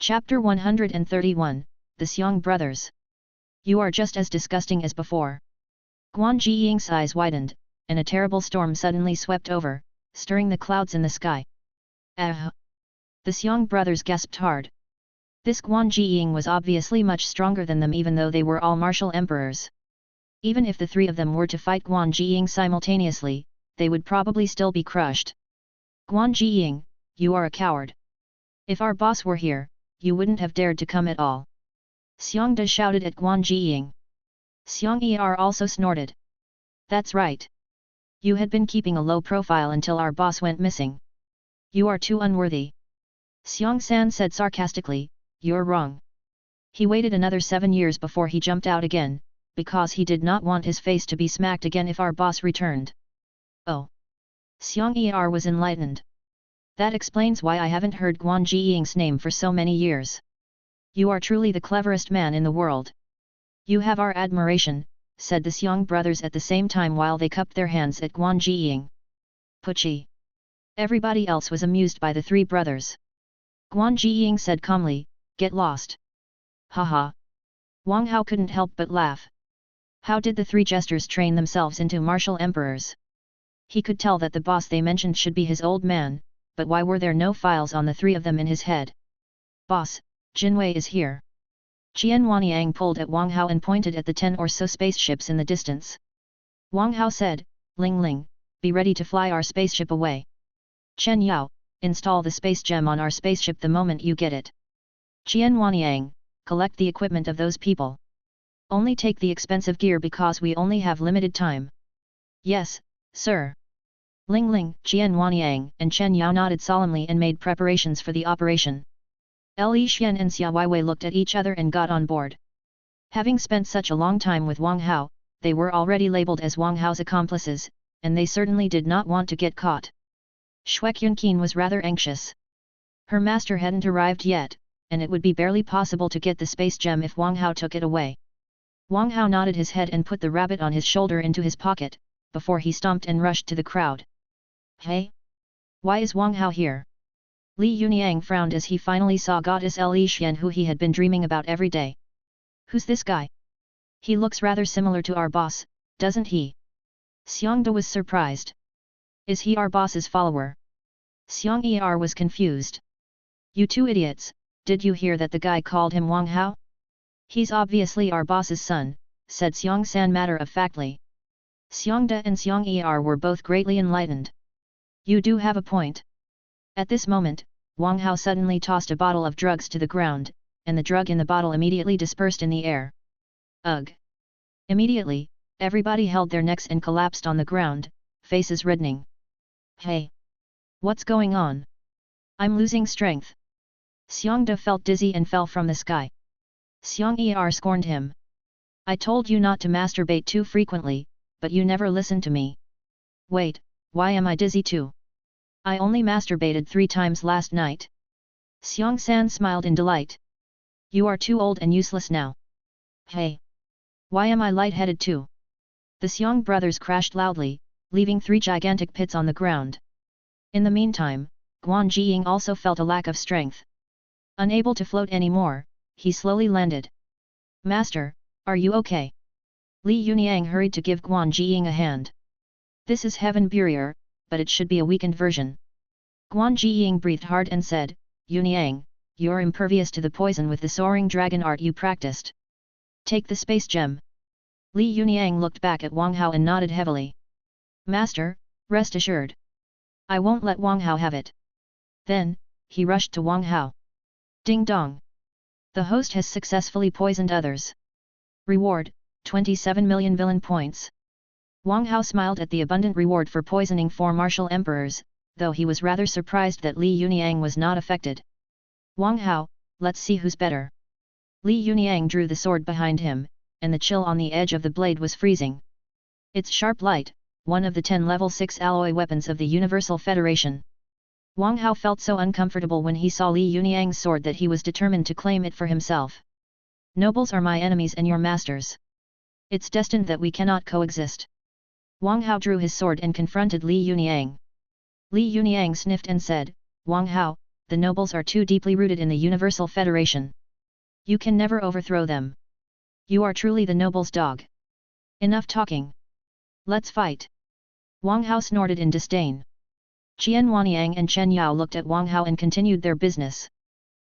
Chapter 131, The Xiong Brothers. You are just as disgusting as before. Guan Jiying's eyes widened, and a terrible storm suddenly swept over, stirring the clouds in the sky. Ah! The Xiong brothers gasped hard. This Guan Jiying was obviously much stronger than them, even though they were all martial emperors. Even if the three of them were to fight Guan Jiying simultaneously, they would probably still be crushed. Guan Jiying, you are a coward. If our boss were here, you wouldn't have dared to come at all. Xiong De shouted at Guan Jiying. Xiong Er also snorted. That's right. You had been keeping a low profile until our boss went missing. You are too unworthy. Xiong San said sarcastically, you're wrong. He waited another 7 years before he jumped out again, because he did not want his face to be smacked again if our boss returned. Oh. Xiong Er was enlightened. That explains why I haven't heard Guan Jiying's name for so many years. You are truly the cleverest man in the world. You have our admiration, said the Xiong brothers at the same time while they cupped their hands at Guan Jiying. Puchi. Everybody else was amused by the three brothers. Guan Jiying said calmly, get lost. Haha. Wang Hao couldn't help but laugh. How did the three jesters train themselves into martial emperors? He could tell that the boss they mentioned should be his old man, but why were there no files on the three of them in his head? Boss, Jinwei is here. Qian Wanyang pulled at Wang Hao and pointed at the 10 or so spaceships in the distance. Wang Hao said, Ling Ling, be ready to fly our spaceship away. Chen Yao, install the space gem on our spaceship the moment you get it. Qian Wanyang, collect the equipment of those people. Only take the expensive gear because we only have limited time. Yes, sir. Ling Ling, Qian Wanyang and Chen Yao nodded solemnly and made preparations for the operation. Li Xian and Xia Weiwei looked at each other and got on board. Having spent such a long time with Wang Hao, they were already labeled as Wang Hao's accomplices, and they certainly did not want to get caught. Shuek Yunqin was rather anxious. Her master hadn't arrived yet, and it would be barely possible to get the space gem if Wang Hao took it away. Wang Hao nodded his head and put the rabbit on his shoulder into his pocket, before he stomped and rushed to the crowd. Hey? Why is Wang Hao here? Li Yuniang frowned as he finally saw Goddess Li Xian, who he had been dreaming about every day. Who's this guy? He looks rather similar to our boss, doesn't he? Xiongda was surprised. Is he our boss's follower? Xiong Er was confused. You two idiots, did you hear that the guy called him Wang Hao? He's obviously our boss's son, said Xiong San matter-of-factly. Xiongda and Xiong Er were both greatly enlightened. You do have a point. At this moment, Wang Hao suddenly tossed a bottle of drugs to the ground, and the drug in the bottle immediately dispersed in the air. Ugh! Immediately, everybody held their necks and collapsed on the ground, faces reddening. Hey! What's going on? I'm losing strength. Xiongda felt dizzy and fell from the sky. Xiong Er scorned him. I told you not to masturbate too frequently, but you never listened to me. Wait, why am I dizzy too? I only masturbated 3 times last night. Xiong San smiled in delight. You are too old and useless now. Hey! Why am I lightheaded too? The Xiong brothers crashed loudly, leaving 3 gigantic pits on the ground. In the meantime, Guan Jiying also felt a lack of strength. Unable to float anymore, he slowly landed. Master, are you okay? Li Yuniang hurried to give Guan Jiying a hand. This is Heaven Barrier, but it should be a weakened version. Guan Jiying breathed hard and said, Yuniang, you're impervious to the poison with the soaring dragon art you practiced. Take the space gem. Li Yuniang looked back at Wang Hao and nodded heavily. Master, rest assured. I won't let Wang Hao have it. Then, he rushed to Wang Hao. Ding dong! The host has successfully poisoned others. Reward, 27 million villain points. Wang Hao smiled at the abundant reward for poisoning 4 martial emperors, though he was rather surprised that Li Yuniang was not affected. Wang Hao, let's see who's better. Li Yuniang drew the sword behind him, and the chill on the edge of the blade was freezing. It's sharp light, one of the 10 level 6 alloy weapons of the Universal Federation. Wang Hao felt so uncomfortable when he saw Li Yuniang's sword that he was determined to claim it for himself. Nobles are my enemies and your masters. It's destined that we cannot coexist. Wang Hao drew his sword and confronted Li Yuniang. Li Yuniang sniffed and said, Wang Hao, the nobles are too deeply rooted in the Universal Federation. You can never overthrow them. You are truly the noble's dog. Enough talking. Let's fight. Wang Hao snorted in disdain. Qian Wanyang and Chen Yao looked at Wang Hao and continued their business.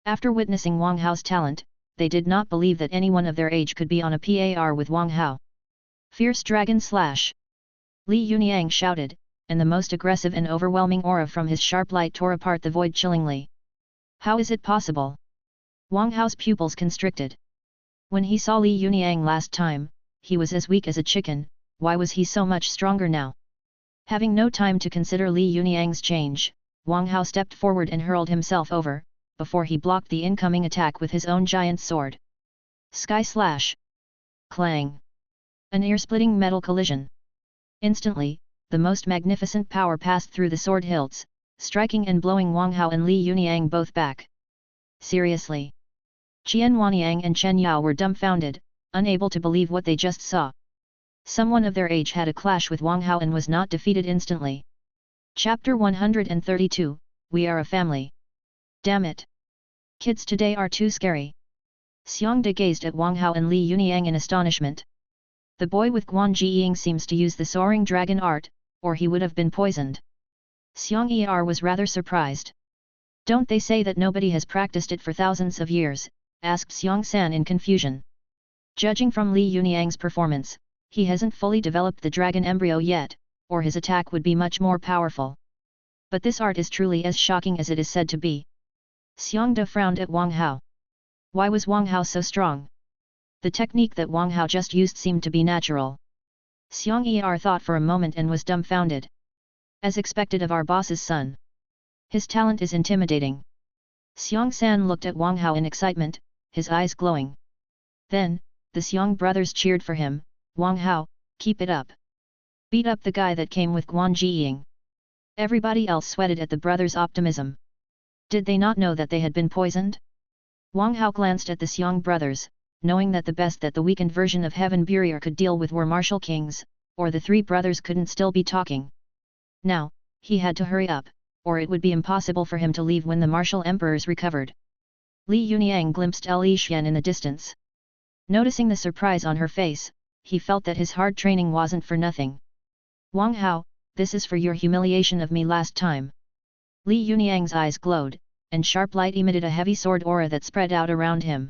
After witnessing Wang Hao's talent, they did not believe that anyone of their age could be on a par with Wang Hao. Fierce Dragon Slash! Li Yunyang shouted, and the most aggressive and overwhelming aura from his sharp light tore apart the void chillingly. How is it possible? Wang Hao's pupils constricted. When he saw Li Yunyang last time, he was as weak as a chicken. Why was he so much stronger now? Having no time to consider Li Yunyang's change, Wang Hao stepped forward and hurled himself over, before he blocked the incoming attack with his own giant sword. Sky Slash! Clang! An ear-splitting metal collision. Instantly, the most magnificent power passed through the sword hilts, striking and blowing Wang Hao and Li Yunyang both back. Seriously? Qian Wanyang and Chen Yao were dumbfounded, unable to believe what they just saw. Someone of their age had a clash with Wang Hao and was not defeated instantly. Chapter 132, We Are a Family. Damn it! Kids today are too scary. Xiangde gazed at Wang Hao and Li Yunyang in astonishment. The boy with Guan Jiying seems to use the soaring dragon art, or he would have been poisoned. Xiang Er was rather surprised. Don't they say that nobody has practiced it for thousands of years? Asked Xiang San in confusion. Judging from Li Yunyang's performance, he hasn't fully developed the dragon embryo yet, or his attack would be much more powerful. But this art is truly as shocking as it is said to be. Xiangde frowned at Wang Hao. Why was Wang Hao so strong? The technique that Wang Hao just used seemed to be natural. Xiang Er thought for a moment and was dumbfounded. As expected of our boss's son. His talent is intimidating. Xiang San looked at Wang Hao in excitement, his eyes glowing. Then, the Xiang brothers cheered for him. Wang Hao, keep it up. Beat up the guy that came with Guan Jiying. Everybody else sweated at the brothers' optimism. Did they not know that they had been poisoned? Wang Hao glanced at the Xiang brothers, knowing that the best that the weakened version of Heaven Barrier could deal with were martial kings, or the three brothers couldn't still be talking. Now, he had to hurry up, or it would be impossible for him to leave when the martial emperors recovered. Li Yunyang glimpsed Li Xian in the distance. Noticing the surprise on her face, he felt that his hard training wasn't for nothing. Wang Hao, this is for your humiliation of me last time. Li Yunyang's eyes glowed, and sharp light emitted a heavy sword aura that spread out around him.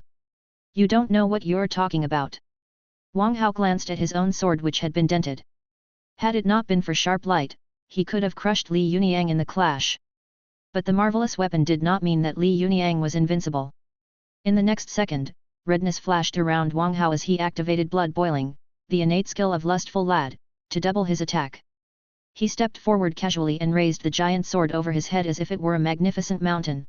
You don't know what you're talking about. Wang Hao glanced at his own sword which had been dented. Had it not been for sharp light, he could have crushed Li Yunyang in the clash. But the marvelous weapon did not mean that Li Yunyang was invincible. In the next second, redness flashed around Wang Hao as he activated blood boiling, the innate skill of lustful lad, to double his attack. He stepped forward casually and raised the giant sword over his head as if it were a magnificent mountain.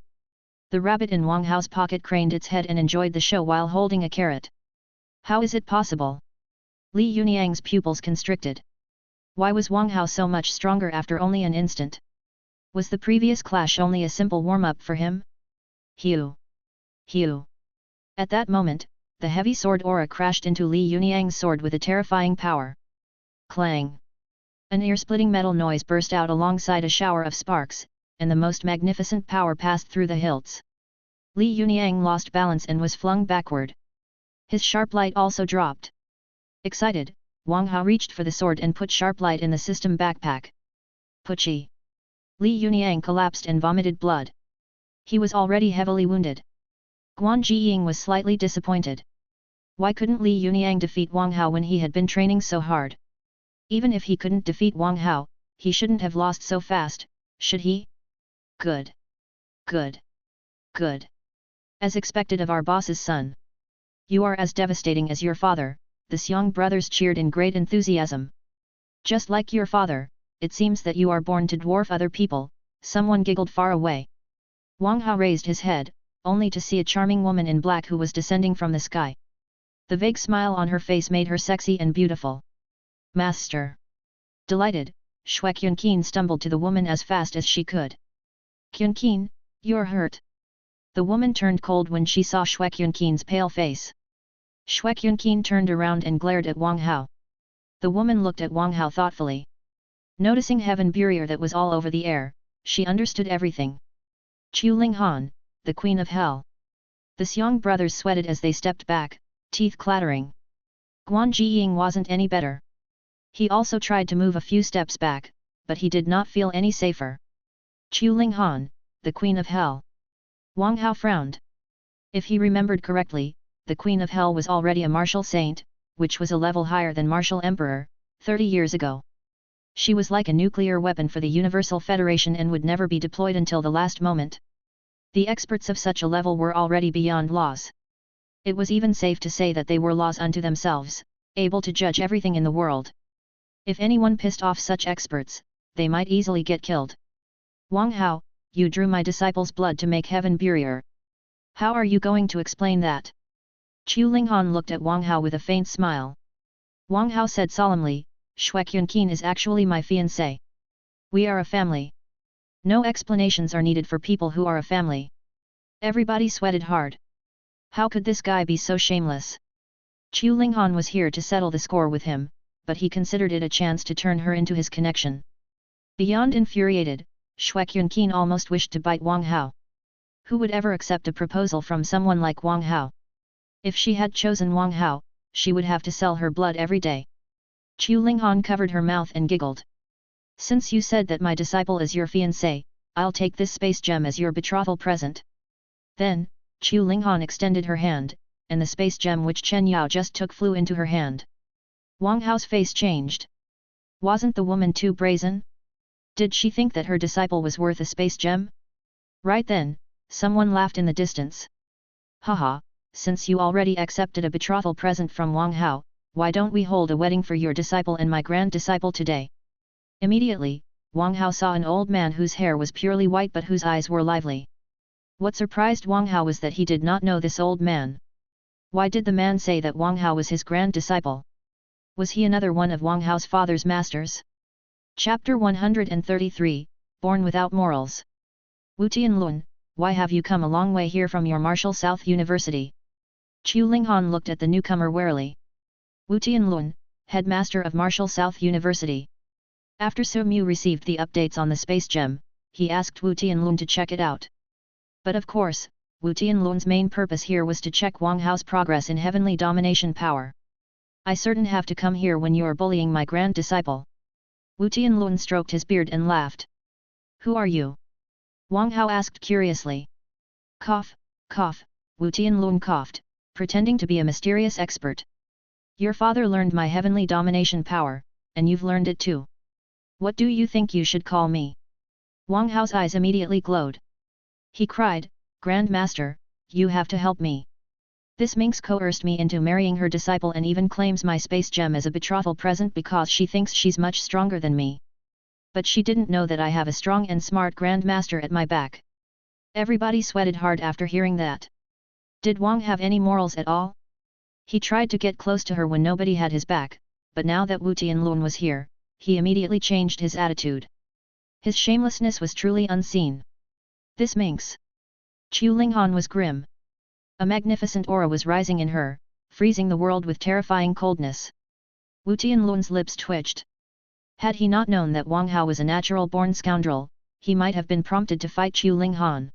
The rabbit in Wang Hao's pocket craned its head and enjoyed the show while holding a carrot. How is it possible? Li Yunyang's pupils constricted. Why was Wang Hao so much stronger after only an instant? Was the previous clash only a simple warm-up for him? Hew! Hew! At that moment, the heavy sword aura crashed into Li Yunyang's sword with a terrifying power. Clang! An ear-splitting metal noise burst out alongside a shower of sparks, and the most magnificent power passed through the hilts. Li Yunyang lost balance and was flung backward. His sharp light also dropped. Excited, Wang Hao reached for the sword and put sharp light in the system backpack. Puchi! Li Yunyang collapsed and vomited blood. He was already heavily wounded. Guan Jiying was slightly disappointed. Why couldn't Li Yunyang defeat Wang Hao when he had been training so hard? Even if he couldn't defeat Wang Hao, he shouldn't have lost so fast, should he? Good. Good. Good. As expected of our boss's son. You are as devastating as your father, the Xiang brothers cheered in great enthusiasm. Just like your father, it seems that you are born to dwarf other people, someone giggled far away. Wang Hao raised his head, only to see a charming woman in black who was descending from the sky. The vague smile on her face made her sexy and beautiful. Master! Delighted, Shui Qunqin stumbled to the woman as fast as she could. Qunqin, you're hurt. The woman turned cold when she saw Shui Qunqin's pale face. Shui Qunqin turned around and glared at Wang Hao. The woman looked at Wang Hao thoughtfully. Noticing Heaven Barrier that was all over the air, she understood everything. Chu Ling Han, the Queen of Hell. The Xiong brothers sweated as they stepped back, teeth clattering. Guan Jiying wasn't any better. He also tried to move a few steps back, but he did not feel any safer. Chu Ling Han, the Queen of Hell. Wang Hao frowned. If he remembered correctly, the Queen of Hell was already a martial saint, which was a level higher than martial emperor, 30 years ago. She was like a nuclear weapon for the Universal Federation and would never be deployed until the last moment. The experts of such a level were already beyond laws. It was even safe to say that they were laws unto themselves, able to judge everything in the world. If anyone pissed off such experts, they might easily get killed. Wang Hao, you drew my disciples' blood to make heaven barrier. How are you going to explain that? Chu Linghan looked at Wang Hao with a faint smile. Wang Hao said solemnly, Shui Qunqin is actually my fiancé. We are a family. No explanations are needed for people who are a family. Everybody sweated hard. How could this guy be so shameless? Chu Linghan was here to settle the score with him, but he considered it a chance to turn her into his connection. Beyond infuriated, Shui Qunqin almost wished to bite Wang Hao. Who would ever accept a proposal from someone like Wang Hao? If she had chosen Wang Hao, she would have to sell her blood every day. Chu Linghan covered her mouth and giggled. Since you said that my disciple is your fiancé, I'll take this space gem as your betrothal present. Then, Chu Linghan extended her hand, and the space gem which Chen Yao just took flew into her hand. Wang Hao's face changed. Wasn't the woman too brazen? Did she think that her disciple was worth a space gem? Right then, someone laughed in the distance. Haha, since you already accepted a betrothal present from Wang Hao, why don't we hold a wedding for your disciple and my grand disciple today? Immediately, Wang Hao saw an old man whose hair was purely white but whose eyes were lively. What surprised Wang Hao was that he did not know this old man. Why did the man say that Wang Hao was his grand disciple? Was he another one of Wang Hao's father's masters? Chapter 133, Born Without Morals. Wu Tianlun, why have you come a long way here from your Martial South University? Chu Linghan looked at the newcomer warily. Wu Tianlun, headmaster of Martial South University. After Su Mu received the updates on the space gem, he asked Wu Tianlun to check it out. But of course, Wu Tianlun's main purpose here was to check Wang Hao's progress in heavenly domination power. I certain have to come here when you're bullying my grand disciple. Wu Tianlun stroked his beard and laughed. Who are you? Wang Hao asked curiously. Cough, cough, Wu Tianlun coughed, pretending to be a mysterious expert. Your father learned my heavenly domination power, and you've learned it too. What do you think you should call me? Wang Hao's eyes immediately glowed. He cried, Grand Master, you have to help me. This minx coerced me into marrying her disciple and even claims my space gem as a betrothal present because she thinks she's much stronger than me. But she didn't know that I have a strong and smart Grand Master at my back. Everybody sweated hard after hearing that. Did Wang have any morals at all? He tried to get close to her when nobody had his back, but now that Wu Tianlun was here, he immediately changed his attitude. His shamelessness was truly unseen. This minx. Chu Linghan was grim. A magnificent aura was rising in her, freezing the world with terrifying coldness. Wu Tianlun's lips twitched. Had he not known that Wang Hao was a natural-born scoundrel, he might have been prompted to fight Chu Linghan.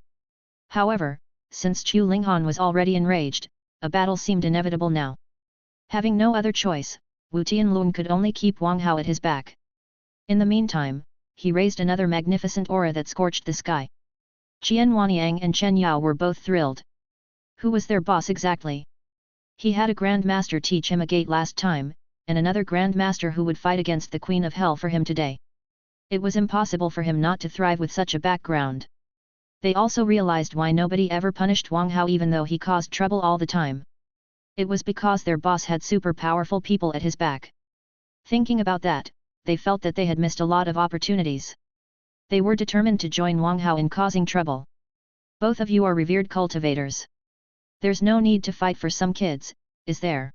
However, since Chu Linghan was already enraged, a battle seemed inevitable now. Having no other choice, Wu Tianlun could only keep Wang Hao at his back. In the meantime, he raised another magnificent aura that scorched the sky. Qian Wanyang and Chen Yao were both thrilled. Who was their boss exactly? He had a Grand Master teach him a gate last time, and another Grand Master who would fight against the Queen of Hell for him today. It was impossible for him not to thrive with such a background. They also realized why nobody ever punished Wang Hao even though he caused trouble all the time. It was because their boss had super powerful people at his back. Thinking about that, they felt that they had missed a lot of opportunities. They were determined to join Wang Hao in causing trouble. Both of you are revered cultivators. There's no need to fight for some kids, is there?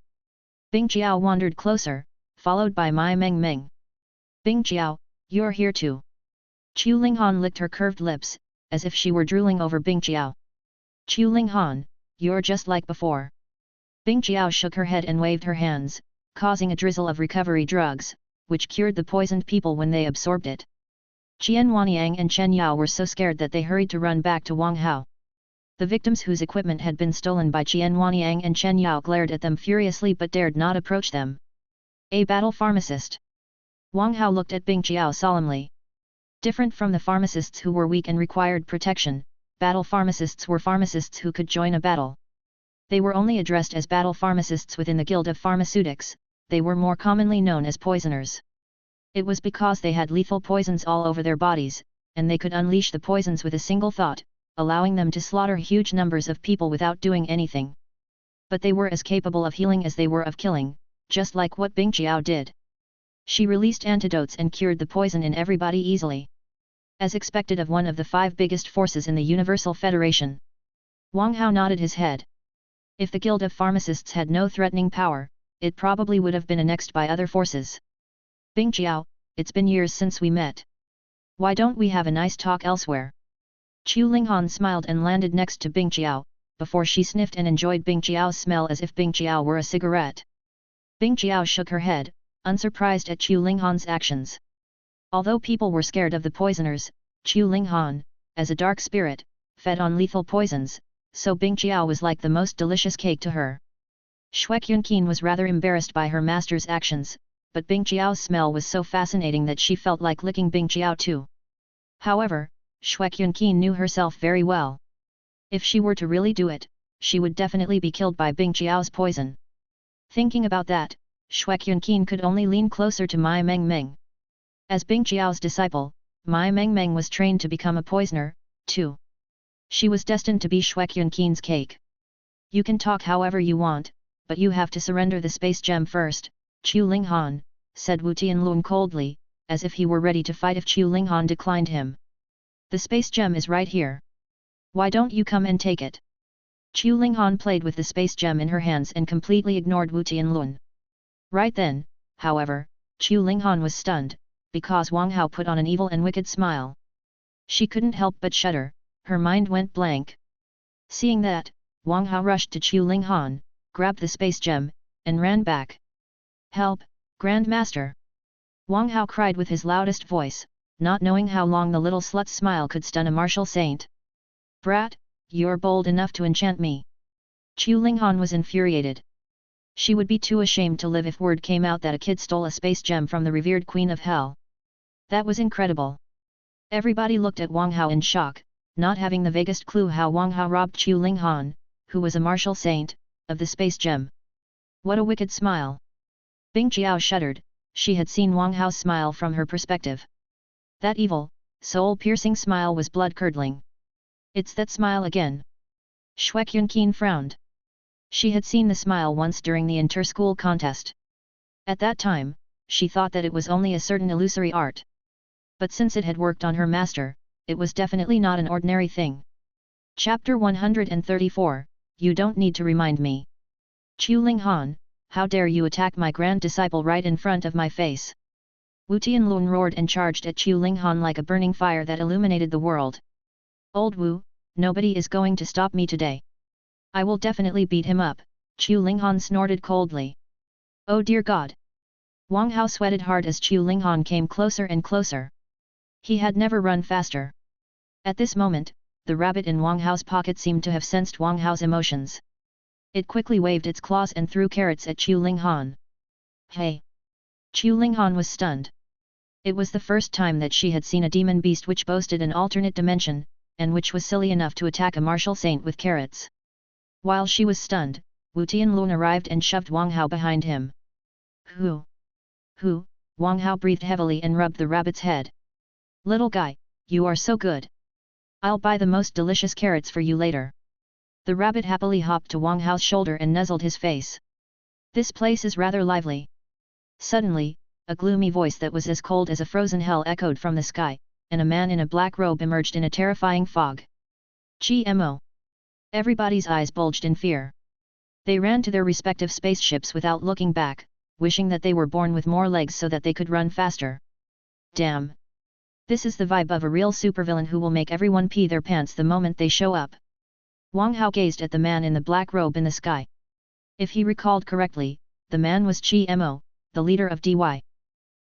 Bing Jiao wandered closer, followed by Mai Meng Meng. Bing Jiao, you're here too. Chu Linghan licked her curved lips, as if she were drooling over Bing Jiao. Chu Linghan, you're just like before. Bing Jiao shook her head and waved her hands, causing a drizzle of recovery drugs, which cured the poisoned people when they absorbed it. Qian Wanyang and Chen Yao were so scared that they hurried to run back to Wang Hao. The victims whose equipment had been stolen by Qian Wanyang and Chen Yao glared at them furiously but dared not approach them. A battle pharmacist. Wang Hao looked at Bing Qiao solemnly. Different from the pharmacists who were weak and required protection, battle pharmacists were pharmacists who could join a battle. They were only addressed as battle pharmacists within the Guild of Pharmaceutics, they were more commonly known as poisoners. It was because they had lethal poisons all over their bodies, and they could unleash the poisons with a single thought, allowing them to slaughter huge numbers of people without doing anything. But they were as capable of healing as they were of killing, just like what Bing Qiao did. She released antidotes and cured the poison in everybody easily. As expected of one of the 5 biggest forces in the Universal Federation. Wang Hao nodded his head. If the Guild of Pharmacists had no threatening power, it probably would have been annexed by other forces. Bing Qiao, it's been years since we met. Why don't we have a nice talk elsewhere? Chu Linghan smiled and landed next to Bing Qiao, before she sniffed and enjoyed Bing Qiao's smell as if Bing Qiao were a cigarette. Bing Qiao shook her head, unsurprised at Chu Linghan's actions. Although people were scared of the poisoners, Chu Linghan, as a dark spirit, fed on lethal poisons, so Bing Qiao was like the most delicious cake to her. Xue Yunqin was rather embarrassed by her master's actions, but Bing Qiao's smell was so fascinating that she felt like licking Bing Qiao too. However, Xue Yunqin knew herself very well. If she were to really do it, she would definitely be killed by Bing Qiao's poison. Thinking about that, Xue Yunqin could only lean closer to Mai Mengmeng. As Bing Qiao's disciple, Mai Mengmeng was trained to become a poisoner, too. She was destined to be Xue Yunqin's cake. You can talk however you want, but you have to surrender the space gem first, Chu Linghan, said Wu Tianlun coldly, as if he were ready to fight if Chu Linghan declined him. The space gem is right here. Why don't you come and take it? Chu Linghan played with the space gem in her hands and completely ignored Wu Tianlun. Right then, however, Chu Linghan was stunned, because Wang Hao put on an evil and wicked smile. She couldn't help but shudder, her mind went blank. Seeing that, Wang Hao rushed to Chu Linghan, grabbed the space gem, and ran back. Help, Grand Master! Wang Hao cried with his loudest voice, not knowing how long the little slut's smile could stun a martial saint. Brat, you're bold enough to enchant me! Chu Linghan was infuriated. She would be too ashamed to live if word came out that a kid stole a space gem from the revered Queen of Hell. That was incredible. Everybody looked at Wang Hao in shock, not having the vaguest clue how Wang Hao robbed Chu Linghan, who was a martial saint, of the space gem. What a wicked smile! Bing Qiao shuddered, she had seen Wang Hao's smile from her perspective. That evil, soul-piercing smile was blood-curdling. It's that smile again. Xue Yunqin frowned. She had seen the smile once during the inter-school contest. At that time, she thought that it was only a certain illusory art. But since it had worked on her master, it was definitely not an ordinary thing. Chapter 134, You don't need to remind me. Chu Linghan, how dare you attack my grand disciple right in front of my face? Wu Tianlun roared and charged at Chu Linghan like a burning fire that illuminated the world. Old Wu, nobody is going to stop me today. I will definitely beat him up, Chu Linghan snorted coldly. Oh dear God! Wang Hao sweated hard as Chu Linghan came closer and closer. He had never run faster. At this moment, the rabbit in Wang Hao's pocket seemed to have sensed Wang Hao's emotions. It quickly waved its claws and threw carrots at Chu Linghan. Hey! Chu Linghan was stunned. It was the first time that she had seen a demon beast which boasted an alternate dimension, and which was silly enough to attack a martial saint with carrots. While she was stunned, Wu Tianlun arrived and shoved Wang Hao behind him. Who? Wang Hao breathed heavily and rubbed the rabbit's head. Little guy, you are so good. I'll buy the most delicious carrots for you later. The rabbit happily hopped to Wang Hao's shoulder and nuzzled his face. This place is rather lively. Suddenly, a gloomy voice that was as cold as a frozen hell echoed from the sky, and a man in a black robe emerged in a terrifying fog. GMO! Everybody's eyes bulged in fear. They ran to their respective spaceships without looking back, wishing that they were born with more legs so that they could run faster. Damn! This is the vibe of a real supervillain who will make everyone pee their pants the moment they show up. Wang Hao gazed at the man in the black robe in the sky. If he recalled correctly, the man was Chi Mo, the leader of DY.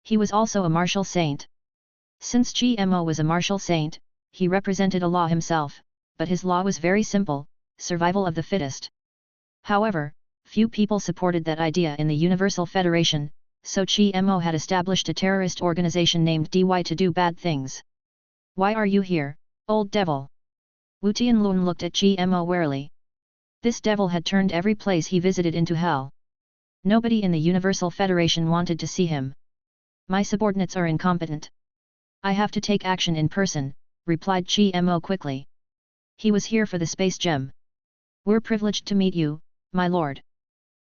He was also a martial saint. Since GMO was a martial saint, he represented a law himself, but his law was very simple, survival of the fittest. However, few people supported that idea in the Universal Federation, so GMO had established a terrorist organization named DY to do bad things. Why are you here, old devil? Wu Tianlun looked at GMO warily. This devil had turned every place he visited into hell. Nobody in the Universal Federation wanted to see him. My subordinates are incompetent. I have to take action in person, replied GMO quickly. He was here for the space gem. We're privileged to meet you, my lord.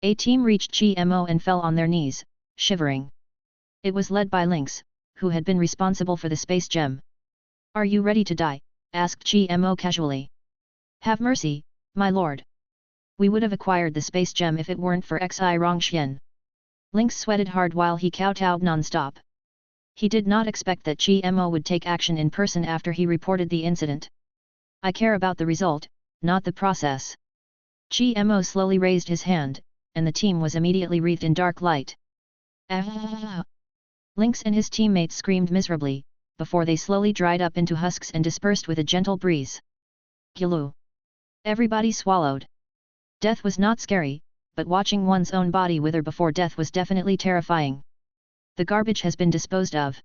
A team reached GMO and fell on their knees, shivering. It was led by Lynx, who had been responsible for the space gem. Are you ready to die? Asked GMO casually. Have mercy, my lord. We would have acquired the space gem if it weren't for Xi Rongxian. Lynx sweated hard while he kowtowed non-stop. He did not expect that GMO would take action in person after he reported the incident. I care about the result, not the process. GMO slowly raised his hand, and the team was immediately wreathed in dark light. Ah! Lynx and his teammates screamed miserably, before they slowly dried up into husks and dispersed with a gentle breeze. Gulu! Everybody swallowed. Death was not scary, but watching one's own body wither before death was definitely terrifying. The garbage has been disposed of.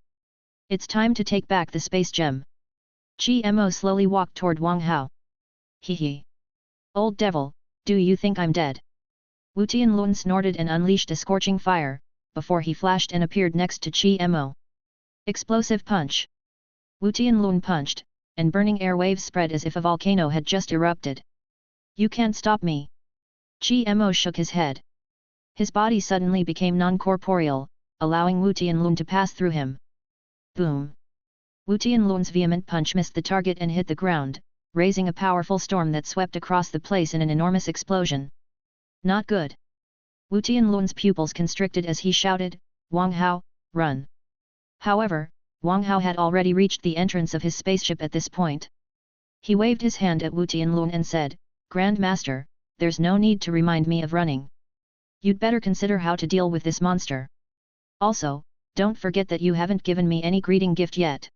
It's time to take back the space gem. GMO slowly walked toward Wang Hao. Hee. Old devil, do you think I'm dead? Wu Tianlun snorted and unleashed a scorching fire, before he flashed and appeared next to GMO. Explosive punch. Wu Tianlun punched, and burning air waves spread as if a volcano had just erupted. You can't stop me. GMO shook his head. His body suddenly became non-corporeal, allowing Wu Tianlun to pass through him. Boom! Wu Tianlun's vehement punch missed the target and hit the ground, raising a powerful storm that swept across the place in an enormous explosion. Not good. Wu Tianlun's pupils constricted as he shouted, Wang Hao, run! However, Wang Hao had already reached the entrance of his spaceship at this point. He waved his hand at Wu Tianlun and said, Grand Master, there's no need to remind me of running. You'd better consider how to deal with this monster. Also, don't forget that you haven't given me any greeting gift yet.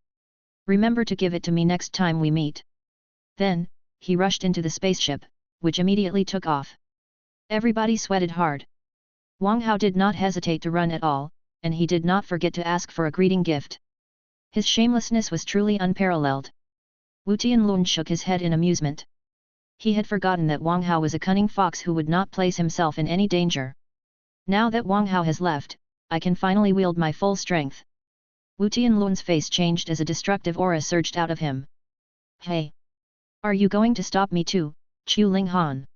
Remember to give it to me next time we meet. Then, he rushed into the spaceship, which immediately took off. Everybody sweated hard. Wang Hao did not hesitate to run at all, and he did not forget to ask for a greeting gift. His shamelessness was truly unparalleled. Wu Tianlun shook his head in amusement. He had forgotten that Wang Hao was a cunning fox who would not place himself in any danger. Now that Wang Hao has left, I can finally wield my full strength. Wu Tianlun's face changed as a destructive aura surged out of him. Hey! Are you going to stop me too, Chu Linghan?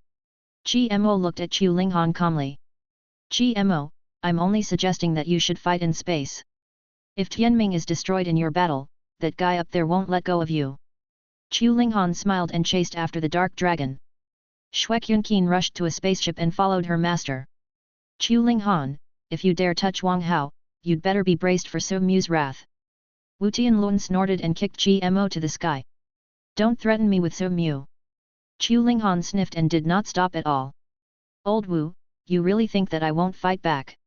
GMO looked at Chu Linghan calmly. GMO, I'm only suggesting that you should fight in space. If Tianming is destroyed in your battle, that guy up there won't let go of you. Chu Linghan smiled and chased after the dark dragon. Shuek Yunqin rushed to a spaceship and followed her master. Chu Linghan, if you dare touch Wang Hao, you'd better be braced for Su Mu's wrath. Wu Tianlun snorted and kicked GMO to the sky. Don't threaten me with Su Mu. Chu Linghan sniffed and did not stop at all. Old Wu, you really think that I won't fight back?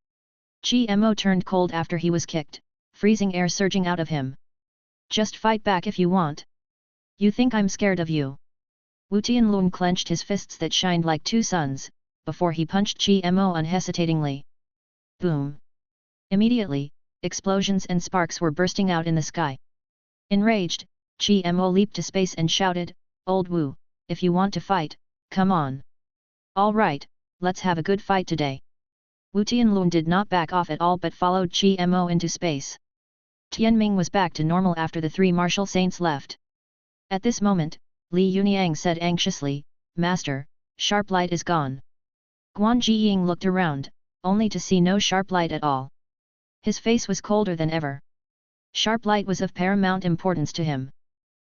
GMO turned cold after he was kicked, freezing air surging out of him. Just fight back if you want. You think I'm scared of you? Wu Tianlun clenched his fists that shined like two suns, before he punched GMO unhesitatingly. Boom! Immediately, explosions and sparks were bursting out in the sky. Enraged, GMO leaped to space and shouted, Old Wu, if you want to fight, come on. All right, let's have a good fight today. Wu Tianlun did not back off at all but followed GMO into space. Tianming was back to normal after the three martial saints left. At this moment, Li Yuniang said anxiously, Master, sharp light is gone. Guan Jiying looked around, only to see no sharp light at all. His face was colder than ever. Sharp light was of paramount importance to him.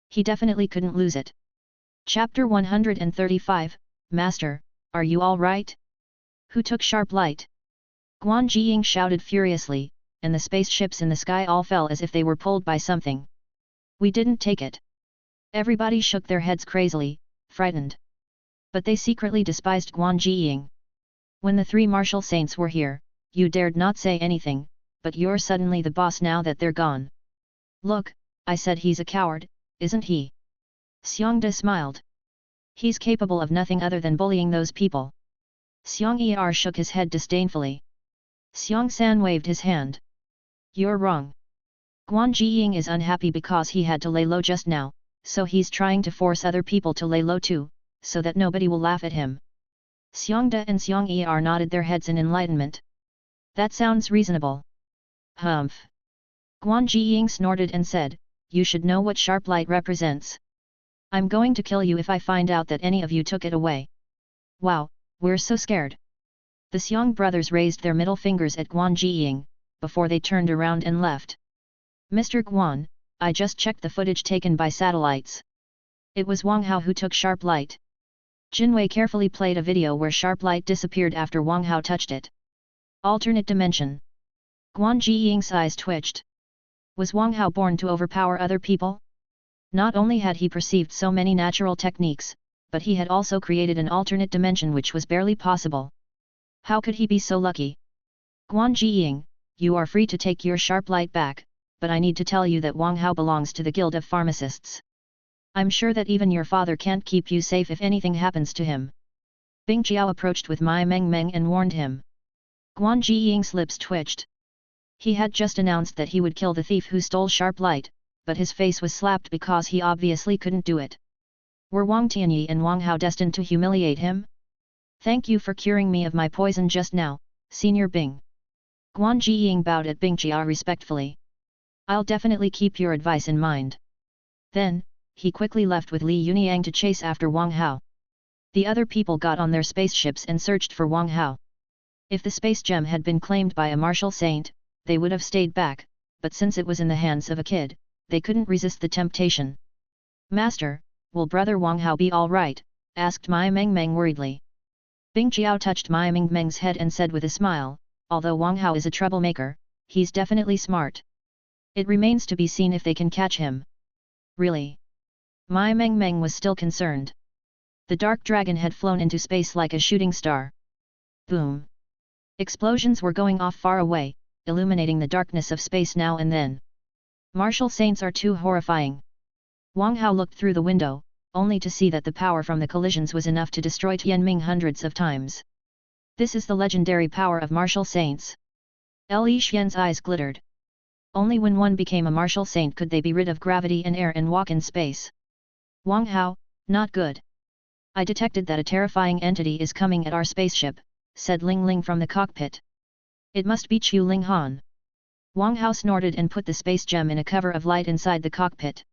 He definitely couldn't lose it. Chapter 135, Master, are you all right? Who took sharp light? Guan Jiying shouted furiously, and the spaceships in the sky all fell as if they were pulled by something. We didn't take it. Everybody shook their heads crazily, frightened. But they secretly despised Guan Jiying. When the three martial saints were here, you dared not say anything, but you're suddenly the boss now that they're gone. Look, I said he's a coward, isn't he? Xiongda smiled. He's capable of nothing other than bullying those people. Xiong Er shook his head disdainfully. Xiong San waved his hand. You're wrong. Guan Jiying is unhappy because he had to lay low just now, so he's trying to force other people to lay low too, so that nobody will laugh at him. Xiongda and Xiong Er nodded their heads in enlightenment. That sounds reasonable. Humph. Guan Jiying snorted and said, you should know what sharp light represents. I'm going to kill you if I find out that any of you took it away. Wow, we're so scared. The Xiong brothers raised their middle fingers at Guan Jiying, before they turned around and left. Mr. Guan, I just checked the footage taken by satellites. It was Wang Hao who took sharp light. Jinwei carefully played a video where sharp light disappeared after Wang Hao touched it. Alternate dimension. Guan Jiying's eyes twitched. Was Wang Hao born to overpower other people? Not only had he perceived so many natural techniques, but he had also created an alternate dimension which was barely possible. How could he be so lucky? Guan Jiying, you are free to take your sharp light back, but I need to tell you that Wang Hao belongs to the Guild of Pharmacists. I'm sure that even your father can't keep you safe if anything happens to him. Bing Jiao approached with Mai Meng Meng and warned him. Guan Jiying's lips twitched. He had just announced that he would kill the thief who stole sharp light, but his face was slapped because he obviously couldn't do it. Were Wang Tianyi and Wang Hao destined to humiliate him? Thank you for curing me of my poison just now, Senior Bing. Guan Jiying bowed at Bing Jiao respectfully. I'll definitely keep your advice in mind. Then, he quickly left with Li Yuniang to chase after Wang Hao. The other people got on their spaceships and searched for Wang Hao. If the space gem had been claimed by a martial saint, they would have stayed back, but since it was in the hands of a kid, they couldn't resist the temptation. Master, will brother Wang Hao be all right? Asked Mai Meng Meng worriedly. Bing Jiao touched Mai Meng Meng's head and said with a smile, although Wang Hao is a troublemaker, he's definitely smart. It remains to be seen if they can catch him. Really? Mai Meng Meng was still concerned. The dark dragon had flown into space like a shooting star. Boom! Explosions were going off far away, illuminating the darkness of space now and then. Martial saints are too horrifying. Wang Hao looked through the window, only to see that the power from the collisions was enough to destroy Tianming hundreds of times. This is the legendary power of martial saints. Li Xian's eyes glittered. Only when one became a martial saint could they be rid of gravity and air and walk in space. Wang Hao, not good. I detected that a terrifying entity is coming at our spaceship, said Ling Ling from the cockpit. It must be Chu Ling Han. Wang Hao snorted and put the space gem in a cover of light inside the cockpit.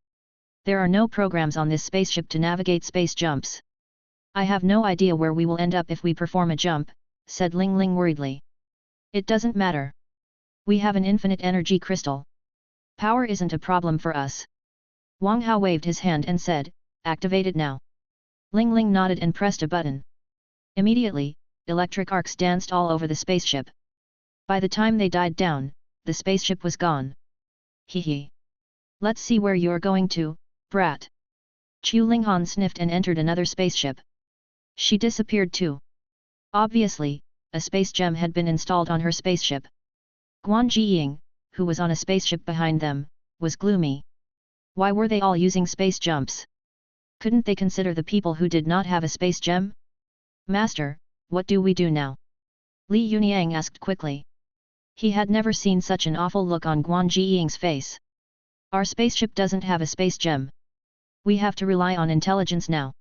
There are no programs on this spaceship to navigate space jumps. I have no idea where we will end up if we perform a jump, said Ling Ling worriedly. It doesn't matter. We have an infinite energy crystal. Power isn't a problem for us. Wang Hao waved his hand and said, activate it now. Ling Ling nodded and pressed a button. Immediately, electric arcs danced all over the spaceship. By the time they died down, the spaceship was gone. Hee hee. Let's see where you're going to, brat. Chu Linghan sniffed and entered another spaceship. She disappeared too. Obviously, a space gem had been installed on her spaceship. Guan Jiying, who was on a spaceship behind them, was gloomy. Why were they all using space jumps? Couldn't they consider the people who did not have a space gem? Master, what do we do now? Li Yuniang asked quickly. He had never seen such an awful look on Guan Jiying's face. Our spaceship doesn't have a space gem. We have to rely on intelligence now.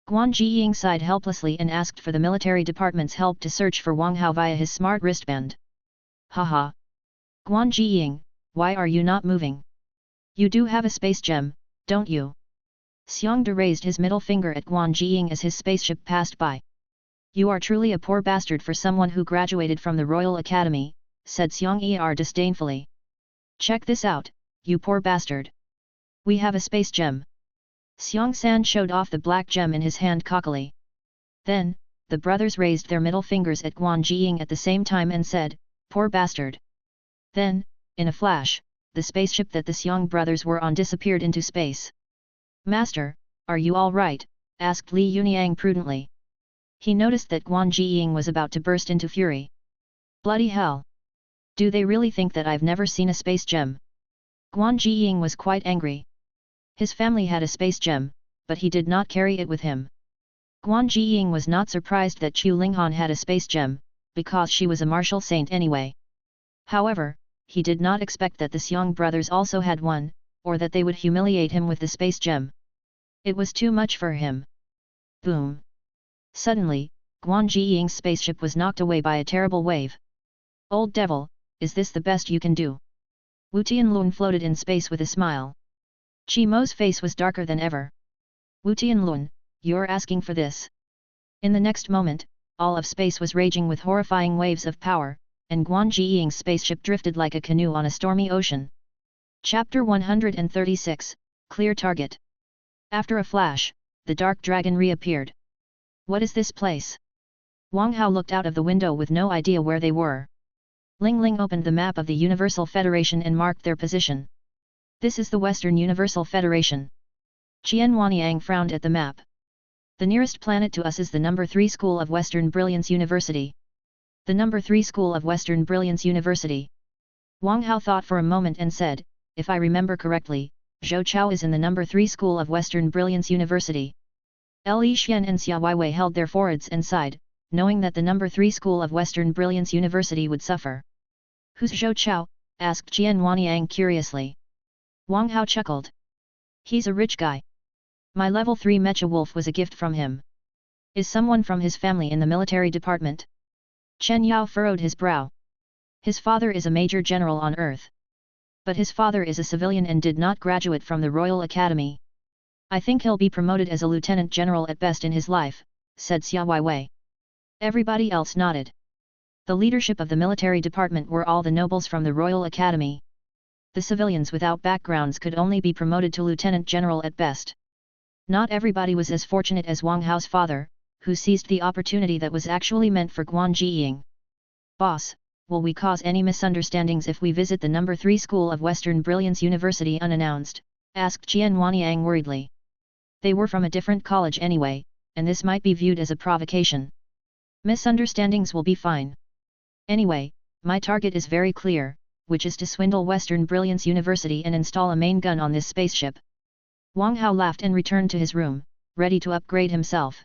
Guan Jiying sighed helplessly and asked for the military department's help to search for Wang Hao via his smart wristband. Haha. Guan Jiying, why are you not moving? You do have a space gem, don't you? Xiongda raised his middle finger at Guan Jiying as his spaceship passed by. You are truly a poor bastard for someone who graduated from the Royal Academy, said Xiong Er disdainfully. Check this out, you poor bastard. We have a space gem. Xiong San showed off the black gem in his hand cockily. Then, the brothers raised their middle fingers at Guan Jiying at the same time and said, poor bastard. Then, in a flash, the spaceship that the Xiong brothers were on disappeared into space. Master, are you all right? Asked Li Yuniang prudently. He noticed that Guan Jiying was about to burst into fury. Bloody hell! Do they really think that I've never seen a space gem? Guan Jiying was quite angry. His family had a space gem, but he did not carry it with him. Guan Jiying was not surprised that Chu Linghan had a space gem, because she was a martial saint anyway. However, he did not expect that the Xiong brothers also had one, or that they would humiliate him with the space gem. It was too much for him. Boom! Suddenly, Guan Jiying's spaceship was knocked away by a terrible wave. Old devil, is this the best you can do? Wu Tianlun floated in space with a smile. Qi Mo's face was darker than ever. Wu Tianlun, you're asking for this. In the next moment, all of space was raging with horrifying waves of power, and Guan Jiying's spaceship drifted like a canoe on a stormy ocean. Chapter 136, Clear Target. After a flash, the dark dragon reappeared. What is this place? Wang Hao looked out of the window with no idea where they were. Ling Ling opened the map of the Universal Federation and marked their position. This is the Western Universal Federation. Qian Wanyang frowned at the map. The nearest planet to us is the number 3 School of Western Brilliance University. The number 3 School of Western Brilliance University. Wang Hao thought for a moment and said, if I remember correctly, Zhou Chao is in the number 3 School of Western Brilliance University. Li Xian and Xia Weiwei held their foreheads and sighed, knowing that the number 3 School of Western Brilliance University would suffer. Who's Zhou Chao? Asked Qian Wanyang curiously. Wang Hao chuckled. He's a rich guy. My level 3 Mecha Wolf was a gift from him. Is someone from his family in the military department? Chen Yao furrowed his brow. His father is a major general on Earth. But his father is a civilian and did not graduate from the Royal Academy. I think he'll be promoted as a lieutenant general at best in his life, said Xia Weiwei. Everybody else nodded. The leadership of the military department were all the nobles from the Royal Academy. The civilians without backgrounds could only be promoted to lieutenant general at best. Not everybody was as fortunate as Wang Hao's father, who seized the opportunity that was actually meant for Guan Jiying. Boss, will we cause any misunderstandings if we visit the number 3 School of Western Brilliance University unannounced? Asked Qian Wanyang worriedly. They were from a different college anyway, and this might be viewed as a provocation. Misunderstandings will be fine. Anyway, my target is very clear, which is to swindle Western Brilliance University and install a main gun on this spaceship. Wang Hao laughed and returned to his room, ready to upgrade himself.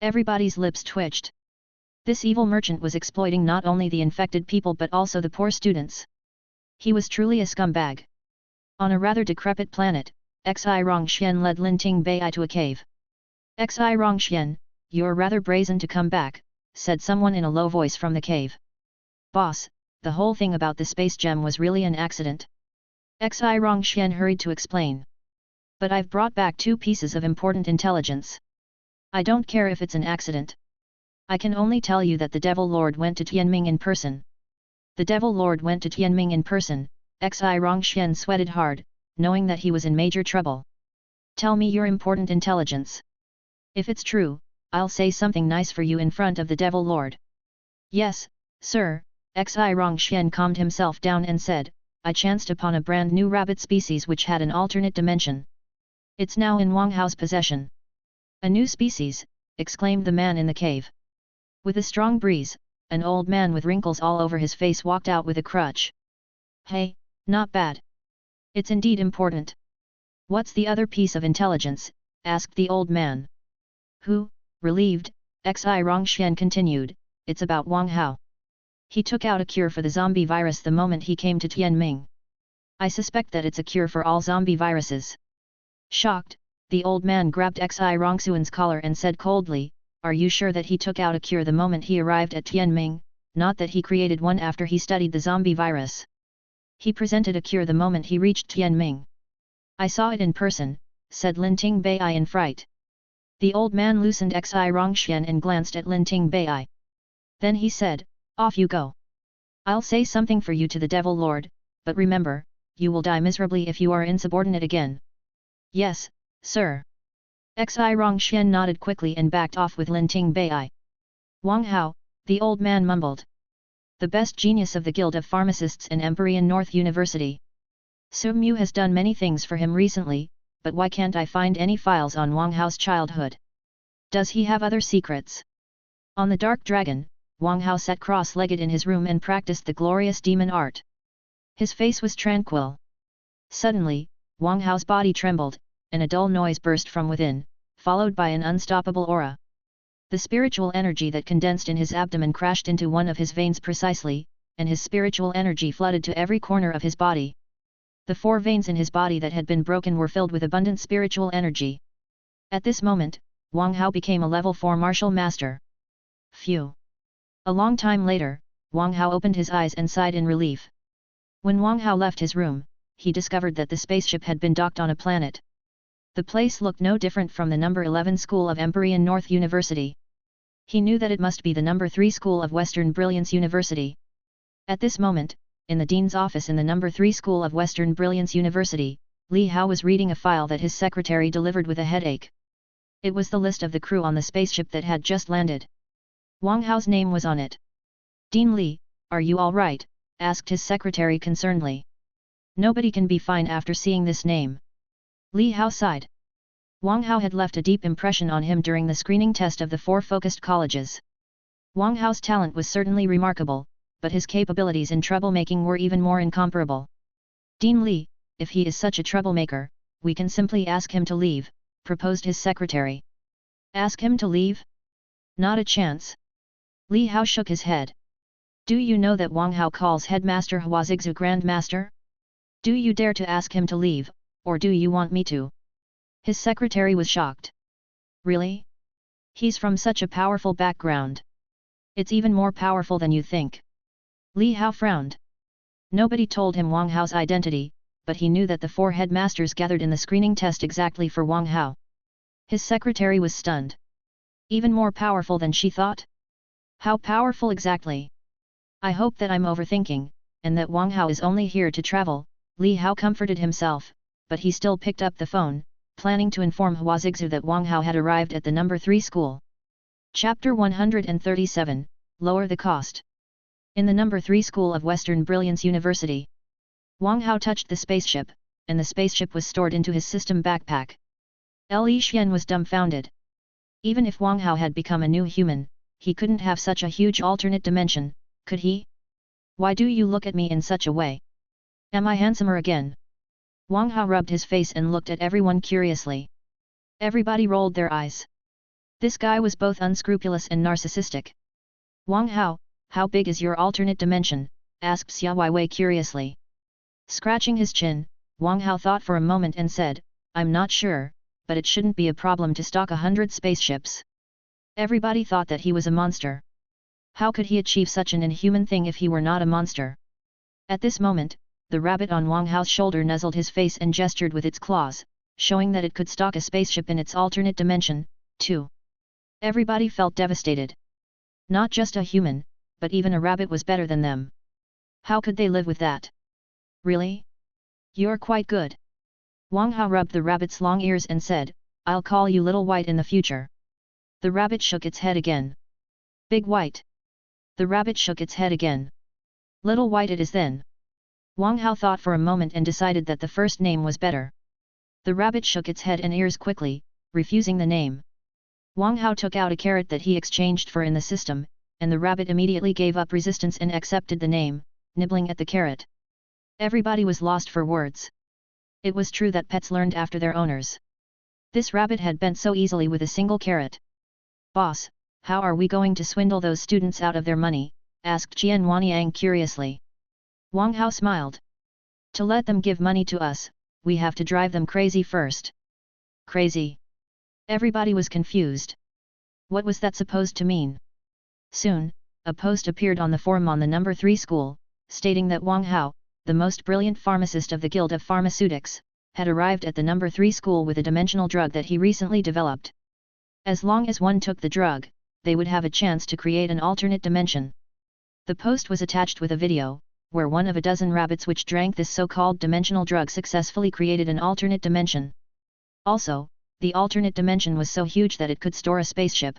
Everybody's lips twitched. This evil merchant was exploiting not only the infected people but also the poor students. He was truly a scumbag. On a rather decrepit planet, Xi Rongxian led Lin Ting Bei to a cave. Xi Rongxian, you're rather brazen to come back, said someone in a low voice from the cave. Boss, the whole thing about the space gem was really an accident. Xi Rongxian hurried to explain. But I've brought back 2 pieces of important intelligence. I don't care if it's an accident. I can only tell you that the Devil Lord went to Tianming in person. The Devil Lord went to Tianming in person. Xi Rongxian sweated hard, knowing that he was in major trouble. Tell me your important intelligence. If it's true, I'll say something nice for you in front of the Devil Lord. Yes, sir, Xi Rongxian calmed himself down and said, I chanced upon a brand new rabbit species which had an alternate dimension. It's now in Wang Hao's possession. A new species, exclaimed the man in the cave. With a strong breeze, an old man with wrinkles all over his face walked out with a crutch. Hey, not bad. It's indeed important. What's the other piece of intelligence? Asked the old man. Who, relieved, Xi Rongxian continued, it's about Wang Hao. He took out a cure for the zombie virus the moment he came to Tianming. I suspect that it's a cure for all zombie viruses. Shocked, the old man grabbed Xi Rongxian's collar and said coldly, are you sure that he took out a cure the moment he arrived at Tianming, not that he created one after he studied the zombie virus? He presented a cure the moment he reached Tianming. I saw it in person, said Lin Ting Bei in fright. The old man loosened Xi Rongxian and glanced at Lin Ting Bei. Then he said, off you go. I'll say something for you to the Devil Lord, but remember, you will die miserably if you are insubordinate again. Yes, sir. Xi Rongxian nodded quickly and backed off with Lin Ting Bei. Wang Hao, the old man mumbled. The best genius of the Guild of Pharmacists and Empyrean North University. Su Mu has done many things for him recently, but why can't I find any files on Wang Hao's childhood? Does he have other secrets? On the Dark Dragon, Wang Hao sat cross-legged in his room and practiced the glorious demon art. His face was tranquil. Suddenly, Wang Hao's body trembled, and a dull noise burst from within, followed by an unstoppable aura. The spiritual energy that condensed in his abdomen crashed into one of his veins precisely, and his spiritual energy flooded to every corner of his body. The 4 veins in his body that had been broken were filled with abundant spiritual energy. At this moment, Wang Hao became a level 4 martial master. Phew! A long time later, Wang Hao opened his eyes and sighed in relief. When Wang Hao left his room, he discovered that the spaceship had been docked on a planet. The place looked no different from the number 11 school of Empyrean North University. He knew that it must be the number 3 school of Western Brilliance University. At this moment, in the dean's office in the number 3 school of Western Brilliance University, Li Hao was reading a file that his secretary delivered with a headache. It was the list of the crew on the spaceship that had just landed. Wang Hao's name was on it. "Dean Li, are you all right?" asked his secretary concernedly. "Nobody can be fine after seeing this name." Li Hao sighed. Wang Hao had left a deep impression on him during the screening test of the 4 focused colleges. Wang Hao's talent was certainly remarkable, but his capabilities in troublemaking were even more incomparable. "Dean Li, if he is such a troublemaker, we can simply ask him to leave," proposed his secretary. "Ask him to leave? Not a chance." Li Hao shook his head. "Do you know that Wang Hao calls headmaster Huazigzu Grand Master? Do you dare to ask him to leave, or do you want me to?" His secretary was shocked. "Really? He's from such a powerful background. It's even more powerful than you think." Li Hao frowned. Nobody told him Wang Hao's identity, but he knew that the 4 headmasters gathered in the screening test exactly for Wang Hao. His secretary was stunned. Even more powerful than she thought? How powerful exactly? "I hope that I'm overthinking, and that Wang Hao is only here to travel," Li Hao comforted himself, but he still picked up the phone, planning to inform Huazigzu that Wang Hao had arrived at the number 3 school. Chapter 137, Lower the Cost. In the number 3 school of Western Brilliance University, Wang Hao touched the spaceship, and the spaceship was stored into his system backpack. Li Xian was dumbfounded. Even if Wang Hao had become a new human, he couldn't have such a huge alternate dimension, could he? "Why do you look at me in such a way? Am I handsomer again?" Wang Hao rubbed his face and looked at everyone curiously. Everybody rolled their eyes. This guy was both unscrupulous and narcissistic. "Wang Hao, how big is your alternate dimension?" asked Xia Weiwei curiously. Scratching his chin, Wang Hao thought for a moment and said, "I'm not sure, but it shouldn't be a problem to stock 100 spaceships." Everybody thought that he was a monster. How could he achieve such an inhuman thing if he were not a monster? At this moment, the rabbit on Wang Hao's shoulder nuzzled his face and gestured with its claws, showing that it could stock a spaceship in its alternate dimension, too. Everybody felt devastated. Not just a human, but even a rabbit was better than them. How could they live with that? "Really? You're quite good." Wang Hao rubbed the rabbit's long ears and said, "I'll call you Little White in the future." The rabbit shook its head again. "Big White." The rabbit shook its head again. "Little White it is then." Wang Hao thought for a moment and decided that the first name was better. The rabbit shook its head and ears quickly, refusing the name. Wang Hao took out a carrot that he exchanged for in the system, and the rabbit immediately gave up resistance and accepted the name, nibbling at the carrot. Everybody was lost for words. It was true that pets learned after their owners. This rabbit had bent so easily with a single carrot. "Boss, how are we going to swindle those students out of their money?" asked Qian Wanyang curiously. Wang Hao smiled. "To let them give money to us, we have to drive them crazy first." Crazy? Everybody was confused. What was that supposed to mean? Soon, a post appeared on the forum on the number 3 school, stating that Wang Hao, the most brilliant pharmacist of the Guild of Pharmaceutics, had arrived at the number 3 school with a dimensional drug that he recently developed. As long as one took the drug, they would have a chance to create an alternate dimension. The post was attached with a video, where one of a dozen rabbits which drank this so-called dimensional drug successfully created an alternate dimension. Also, the alternate dimension was so huge that it could store a spaceship.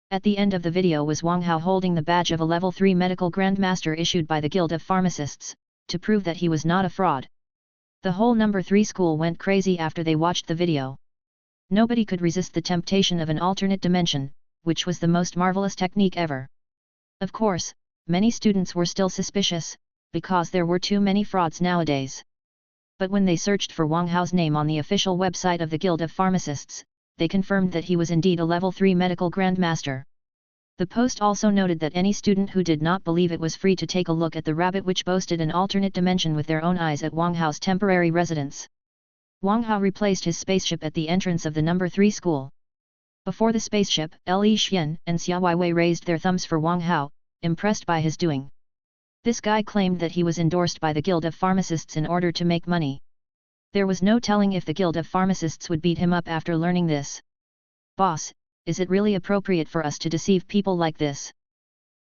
At the end of the video was Wang Hao holding the badge of a level 3 medical grandmaster issued by the Guild of Pharmacists, to prove that he was not a fraud. The whole number 3 school went crazy after they watched the video. Nobody could resist the temptation of an alternate dimension, which was the most marvelous technique ever. Of course, many students were still suspicious, because there were too many frauds nowadays. But when they searched for Wang Hao's name on the official website of the Guild of Pharmacists, they confirmed that he was indeed a level 3 medical grandmaster. The post also noted that any student who did not believe it was free to take a look at the rabbit which boasted an alternate dimension with their own eyes at Wang Hao's temporary residence. Wang Hao replaced his spaceship at the entrance of the number 3 school. Before the spaceship, Li Xian and Xia Weiwei raised their thumbs for Wang Hao, impressed by his doing. This guy claimed that he was endorsed by the Guild of Pharmacists in order to make money. There was no telling if the Guild of Pharmacists would beat him up after learning this. "Boss, is it really appropriate for us to deceive people like this?"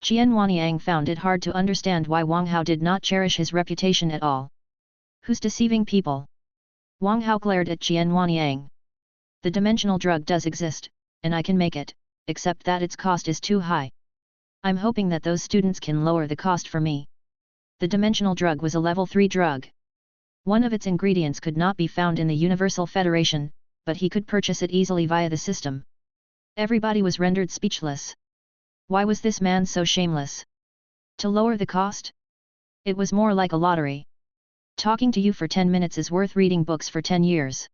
Qian Wanyang found it hard to understand why Wang Hao did not cherish his reputation at all. "Who's deceiving people?" Wang Hao glared at Qian Wanyang. "The dimensional drug does exist, and I can make it, except that its cost is too high. I'm hoping that those students can lower the cost for me." The dimensional drug was a level 3 drug. One of its ingredients could not be found in the Universal Federation, but he could purchase it easily via the system. Everybody was rendered speechless. Why was this man so shameless? To lower the cost? It was more like a lottery. Talking to you for 10 minutes is worth reading books for 10 years.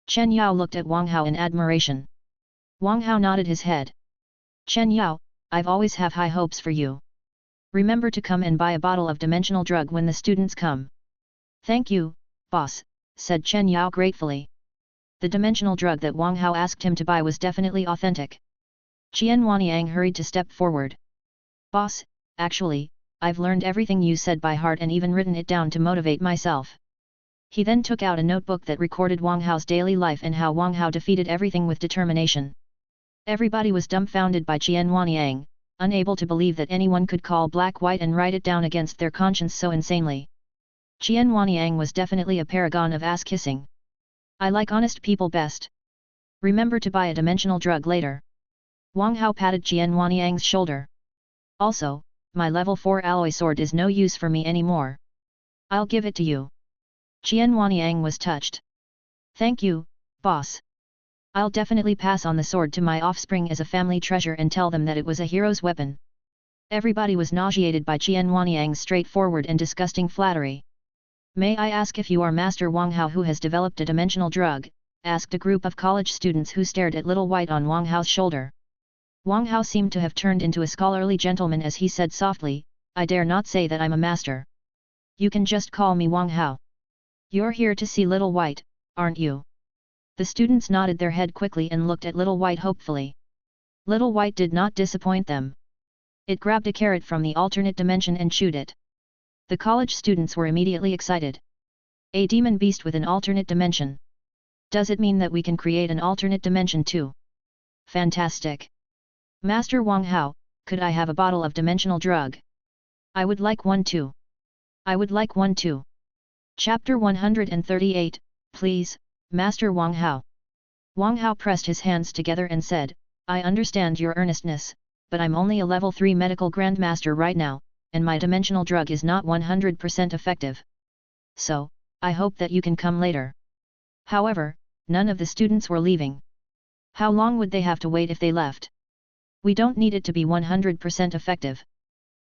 Chen Yao looked at Wang Hao in admiration. Wang Hao nodded his head. "Chen Yao, I've always have high hopes for you. Remember to come and buy a bottle of dimensional drug when the students come." "Thank you, boss," said Chen Yao gratefully. The dimensional drug that Wang Hao asked him to buy was definitely authentic. Qian Wanyang hurried to step forward. "Boss, actually, I've learned everything you said by heart and even written it down to motivate myself." He then took out a notebook that recorded Wang Hao's daily life and how Wang Hao defeated everything with determination. Everybody was dumbfounded by Qian Wanyang, unable to believe that anyone could call black white and write it down against their conscience so insanely. Qian Wanyang was definitely a paragon of ass-kissing. "I like honest people best. Remember to buy a dimensional drug later." Wang Hao patted Qian Wanyang's shoulder. "Also, my level 4 alloy sword is no use for me anymore. I'll give it to you." Qian Wanyang was touched. "Thank you, boss. I'll definitely pass on the sword to my offspring as a family treasure and tell them that it was a hero's weapon." Everybody was nauseated by Qian Wanyang's straightforward and disgusting flattery. "May I ask if you are Master Wang Hao who has developed a dimensional drug?" asked a group of college students who stared at Little White on Wang Hao's shoulder. Wang Hao seemed to have turned into a scholarly gentleman as he said softly, "I dare not say that I'm a master. You can just call me Wang Hao." "You're here to see Little White, aren't you?" The students nodded their head quickly and looked at Little White hopefully. Little White did not disappoint them. It grabbed a carrot from the alternate dimension and chewed it. The college students were immediately excited. "A demon beast with an alternate dimension. Does it mean that we can create an alternate dimension too? Fantastic! Master Wang Hao, could I have a bottle of dimensional drug? I would like one too. I would like one too." Chapter 138, "Please, Master Wang Hao." Wang Hao pressed his hands together and said, "I understand your earnestness, but I'm only a level 3 medical grandmaster right now, and my dimensional drug is not 100% effective. So, I hope that you can come later." However, none of the students were leaving. How long would they have to wait if they left? "We don't need it to be 100% effective.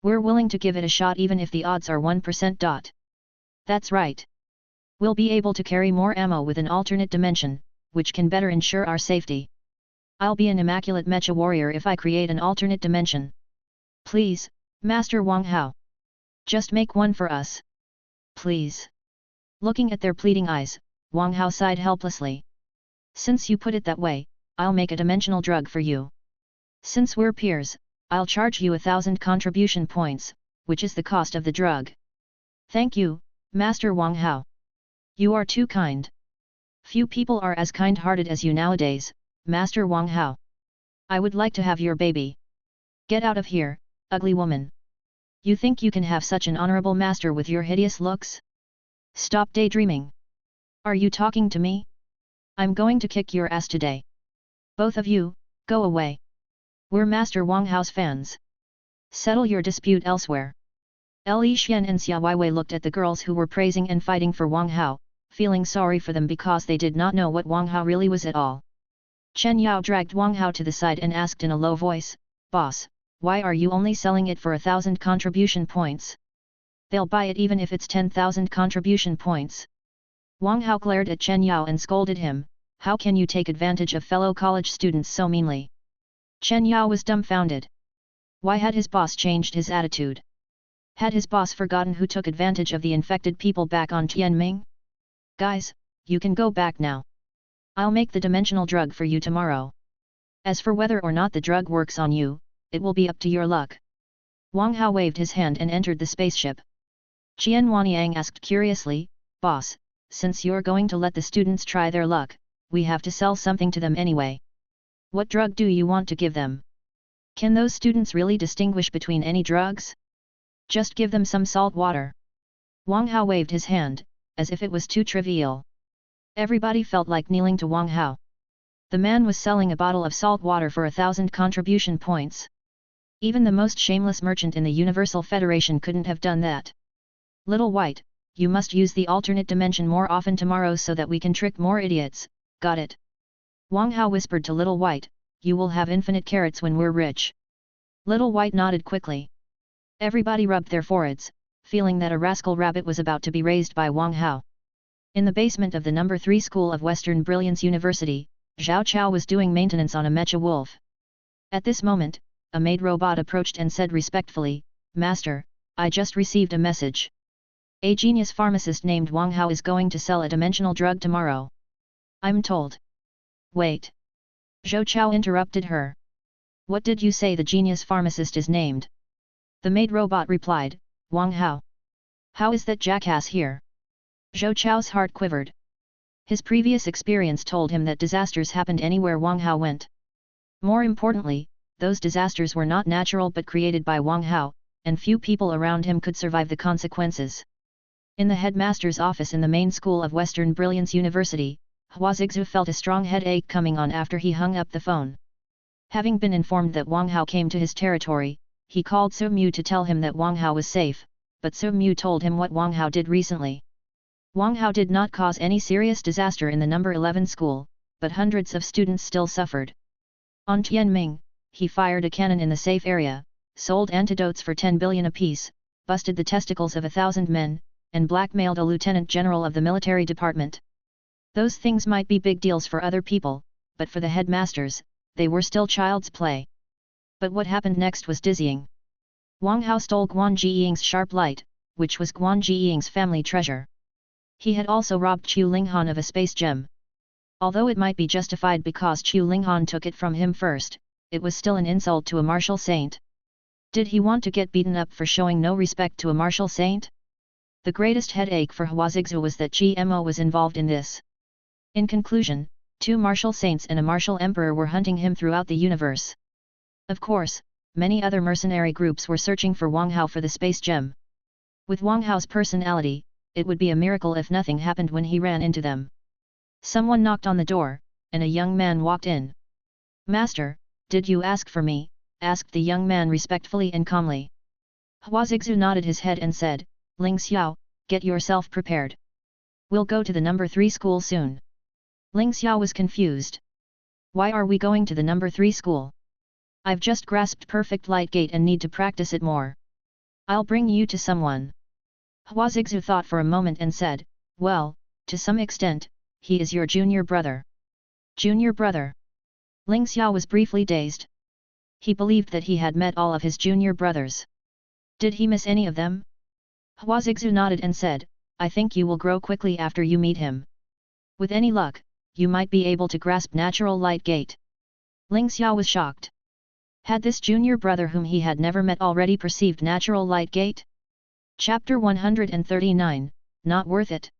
We're willing to give it a shot even if the odds are 1%. That's right. We'll be able to carry more ammo with an alternate dimension, which can better ensure our safety. I'll be an immaculate mecha warrior if I create an alternate dimension. Please, Master Wang Hao. Just make one for us. Please." Looking at their pleading eyes, Wang Hao sighed helplessly. "Since you put it that way, I'll make a dimensional drug for you. Since we're peers, I'll charge you 1,000 contribution points, which is the cost of the drug." "Thank you, Master Wang Hao. You are too kind. Few people are as kind-hearted as you nowadays, Master Wang Hao. I would like to have your baby." "Get out of here, ugly woman. You think you can have such an honorable master with your hideous looks? Stop daydreaming. Are you talking to me? I'm going to kick your ass today. Both of you, go away. We're Master Wang Hao's fans. Settle your dispute elsewhere." Li Xian and Xia Weiwei looked at the girls who were praising and fighting for Wang Hao, feeling sorry for them because they did not know what Wang Hao really was at all. Chen Yao dragged Wang Hao to the side and asked in a low voice, "Boss, why are you only selling it for 1,000 contribution points? They'll buy it even if it's 10,000 contribution points." Wang Hao glared at Chen Yao and scolded him, "How can you take advantage of fellow college students so meanly?" Chen Yao was dumbfounded. Why had his boss changed his attitude? Had his boss forgotten who took advantage of the infected people back on Tianming? "Guys, you can go back now. I'll make the dimensional drug for you tomorrow. As for whether or not the drug works on you, it will be up to your luck." Wang Hao waved his hand and entered the spaceship. Qian Wanyang asked curiously, "Boss, since you're going to let the students try their luck, we have to sell something to them anyway. What drug do you want to give them? Can those students really distinguish between any drugs? Just give them some salt water." Wang Hao waved his hand, as if it was too trivial. Everybody felt like kneeling to Wang Hao. The man was selling a bottle of salt water for 1,000 contribution points. Even the most shameless merchant in the Universal Federation couldn't have done that. "Little White, you must use the alternate dimension more often tomorrow so that we can trick more idiots, got it?" Wang Hao whispered to Little White, "You will have infinite carrots when we're rich." Little White nodded quickly. Everybody rubbed their foreheads, feeling that a rascal rabbit was about to be raised by Wang Hao. In the basement of the No. 3 School of Western Brilliance University, Zhao Chao was doing maintenance on a mecha wolf. At this moment, a maid robot approached and said respectfully, "Master, I just received a message. A genius pharmacist named Wang Hao is going to sell a dimensional drug tomorrow. I'm told." "Wait." Zhou Chao interrupted her. "What did you say the genius pharmacist is named?" The maid robot replied, "Wang Hao." "How is that jackass here?" Zhou Chao's heart quivered. His previous experience told him that disasters happened anywhere Wang Hao went. More importantly, those disasters were not natural but created by Wang Hao, and few people around him could survive the consequences. In the headmaster's office in the main school of Western Brilliance University, Hua Zixu felt a strong headache coming on after he hung up the phone. Having been informed that Wang Hao came to his territory, he called Su Mu to tell him that Wang Hao was safe, but Su Mu told him what Wang Hao did recently. Wang Hao did not cause any serious disaster in the No. 11 school, but hundreds of students still suffered. On Tianming, he fired a cannon in the safe area, sold antidotes for 10 billion apiece, busted the testicles of 1,000 men, and blackmailed a lieutenant general of the military department. Those things might be big deals for other people, but for the headmasters, they were still child's play. But what happened next was dizzying. Wang Hao stole Guan Jiying's sharp light, which was Guan Jiying's family treasure. He had also robbed Chu Linghan of a space gem. Although it might be justified because Chu Linghan took it from him first, it was still an insult to a martial saint. Did he want to get beaten up for showing no respect to a martial saint? The greatest headache for Hua Zixu was that GMO was involved in this. In conclusion, 2 martial saints and a martial emperor were hunting him throughout the universe. Of course, many other mercenary groups were searching for Wang Hao for the space gem. With Wang Hao's personality, it would be a miracle if nothing happened when he ran into them. Someone knocked on the door, and a young man walked in. "Master, did you ask for me?" asked the young man respectfully and calmly. Hua Zixu nodded his head and said, "Ling Xiao, get yourself prepared. We'll go to the No. 3 school soon." Ling Xiao was confused. "Why are we going to the No. 3 school? I've just grasped perfect light gate and need to practice it more. I'll bring you to someone." Hua Zixu thought for a moment and said, "Well, to some extent, he is your junior brother." "Junior brother?" Ling Xiao was briefly dazed. He believed that he had met all of his junior brothers. Did he miss any of them? Hua Zixu nodded and said, "I think you will grow quickly after you meet him. With any luck, you might be able to grasp natural light gate." Ling Xiao was shocked. Had this junior brother whom he had never met already perceived natural light gate? Chapter 139, Not Worth It.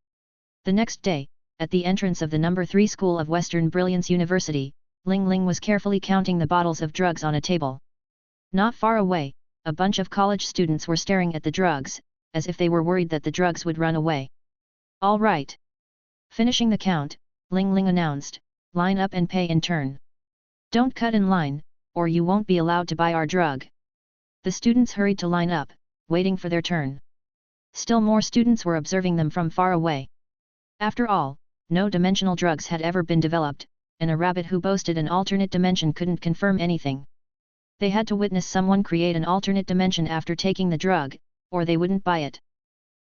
The next day, at the entrance of the No. 3 School of Western Brilliance University, Ling Ling was carefully counting the bottles of drugs on a table. Not far away, a bunch of college students were staring at the drugs, as if they were worried that the drugs would run away. "All right." Finishing the count, Ling Ling announced, "Line up and pay in turn. Don't cut in line, or you won't be allowed to buy our drug." The students hurried to line up, waiting for their turn. Still more students were observing them from far away. After all, no dimensional drugs had ever been developed, and a rabbit who boasted an alternate dimension couldn't confirm anything. They had to witness someone create an alternate dimension after taking the drug, or they wouldn't buy it.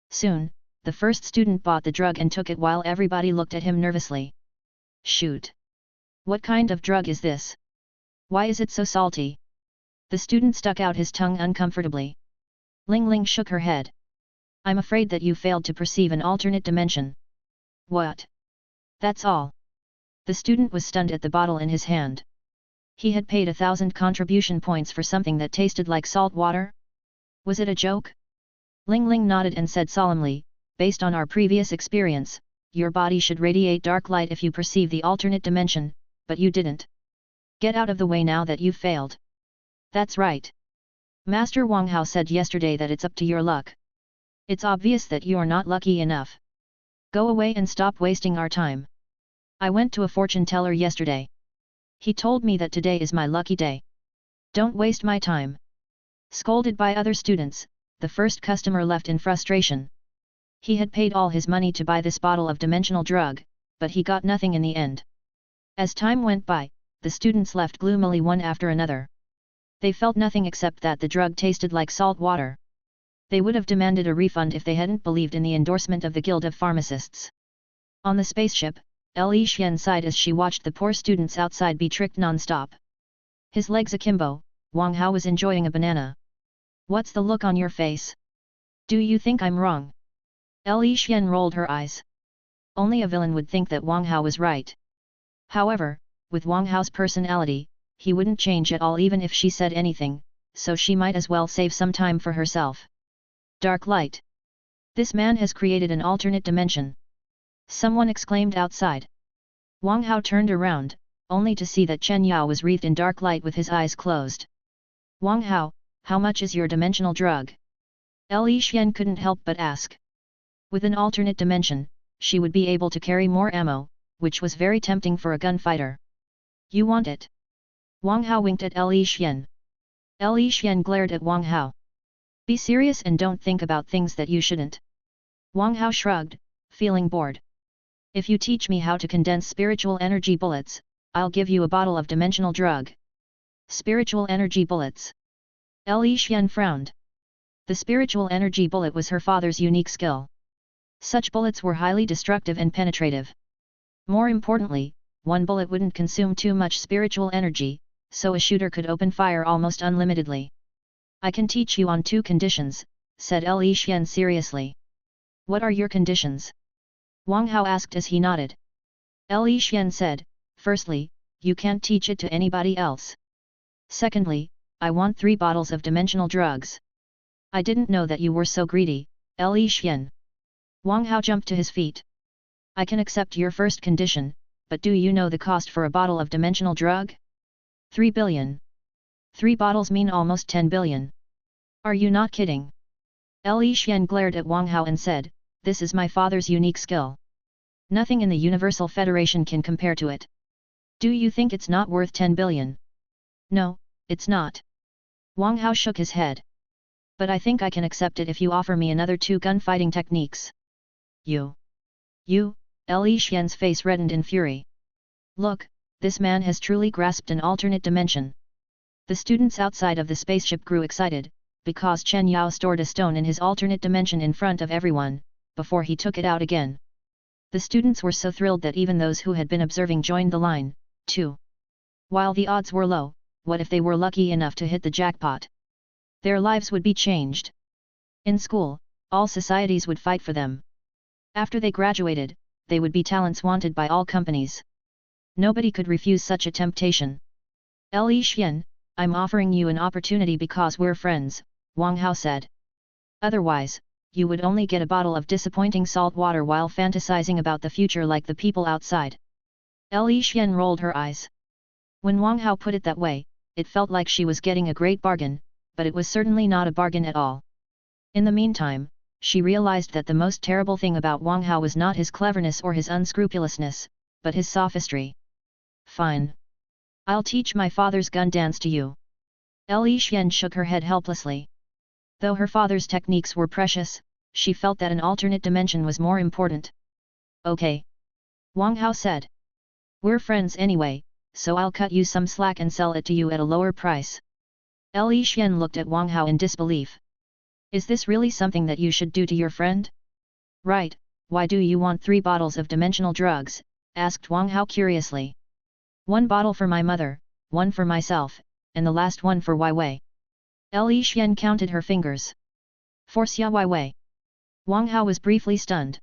Soon, the first student bought the drug and took it while everybody looked at him nervously. Shoot! What kind of drug is this? Why is it so salty? The student stuck out his tongue uncomfortably. Ling Ling shook her head. I'm afraid that you failed to perceive an alternate dimension. What? That's all. The student was stunned at the bottle in his hand. He had paid 1,000 contribution points for something that tasted like salt water? Was it a joke? Ling Ling nodded and said solemnly, based on our previous experience, your body should radiate dark light if you perceive the alternate dimension, but you didn't. Get out of the way now that you've failed. That's right. Master Wang Hao said yesterday that it's up to your luck. It's obvious that you're not lucky enough. Go away and stop wasting our time. I went to a fortune teller yesterday. He told me that today is my lucky day. Don't waste my time. Scolded by other students, the first customer left in frustration. He had paid all his money to buy this bottle of dimensional drug, but he got nothing in the end. As time went by, the students left gloomily one after another. They felt nothing except that the drug tasted like salt water. They would have demanded a refund if they hadn't believed in the endorsement of the Guild of Pharmacists. On the spaceship, Li Xian sighed as she watched the poor students outside be tricked non-stop. His legs akimbo, Wang Hao was enjoying a banana. What's the look on your face? Do you think I'm wrong? Li Xian rolled her eyes. Only a villain would think that Wang Hao was right. However, with Wang Hao's personality, he wouldn't change at all even if she said anything, so she might as well save some time for herself. Dark light. This man has created an alternate dimension. Someone exclaimed outside. Wang Hao turned around, only to see that Chen Yao was wreathed in dark light with his eyes closed. Wang Hao, how much is your dimensional drug? Li Xian couldn't help but ask. With an alternate dimension, she would be able to carry more ammo, which was very tempting for a gunfighter. You want it? Wang Hao winked at Li Xian. Li Xian glared at Wang Hao. Be serious and don't think about things that you shouldn't. Wang Hao shrugged, feeling bored. If you teach me how to condense spiritual energy bullets, I'll give you a bottle of dimensional drug. Spiritual energy bullets. Li Xian frowned. The spiritual energy bullet was her father's unique skill. Such bullets were highly destructive and penetrative. More importantly, one bullet wouldn't consume too much spiritual energy, so a shooter could open fire almost unlimitedly. I can teach you on 2 conditions, said Li Xian seriously. What are your conditions? Wang Hao asked as he nodded. Li Xian said, firstly, you can't teach it to anybody else. Secondly, I want 3 bottles of dimensional drugs. I didn't know that you were so greedy, Li Xian. Wang Hao jumped to his feet. I can accept your first condition, but do you know the cost for a bottle of dimensional drug? 3 billion. 3 bottles mean almost 10 billion. Are you not kidding? Li Xian glared at Wang Hao and said, this is my father's unique skill. Nothing in the Universal Federation can compare to it. Do you think it's not worth 10 billion? No, it's not. Wang Hao shook his head. But I think I can accept it if you offer me another 2 gunfighting techniques. You, Li Xian's face reddened in fury. Look, this man has truly grasped an alternate dimension. The students outside of the spaceship grew excited, because Chen Yao stored a stone in his alternate dimension in front of everyone, before he took it out again. The students were so thrilled that even those who had been observing joined the line, too. While the odds were low, what if they were lucky enough to hit the jackpot? Their lives would be changed. In school, all societies would fight for them. After they graduated, they would be talents wanted by all companies. Nobody could refuse such a temptation. Li Xian, I'm offering you an opportunity because we're friends, Wang Hao said. Otherwise, you would only get a bottle of disappointing salt water while fantasizing about the future like the people outside. Li Xian rolled her eyes. When Wang Hao put it that way, it felt like she was getting a great bargain, but it was certainly not a bargain at all. In the meantime, she realized that the most terrible thing about Wang Hao was not his cleverness or his unscrupulousness, but his sophistry. Fine. I'll teach my father's gun dance to you. Li Xian shook her head helplessly. Though her father's techniques were precious, she felt that an alternate dimension was more important. Okay. Wang Hao said. We're friends anyway, so I'll cut you some slack and sell it to you at a lower price. Li Xian looked at Wang Hao in disbelief. Is this really something that you should do to your friend? Right, why do you want 3 bottles of dimensional drugs? Asked Wang Hao curiously. 1 bottle for my mother, 1 for myself, and the last one for Wai Wei. Li Xian counted her fingers. For Xia Wai Wei. Wang Hao was briefly stunned.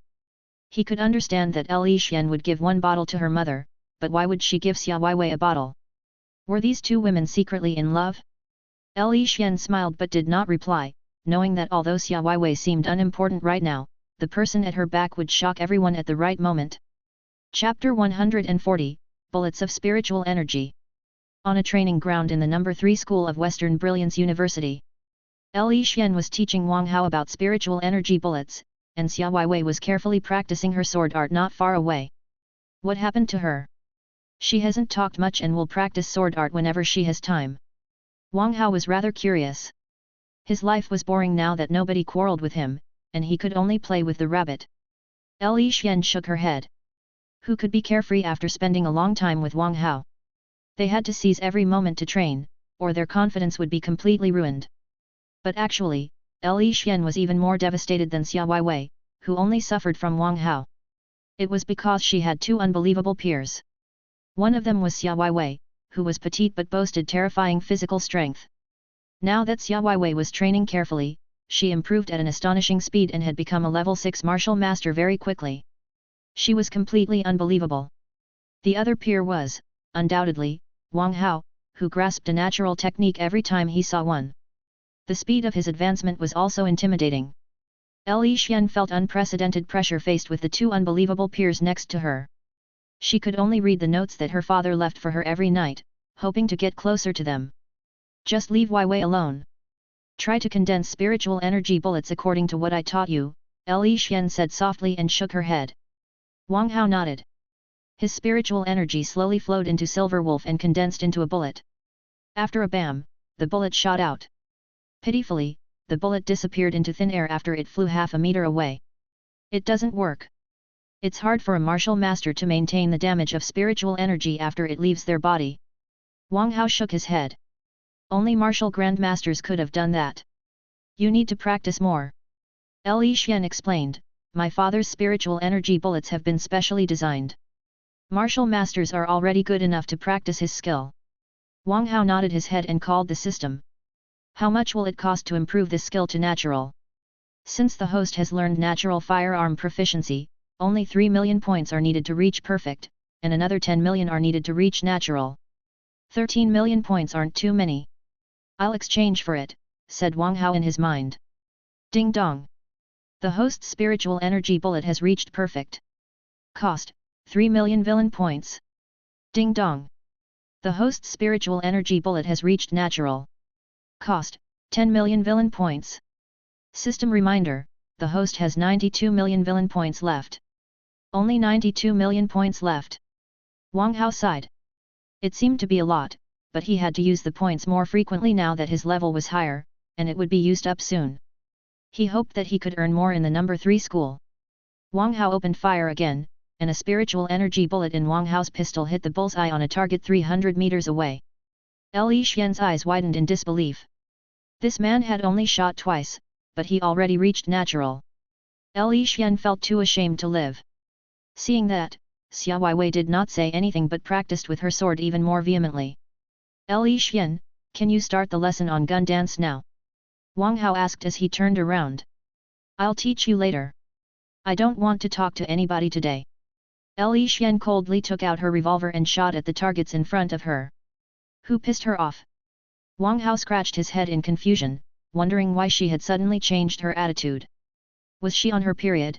He could understand that Li Xian would give 1 bottle to her mother, but why would she give Xia Wai Wei a bottle? Were these 2 women secretly in love? Li Xian smiled but did not reply, knowing that although Xia Wai Wei seemed unimportant right now, the person at her back would shock everyone at the right moment. Chapter 140, Bullets of Spiritual Energy. On a training ground in the No. 3 School of Western Brilliance University, Li Xian was teaching Wang Hao about spiritual energy bullets, and Xia Wai Wei was carefully practicing her sword art not far away. What happened to her? She hasn't talked much and will practice sword art whenever she has time. Wang Hao was rather curious. His life was boring now that nobody quarreled with him, and he could only play with the rabbit. Li Xian shook her head. Who could be carefree after spending a long time with Wang Hao? They had to seize every moment to train, or their confidence would be completely ruined. But actually, Li Xian was even more devastated than Xia Wai Wei, who only suffered from Wang Hao. It was because she had 2 unbelievable peers. One of them was Xia Wai Wei, who was petite but boasted terrifying physical strength. Now that Xia Wai Wei was training carefully, she improved at an astonishing speed and had become a level 6 martial master very quickly. She was completely unbelievable. The other peer was, undoubtedly, Wang Hao, who grasped a natural technique every time he saw one. The speed of his advancement was also intimidating. Li Xian felt unprecedented pressure faced with the 2 unbelievable peers next to her. She could only read the notes that her father left for her every night, hoping to get closer to them. Just leave Wai Wei alone. Try to condense spiritual energy bullets according to what I taught you, Li Xian said softly and shook her head. Wang Hao nodded. His spiritual energy slowly flowed into Silver Wolf and condensed into a bullet. After a bam, the bullet shot out. Pitifully, the bullet disappeared into thin air after it flew half a meter away. It doesn't work. It's hard for a martial master to maintain the damage of spiritual energy after it leaves their body. Wang Hao shook his head. Only martial grandmasters could have done that. You need to practice more. Li Xian explained, my father's spiritual energy bullets have been specially designed. Martial masters are already good enough to practice his skill. Wang Hao nodded his head and called the system. How much will it cost to improve this skill to natural? Since the host has learned natural firearm proficiency, only 3 million points are needed to reach perfect, and another 10 million are needed to reach natural. 13 million points aren't too many. I'll exchange for it, said Wang Hao in his mind. Ding dong. The host's spiritual energy bullet has reached perfect. Cost, 3 million villain points. Ding dong. The host's spiritual energy bullet has reached natural. Cost, 10 million villain points. System reminder, the host has 92 million villain points left. Only 92 million points left. Wang Hao sighed. It seemed to be a lot, but he had to use the points more frequently now that his level was higher, and it would be used up soon. He hoped that he could earn more in the No. 3 school. Wang Hao opened fire again, and a spiritual energy bullet in Wang Hao's pistol hit the bullseye on a target 300 meters away. Li Xian's eyes widened in disbelief. This man had only shot twice, but he already reached natural. Li Xian felt too ashamed to live. Seeing that, Xia Wai Wei did not say anything but practiced with her sword even more vehemently. Li Xian, can you start the lesson on gun dance now? Wang Hao asked as he turned around. I'll teach you later. I don't want to talk to anybody today. Li Xian coldly took out her revolver and shot at the targets in front of her. Who pissed her off? Wang Hao scratched his head in confusion, wondering why she had suddenly changed her attitude. Was she on her period?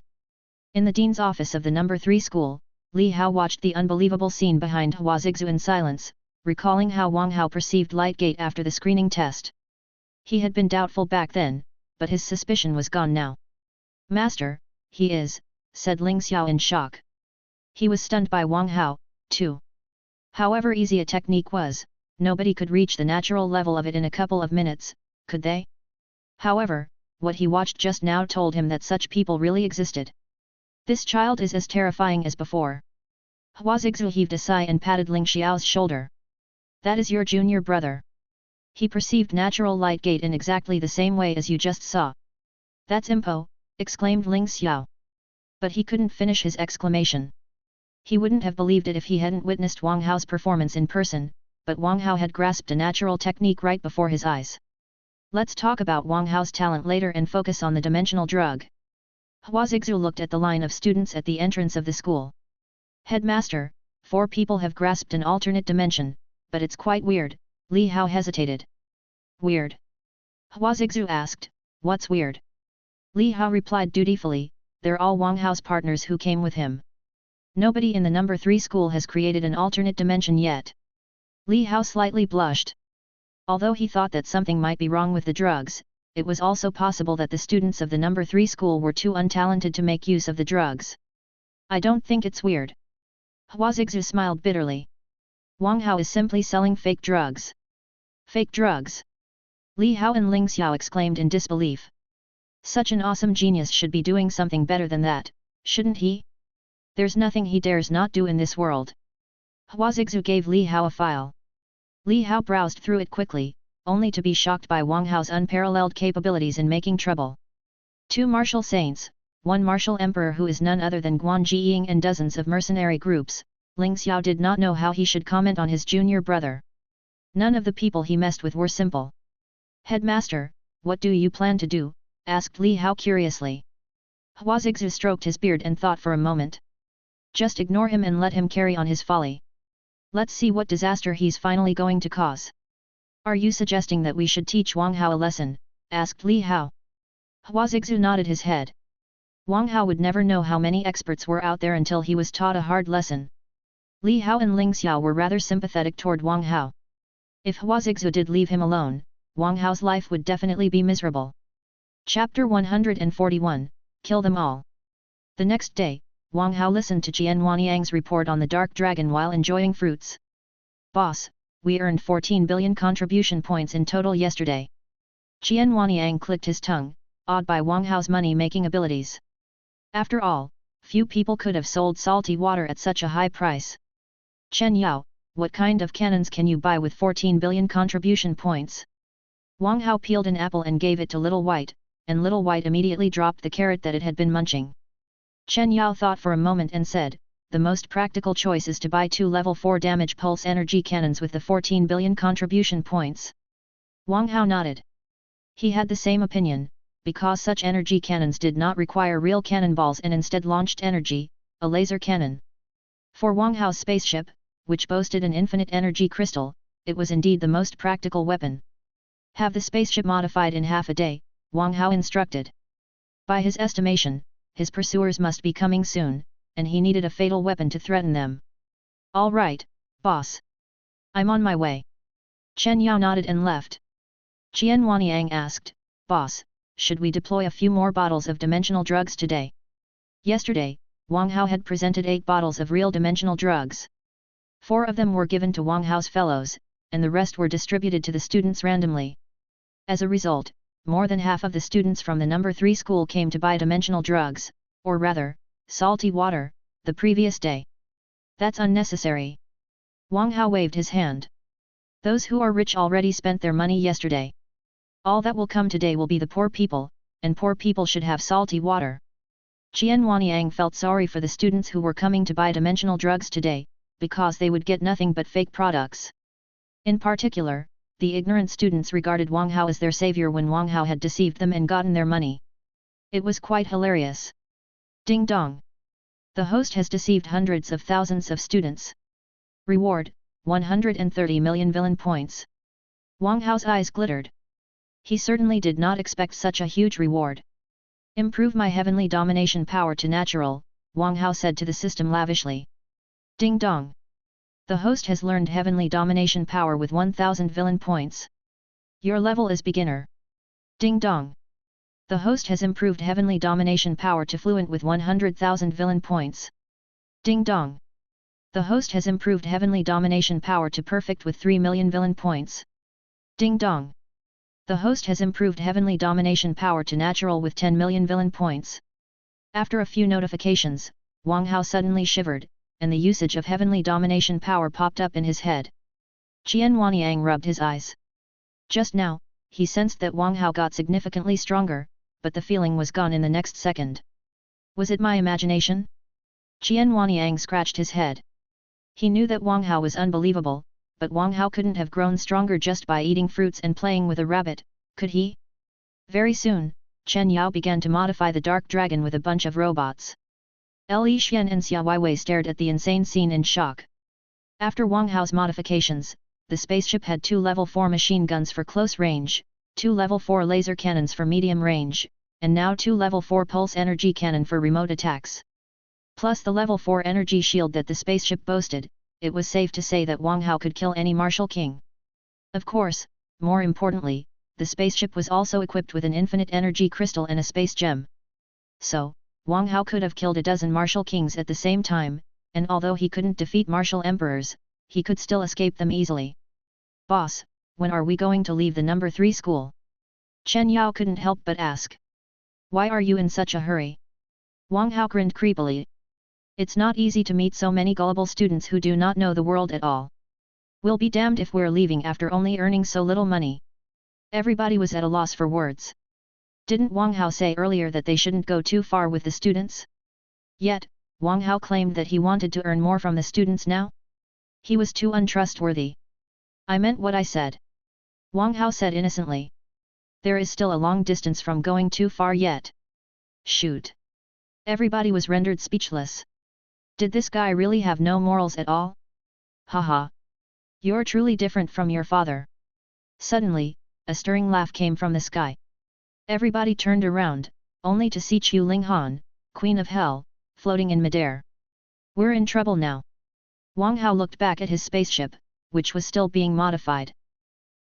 In the dean's office of the No. 3 school, Li Hao watched the unbelievable scene behind Hua Zixu in silence, recalling how Wang Hao perceived Lightgate after the screening test. He had been doubtful back then, but his suspicion was gone now. Master, he is, said Ling Xiao in shock. He was stunned by Wang Hao, too. However easy a technique was, nobody could reach the natural level of it in a couple of minutes, could they? However, what he watched just now told him that such people really existed. This child is as terrifying as before. Hua Zixu heaved a sigh and patted Ling Xiao's shoulder. That is your junior brother. He perceived natural light gate in exactly the same way as you just saw. That's impo, exclaimed Ling Xiao. But he couldn't finish his exclamation. He wouldn't have believed it if he hadn't witnessed Wang Hao's performance in person, but Wang Hao had grasped a natural technique right before his eyes. Let's talk about Wang Hao's talent later and focus on the dimensional drug. Hua Zixu looked at the line of students at the entrance of the school. Headmaster, 4 people have grasped an alternate dimension, but it's quite weird. Li Hao hesitated. Weird? Hua Zixu asked, what's weird? Li Hao replied dutifully, they're all Wang Hao's partners who came with him. Nobody in the number 3 school has created an alternate dimension yet. Li Hao slightly blushed. Although he thought that something might be wrong with the drugs, it was also possible that the students of the number 3 school were too untalented to make use of the drugs. I don't think it's weird. Hua Zixu smiled bitterly. Wang Hao is simply selling fake drugs. Fake drugs? Li Hao and Ling Xiao exclaimed in disbelief. Such an awesome genius should be doing something better than that, shouldn't he? There's nothing he dares not do in this world. Hua Zixu gave Li Hao a file. Li Hao browsed through it quickly, only to be shocked by Wang Hao's unparalleled capabilities in making trouble. 2 martial saints, 1 martial emperor who is none other than Guan Jiying and dozens of mercenary groups. Ling Xiao did not know how he should comment on his junior brother. None of the people he messed with were simple. Headmaster, what do you plan to do? Asked Li Hao curiously. Hua Zixu stroked his beard and thought for a moment. Just ignore him and let him carry on his folly. Let's see what disaster he's finally going to cause. Are you suggesting that we should teach Wang Hao a lesson? Asked Li Hao. Hua Zixu nodded his head. Wang Hao would never know how many experts were out there until he was taught a hard lesson. Li Hao and Ling Xiao were rather sympathetic toward Wang Hao. If Hua Zixu did leave him alone, Wang Hao's life would definitely be miserable. Chapter 141, Kill Them All. The next day, Wang Hao listened to Qian Wanyang's report on the Dark Dragon while enjoying fruits. Boss, we earned 14 billion contribution points in total yesterday. Qian Wanyang clicked his tongue, awed by Wang Hao's money-making abilities. After all, few people could have sold salty water at such a high price. Chen Yao, what kind of cannons can you buy with 14 billion contribution points? Wang Hao peeled an apple and gave it to Little White, and Little White immediately dropped the carrot that it had been munching. Chen Yao thought for a moment and said, the most practical choice is to buy 2 level 4 damage pulse energy cannons with the 14 billion contribution points. Wang Hao nodded. He had the same opinion, because such energy cannons did not require real cannonballs and instead launched energy, a laser cannon. For Wang Hao's spaceship, which boasted an infinite energy crystal, it was indeed the most practical weapon. Have the spaceship modified in half a day, Wang Hao instructed. By his estimation, his pursuers must be coming soon, and he needed a fatal weapon to threaten them. All right, boss. I'm on my way. Chen Yao nodded and left. Qian Wanyang asked, boss, should we deploy a few more bottles of dimensional drugs today? Yesterday, Wang Hao had presented 8 bottles of real dimensional drugs. 4 of them were given to Wang Hao's fellows, and the rest were distributed to the students randomly. As a result, more than half of the students from the number 3 school came to buy dimensional drugs, or rather, salty water, the previous day. That's unnecessary. Wang Hao waved his hand. Those who are rich already spent their money yesterday. All that will come today will be the poor people, and poor people should have salty water. Qian Wanyang felt sorry for the students who were coming to buy dimensional drugs today, because they would get nothing but fake products. In particular, the ignorant students regarded Wang Hao as their savior when Wang Hao had deceived them and gotten their money. It was quite hilarious. Ding dong! The host has deceived hundreds of thousands of students. Reward, 130 million villain points. Wang Hao's eyes glittered. He certainly did not expect such a huge reward. Improve my heavenly domination power to natural, Wang Hao said to the system lavishly. Ding dong! The host has learned heavenly domination power with 1000 villain points. Your level is beginner. Ding dong! The host has improved heavenly domination power to fluent with 100,000 villain points. Ding dong! The host has improved heavenly domination power to perfect with 3 million villain points. Ding dong! The host has improved heavenly domination power to natural with 10 million villain points. After a few notifications, Wang Hao suddenly shivered, and the usage of heavenly domination power popped up in his head. Qian Wanyang rubbed his eyes. Just now, he sensed that Wang Hao got significantly stronger, but the feeling was gone in the next second. Was it my imagination? Qian Wanyang scratched his head. He knew that Wang Hao was unbelievable, but Wang Hao couldn't have grown stronger just by eating fruits and playing with a rabbit, could he? Very soon, Chen Yao began to modify the dark dragon with a bunch of robots. Li Xian and Xia Weiwei stared at the insane scene in shock. After Wang Hao's modifications, the spaceship had 2 level 4 machine guns for close range, 2 level 4 laser cannons for medium range, and now 2 level 4 pulse energy cannon for remote attacks. Plus the level 4 energy shield that the spaceship boasted, it was safe to say that Wang Hao could kill any martial king. Of course, more importantly, the spaceship was also equipped with an infinite energy crystal and a space gem. So, Wang Hao could have killed a dozen martial kings at the same time, and although he couldn't defeat martial emperors, he could still escape them easily. Boss, when are we going to leave the number 3 school? Chen Yao couldn't help but ask. Why are you in such a hurry? Wang Hao grinned creepily. It's not easy to meet so many gullible students who do not know the world at all. We'll be damned if we're leaving after only earning so little money. Everybody was at a loss for words. Didn't Wang Hao say earlier that they shouldn't go too far with the students? Yet, Wang Hao claimed that he wanted to earn more from the students now? He was too untrustworthy. I meant what I said. Wang Hao said innocently. There is still a long distance from going too far yet. Shoot. Everybody was rendered speechless. Did this guy really have no morals at all? Haha. You're truly different from your father. Suddenly, a stirring laugh came from the sky. Everybody turned around, only to see Chu Linghan, Queen of Hell, floating in midair. We're in trouble now. Wang Hao looked back at his spaceship, which was still being modified.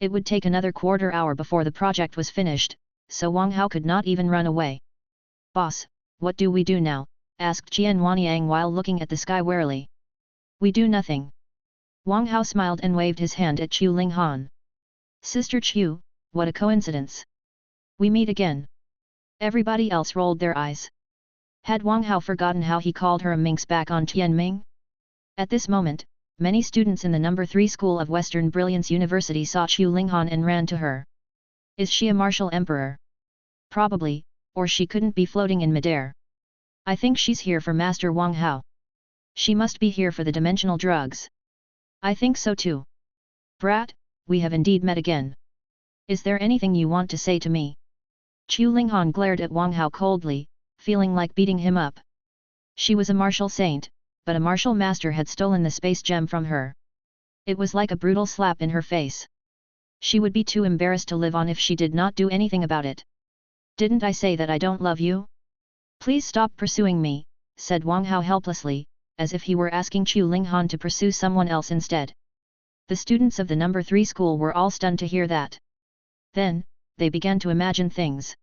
It would take another quarter hour before the project was finished, so Wang Hao could not even run away. Boss, what do we do now? Asked Qian Wanyang while looking at the sky warily. We do nothing. Wang Hao smiled and waved his hand at Chu Linghan. Sister Chu, what a coincidence. We meet again. Everybody else rolled their eyes. Had Wang Hao forgotten how he called her a minx back on Tianming? At this moment, many students in the number 3 school of Western Brilliance University saw Chu Linghan and ran to her. Is she a martial emperor? Probably, or she couldn't be floating in midair. I think she's here for Master Wang Hao. She must be here for the dimensional drugs. I think so too. Brat, we have indeed met again. Is there anything you want to say to me? Chu Linghan glared at Wang Hao coldly, feeling like beating him up. She was a martial saint, but a martial master had stolen the space gem from her. It was like a brutal slap in her face. She would be too embarrassed to live on if she did not do anything about it. Didn't I say that I don't love you? Please stop pursuing me, said Wang Hao helplessly, as if he were asking Chu Linghan to pursue someone else instead. The students of the number 3 school were all stunned to hear that. Then, they began to imagine things.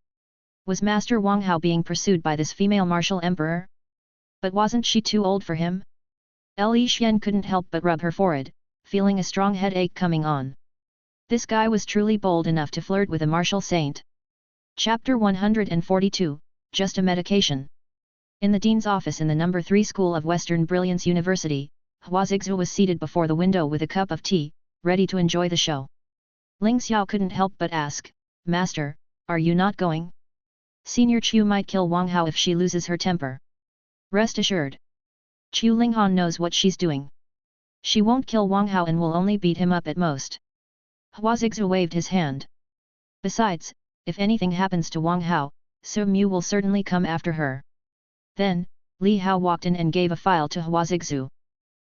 Was Master Wang Hao being pursued by this female martial emperor? But wasn't she too old for him? Li Xian couldn't help but rub her forehead, feeling a strong headache coming on. This guy was truly bold enough to flirt with a martial saint. Chapter 142, Just a Medication. In the dean's office in the number 3 school of Western Brilliance University, Hua Zixu was seated before the window with a cup of tea, ready to enjoy the show. Ling Xiao couldn't help but ask, Master, are you not going? Senior Chu might kill Wang Hao if she loses her temper. Rest assured. Chu Linghan knows what she's doing. She won't kill Wang Hao and will only beat him up at most. Hua Zixu waved his hand. Besides, if anything happens to Wang Hao, Su Mu will certainly come after her. Then, Li Hao walked in and gave a file to Hua Zixu.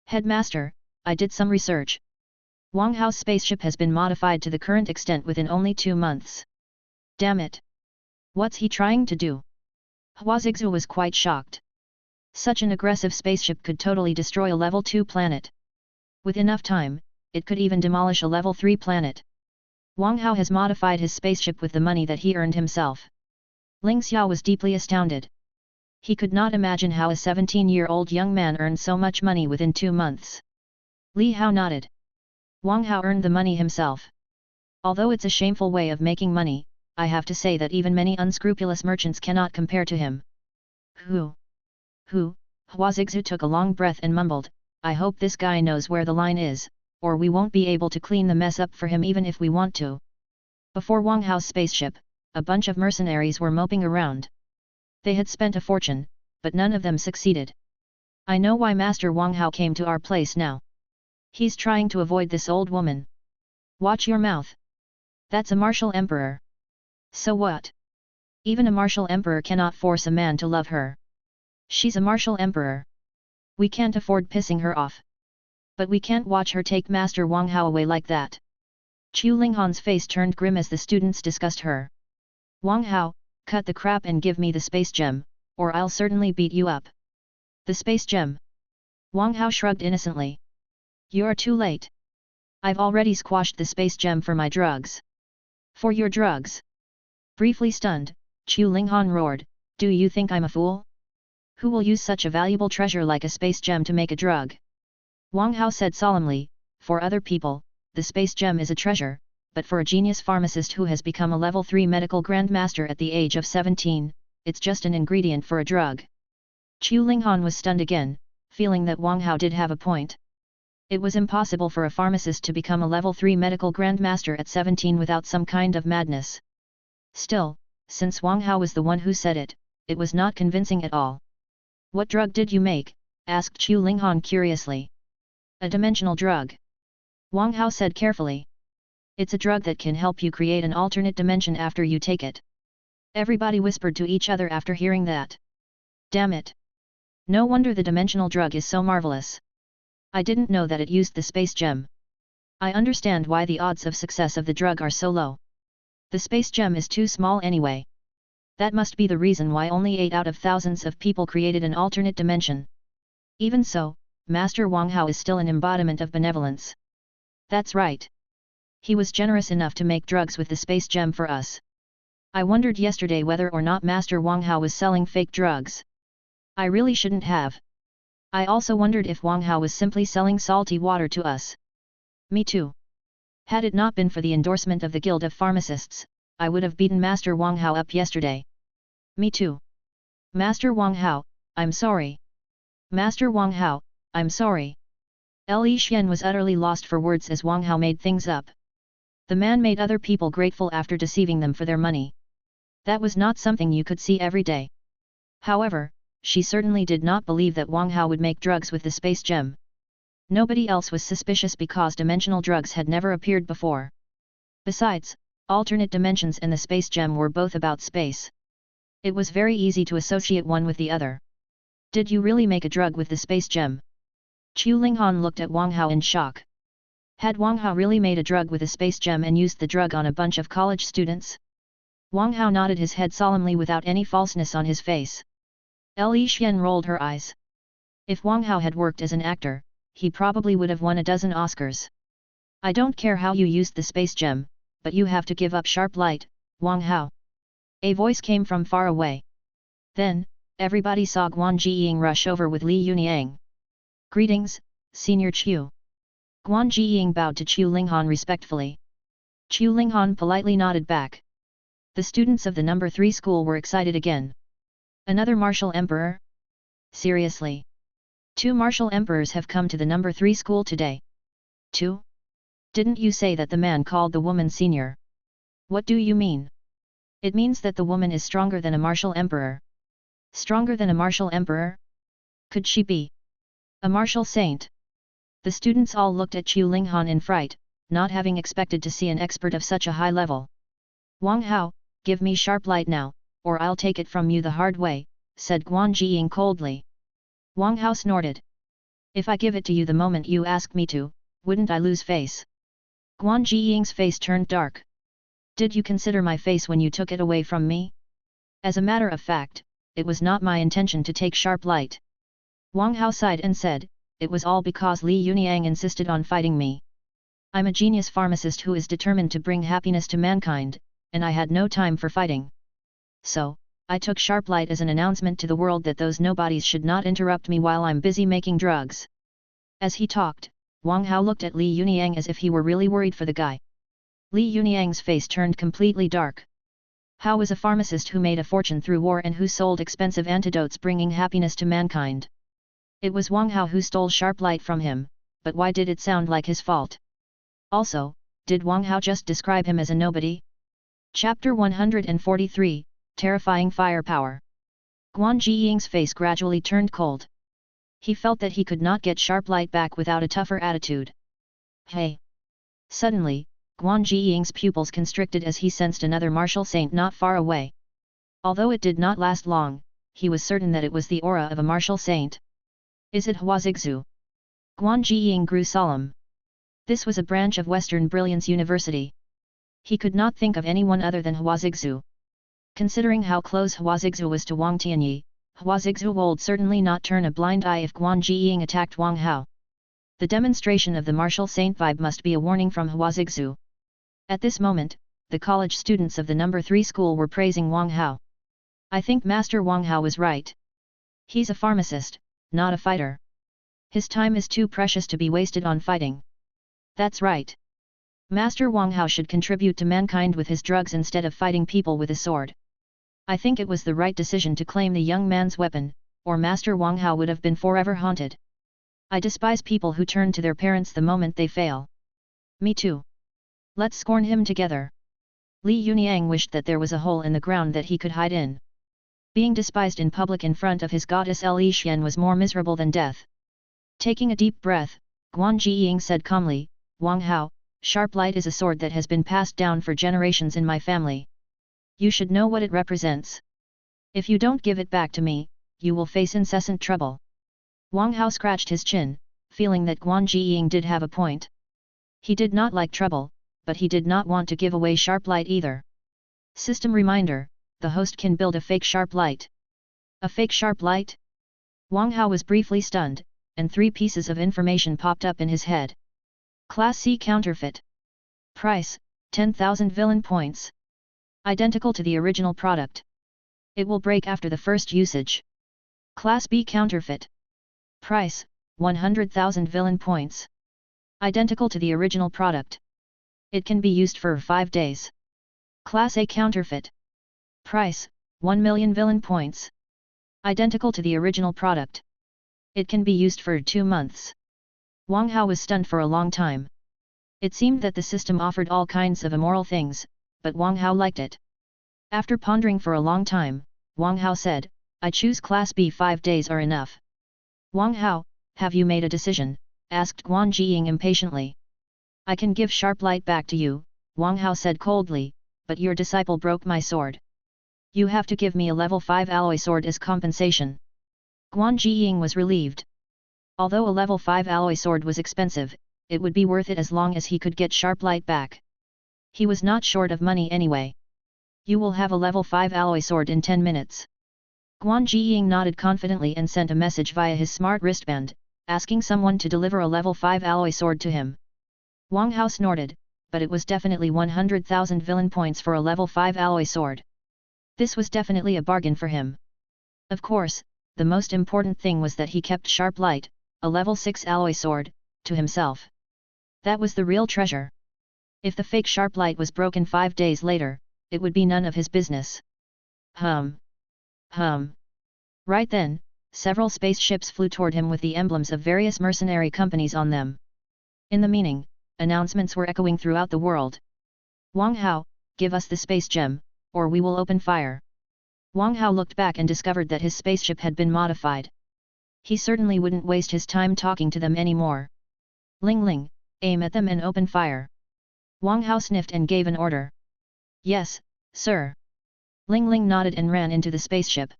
Headmaster, I did some research. Wang Hao's spaceship has been modified to the current extent within only 2 months. Damn it! What's he trying to do? Hua Zixu was quite shocked. Such an aggressive spaceship could totally destroy a level 2 planet. With enough time, it could even demolish a level 3 planet. Wang Hao has modified his spaceship with the money that he earned himself. Ling Xiao was deeply astounded. He could not imagine how a 17-year-old young man earned so much money within 2 months. Li Hao nodded. Wang Hao earned the money himself. Although it's a shameful way of making money, I have to say that even many unscrupulous merchants cannot compare to him. Who? Hua Zixu took a long breath and mumbled, I hope this guy knows where the line is, or we won't be able to clean the mess up for him even if we want to. Before Wang Hao's spaceship, a bunch of mercenaries were moping around. They had spent a fortune, but none of them succeeded. I know why Master Wang Hao came to our place now. He's trying to avoid this old woman. Watch your mouth. That's a martial emperor. So what? Even a martial emperor cannot force a man to love her. She's a martial emperor. We can't afford pissing her off. But we can't watch her take Master Wang Hao away like that. Chu Linghan's face turned grim as the students discussed her. Wang Hao, cut the crap and give me the space gem, or I'll certainly beat you up. The space gem. Wang Hao shrugged innocently. You're too late. I've already squashed the space gem for my drugs. For your drugs? Briefly stunned, Chu Linghan roared, do you think I'm a fool? Who will use such a valuable treasure like a space gem to make a drug? Wang Hao said solemnly, for other people, the space gem is a treasure, but for a genius pharmacist who has become a level 3 medical grandmaster at the age of 17, it's just an ingredient for a drug. Chu Linghan was stunned again, feeling that Wang Hao did have a point. It was impossible for a pharmacist to become a level 3 medical grandmaster at 17 without some kind of madness. Still, since Wang Hao was the one who said it, it was not convincing at all. What drug did you make? Asked Chu Linghan curiously. A dimensional drug. Wang Hao said carefully. It's a drug that can help you create an alternate dimension after you take it. Everybody whispered to each other after hearing that. Damn it! No wonder the dimensional drug is so marvelous. I didn't know that it used the space gem. I understand why the odds of success of the drug are so low. The space gem is too small anyway. That must be the reason why only 8 out of thousands of people created an alternate dimension. Even so, Master Wang Hao is still an embodiment of benevolence. That's right. He was generous enough to make drugs with the space gem for us. I wondered yesterday whether or not Master Wang Hao was selling fake drugs. I really shouldn't have. I also wondered if Wang Hao was simply selling salty water to us. Me too. Had it not been for the endorsement of the Guild of Pharmacists, I would have beaten Master Wang Hao up yesterday. Me too. Master Wang Hao, I'm sorry. Master Wang Hao, I'm sorry. Li Xian was utterly lost for words as Wang Hao made things up. The man made other people grateful after deceiving them for their money. That was not something you could see every day. However, she certainly did not believe that Wang Hao would make drugs with the space gem. Nobody else was suspicious because dimensional drugs had never appeared before. Besides, alternate dimensions and the space gem were both about space. It was very easy to associate one with the other. Did you really make a drug with the space gem? Chu Linghan looked at Wang Hao in shock. Had Wang Hao really made a drug with a space gem and used the drug on a bunch of college students? Wang Hao nodded his head solemnly without any falseness on his face. Li Xian rolled her eyes. If Wang Hao had worked as an actor, he probably would have won a dozen Oscars. I don't care how you used the space gem, but you have to give up sharp light, Wang Hao. A voice came from far away. Then, everybody saw Guan Jiying rush over with Li Yuniang. Greetings, Senior Chu. Guan Jiying bowed to Chu Linghan respectfully. Chu Linghan politely nodded back. The students of the number 3 school were excited again. Another martial emperor? Seriously? 2 martial emperors have come to the number 3 school today. 2? Didn't you say that the man called the woman senior? What do you mean? It means that the woman is stronger than a martial emperor. Stronger than a martial emperor? Could she be a martial saint? The students all looked at Chu Linghan in fright, not having expected to see an expert of such a high level. Wang Hao, give me sharp light now, or I'll take it from you the hard way, said Guan Jiying coldly. Wang Hao snorted. If I give it to you the moment you ask me to, wouldn't I lose face? Guan Jiying's face turned dark. Did you consider my face when you took it away from me? As a matter of fact, it was not my intention to take sharp light. Wang Hao sighed and said, it was all because Li Yuniang insisted on fighting me. I'm a genius pharmacist who is determined to bring happiness to mankind, and I had no time for fighting. So, I took sharp light as an announcement to the world that those nobodies should not interrupt me while I'm busy making drugs. As he talked, Wang Hao looked at Li Yuniang as if he were really worried for the guy. Li Yuniang's face turned completely dark. How was a pharmacist who made a fortune through war and who sold expensive antidotes bringing happiness to mankind? It was Wang Hao who stole sharp light from him, but why did it sound like his fault? Also, did Wang Hao just describe him as a nobody? Chapter 143, Terrifying Firepower. Guan Jiying's face gradually turned cold. He felt that he could not get sharp light back without a tougher attitude. Hey! Suddenly, Guan Jiying's pupils constricted as he sensed another martial saint not far away. Although it did not last long, he was certain that it was the aura of a martial saint. Is it Hua Zixu? Guan Jiying grew solemn. This was a branch of Western Brilliance University. He could not think of anyone other than Hua Zixu. Considering how close Hua Zixu was to Wang Tianyi, Hua Zixu would certainly not turn a blind eye if Guan Jiying attacked Wang Hao. The demonstration of the martial saint vibe must be a warning from Hua Zixu. At this moment, the college students of the No. 3 school were praising Wang Hao. I think Master Wang Hao was right. He's a pharmacist, not a fighter. His time is too precious to be wasted on fighting. That's right. Master Wang Hao should contribute to mankind with his drugs instead of fighting people with a sword. I think it was the right decision to claim the young man's weapon, or Master Wang Hao would have been forever haunted. I despise people who turn to their parents the moment they fail. Me too. Let's scorn him together. Li Yuniang wished that there was a hole in the ground that he could hide in. Being despised in public in front of his goddess Li Xian was more miserable than death. Taking a deep breath, Guan Jiying said calmly, Wang Hao, sharp light is a sword that has been passed down for generations in my family. You should know what it represents. If you don't give it back to me, you will face incessant trouble. Wang Hao scratched his chin, feeling that Guan Jiying did have a point. He did not like trouble, but he did not want to give away sharp light either. System reminder, the host can build a fake sharp light. A fake sharp light? Wang Hao was briefly stunned, and 3 pieces of information popped up in his head. Class C counterfeit. Price, 10,000 villain points. Identical to the original product. It will break after the first usage. Class B counterfeit. Price, 100,000 villain points. Identical to the original product. It can be used for 5 days. Class A counterfeit. Price, 1 million villain points. Identical to the original product. It can be used for 2 months. Wang Hao was stunned for a long time. It seemed that the system offered all kinds of immoral things, but Wang Hao liked it. After pondering for a long time, Wang Hao said, I choose Class B. 5 days are enough. Wang Hao, have you made a decision? Asked Guan Jiying impatiently. I can give sharp light back to you, Wang Hao said coldly, but your disciple broke my sword. You have to give me a level 5 alloy sword as compensation. Guan Jiying was relieved. Although a level 5 alloy sword was expensive, it would be worth it as long as he could get sharp light back. He was not short of money anyway. You will have a level 5 alloy sword in 10 minutes. Guan Jiying nodded confidently and sent a message via his smart wristband, asking someone to deliver a level 5 alloy sword to him. Wang Hao snorted, but it was definitely 100,000 villain points for a level 5 alloy sword. This was definitely a bargain for him. Of course, the most important thing was that he kept sharp light, a level 6 alloy sword, to himself. That was the real treasure. If the fake sharp light was broken 5 days later, it would be none of his business. Right then, several spaceships flew toward him with the emblems of various mercenary companies on them. In the meaning, announcements were echoing throughout the world. Wang Hao, give us the space gem, or we will open fire. Wang Hao looked back and discovered that his spaceship had been modified. He certainly wouldn't waste his time talking to them anymore. Ling Ling, aim at them and open fire. Wang Hao sniffed and gave an order. Yes, sir. Ling Ling nodded and ran into the spaceship.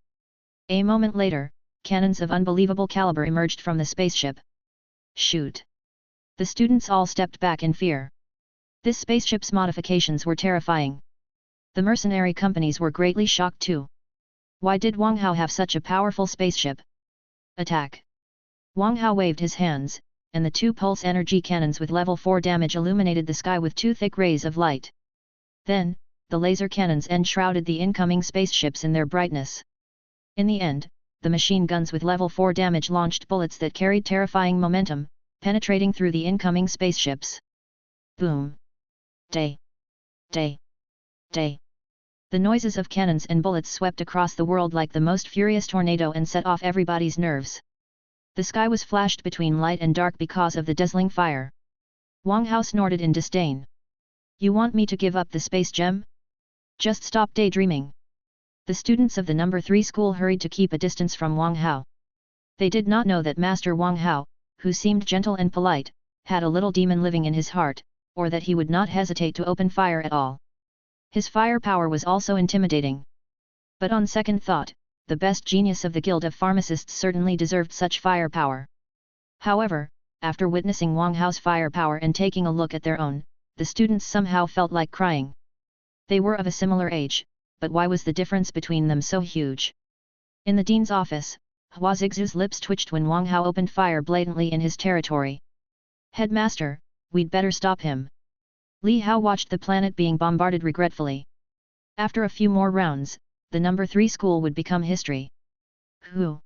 A moment later, cannons of unbelievable caliber emerged from the spaceship. Shoot! The students all stepped back in fear. This spaceship's modifications were terrifying. The mercenary companies were greatly shocked too. Why did Wang Hao have such a powerful spaceship? Attack! Wang Hao waved his hands, and the 2 pulse energy cannons with level 4 damage illuminated the sky with 2 thick rays of light. Then, the laser cannons enshrouded the incoming spaceships in their brightness. In the end, the machine guns with level 4 damage launched bullets that carried terrifying momentum, penetrating through the incoming spaceships. Boom! Day! Day! Day! The noises of cannons and bullets swept across the world like the most furious tornado and set off everybody's nerves. The sky was flashed between light and dark because of the dazzling fire. Wang Hao snorted in disdain. You want me to give up the space gem? Just stop daydreaming. The students of the number 3 school hurried to keep a distance from Wang Hao. They did not know that Master Wang Hao, who seemed gentle and polite, had a little demon living in his heart, or that he would not hesitate to open fire at all. His firepower was also intimidating. But on second thought, the best genius of the Guild of Pharmacists certainly deserved such firepower. However, after witnessing Wang Hao's firepower and taking a look at their own, the students somehow felt like crying. They were of a similar age, but why was the difference between them so huge? In the dean's office, Hua Zixu's lips twitched when Wang Hao opened fire blatantly in his territory. Headmaster, we'd better stop him. Li Hao watched the planet being bombarded regretfully. After a few more rounds, the number 3 school would become history. Who?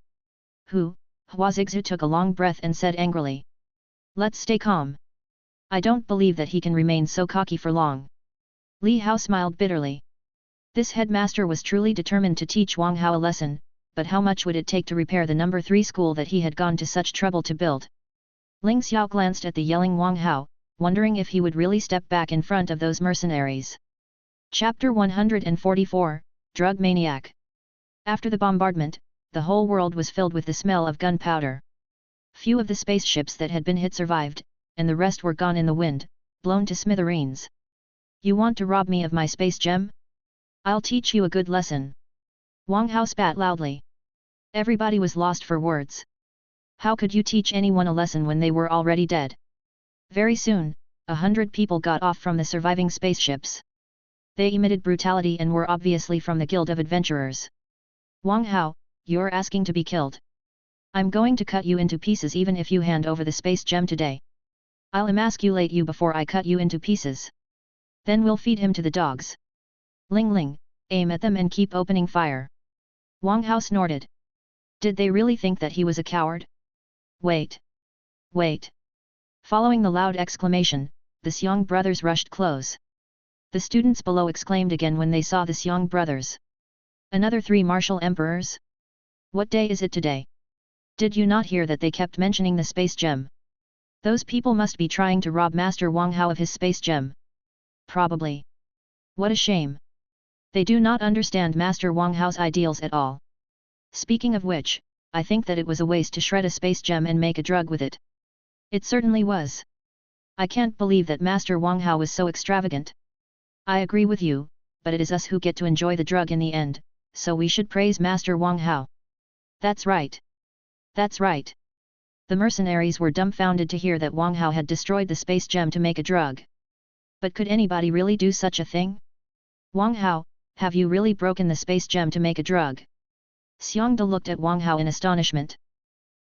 Hua Zixu took a long breath and said angrily. Let's stay calm. I don't believe that he can remain so cocky for long. Li Hao smiled bitterly. This headmaster was truly determined to teach Wang Hao a lesson, but how much would it take to repair the number 3 school that he had gone to such trouble to build? Ling Xiao glanced at the yelling Wang Hao, wondering if he would really step back in front of those mercenaries. Chapter 144, Drug Maniac. After the bombardment, the whole world was filled with the smell of gunpowder. Few of the spaceships that had been hit survived, and the rest were gone in the wind, blown to smithereens. You want to rob me of my space gem? I'll teach you a good lesson. Wang Hao spat loudly. Everybody was lost for words. How could you teach anyone a lesson when they were already dead? Very soon, 100 people got off from the surviving spaceships. They emitted brutality and were obviously from the Guild of Adventurers. Wang Hao, you're asking to be killed. I'm going to cut you into pieces even if you hand over the space gem today. I'll emasculate you before I cut you into pieces. Then we'll feed him to the dogs. Ling Ling, aim at them and keep opening fire. Wang Hao snorted. Did they really think that he was a coward? Wait! Following the loud exclamation, the Xiong brothers rushed close. The students below exclaimed again when they saw the Xiong brothers. Another 3 martial emperors? What day is it today? Did you not hear that they kept mentioning the space gem? Those people must be trying to rob Master Wang Hao of his space gem. Probably. What a shame. They do not understand Master Wang Hao's ideals at all. Speaking of which, I think that it was a waste to shred a space gem and make a drug with it. It certainly was. I can't believe that Master Wang Hao was so extravagant. I agree with you, but it is us who get to enjoy the drug in the end, so we should praise Master Wang Hao. That's right. That's right. The mercenaries were dumbfounded to hear that Wang Hao had destroyed the space gem to make a drug. But could anybody really do such a thing? Wang Hao, have you really broken the space gem to make a drug? Xiongde looked at Wang Hao in astonishment.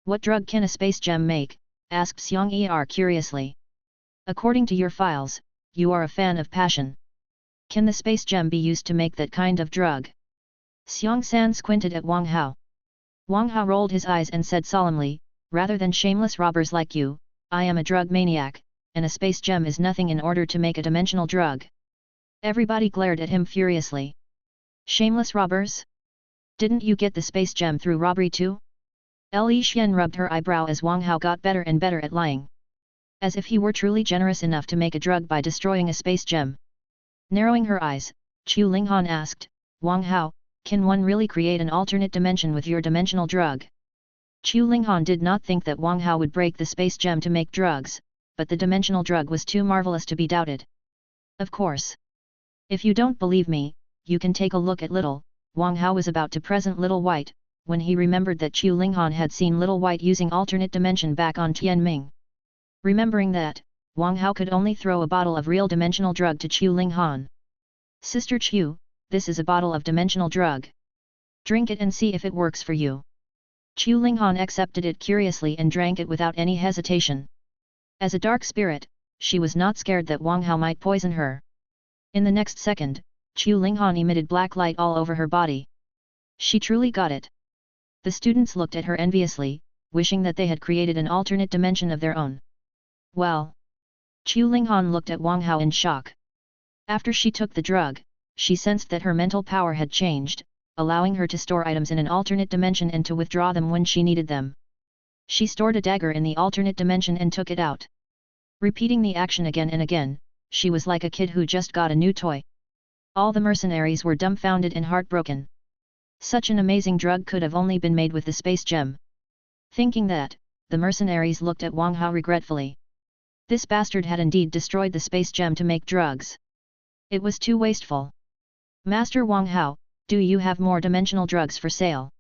What drug can a space gem make? Asked Xiong Er curiously. According to your files, you are a fan of passion. Can the space gem be used to make that kind of drug? Xiong San squinted at Wang Hao. Wang Hao rolled his eyes and said solemnly, rather than shameless robbers like you, I am a drug maniac, and a space gem is nothing in order to make a dimensional drug. Everybody glared at him furiously. Shameless robbers? Didn't you get the space gem through robbery too? Li Xian rubbed her eyebrow as Wang Hao got better and better at lying. As if he were truly generous enough to make a drug by destroying a space gem. Narrowing her eyes, Chu Linghan asked, Wang Hao, can one really create an alternate dimension with your dimensional drug? Chu Linghan did not think that Wang Hao would break the space gem to make drugs, but the dimensional drug was too marvelous to be doubted. Of course. If you don't believe me, you can take a look at Little. Wang Hao was about to present Little White, when he remembered that Chu Linghan had seen Little White using alternate dimension back on Tianming. Remembering that, Wang Hao could only throw a bottle of real dimensional drug to Chu Linghan. Sister Chu, this is a bottle of dimensional drug. Drink it and see if it works for you. Chu Linghan accepted it curiously and drank it without any hesitation. As a dark spirit, she was not scared that Wang Hao might poison her. In the next second, Chu Linghan emitted black light all over her body. She truly got it. The students looked at her enviously, wishing that they had created an alternate dimension of their own. Well. Chu Linghan looked at Wang Hao in shock. After she took the drug, she sensed that her mental power had changed, allowing her to store items in an alternate dimension and to withdraw them when she needed them. She stored a dagger in the alternate dimension and took it out. Repeating the action again and again, she was like a kid who just got a new toy. All the mercenaries were dumbfounded and heartbroken. Such an amazing drug could have only been made with the space gem. Thinking that, the mercenaries looked at Wang Hao regretfully. This bastard had indeed destroyed the space gem to make drugs. It was too wasteful. Master Wang Hao, do you have more dimensional drugs for sale?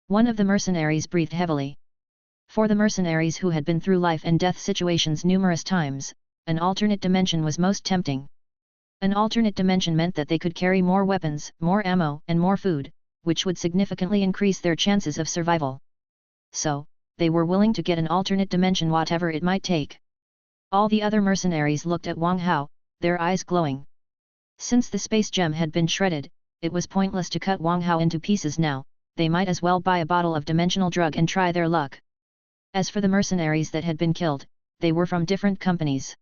One of the mercenaries breathed heavily. For the mercenaries who had been through life and death situations numerous times, an alternate dimension was most tempting. An alternate dimension meant that they could carry more weapons, more ammo, and more food, which would significantly increase their chances of survival. So, they were willing to get an alternate dimension whatever it might take. All the other mercenaries looked at Wang Hao, their eyes glowing. Since the space gem had been shredded, it was pointless to cut Wang Hao into pieces now, they might as well buy a bottle of dimensional drug and try their luck. As for the mercenaries that had been killed, they were from different companies.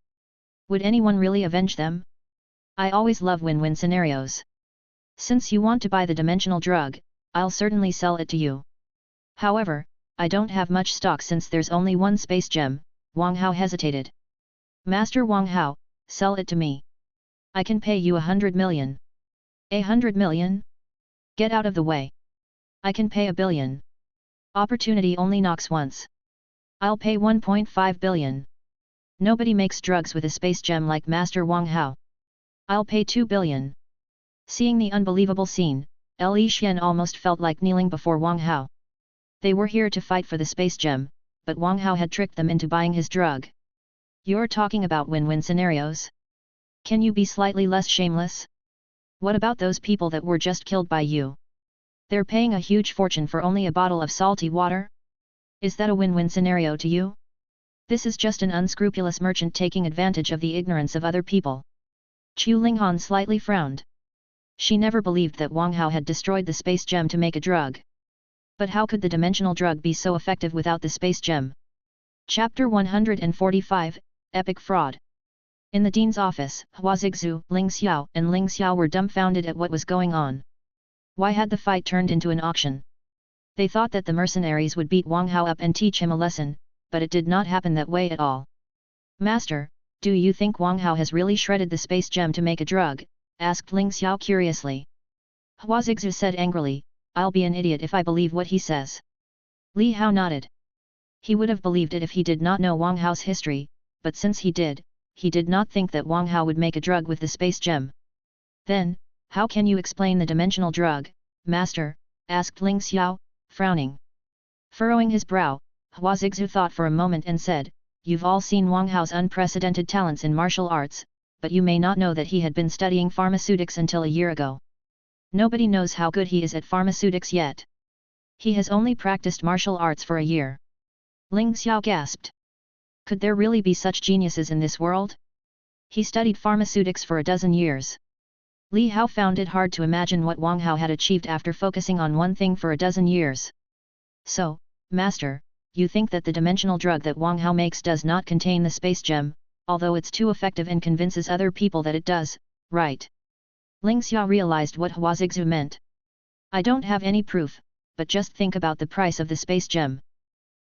Would anyone really avenge them? I always love win-win scenarios. Since you want to buy the dimensional drug, I'll certainly sell it to you. However, I don't have much stock since there's only one space gem. Wang Hao hesitated. Master Wang Hao, sell it to me. I can pay you 100 million. 100 million? Get out of the way. I can pay 1 billion. Opportunity only knocks once. I'll pay 1.5 billion. Nobody makes drugs with a space gem like Master Wang Hao. I'll pay 2 billion. Seeing the unbelievable scene, Li Xian almost felt like kneeling before Wang Hao. They were here to fight for the space gem, but Wang Hao had tricked them into buying his drug. You're talking about win-win scenarios? Can you be slightly less shameless? What about those people that were just killed by you? They're paying a huge fortune for only a bottle of salty water? Is that a win-win scenario to you? This is just an unscrupulous merchant taking advantage of the ignorance of other people. Chu Linghan slightly frowned. She never believed that Wang Hao had destroyed the space gem to make a drug. But how could the dimensional drug be so effective without the space gem? Chapter 145, Epic Fraud. In the dean's office, Hua Zixu, Ling Xiao and Ling Xiao were dumbfounded at what was going on. Why had the fight turned into an auction? They thought that the mercenaries would beat Wang Hao up and teach him a lesson, but it did not happen that way at all. Master, do you think Wang Hao has really shredded the space gem to make a drug? Asked Ling Xiao curiously. Hua Zixu said angrily, I'll be an idiot if I believe what he says. Li Hao nodded. He would have believed it if he did not know Wang Hao's history, but since he did not think that Wang Hao would make a drug with the space gem. Then, how can you explain the dimensional drug, Master? Asked Ling Xiao, frowning. Furrowing his brow, Hua Zixu thought for a moment and said, You've all seen Wang Hao's unprecedented talents in martial arts, but you may not know that he had been studying pharmaceutics until a year ago. Nobody knows how good he is at pharmaceutics yet. He has only practiced martial arts for a year. Ling Xiao gasped. Could there really be such geniuses in this world? He studied pharmaceutics for a dozen years. Li Hao found it hard to imagine what Wang Hao had achieved after focusing on one thing for a dozen years. So, Master, you think that the dimensional drug that Wang Hao makes does not contain the space gem, although it's too effective and convinces other people that it does, right? Ling Xiao realized what Hua Zixu meant. I don't have any proof, but just think about the price of the space gem.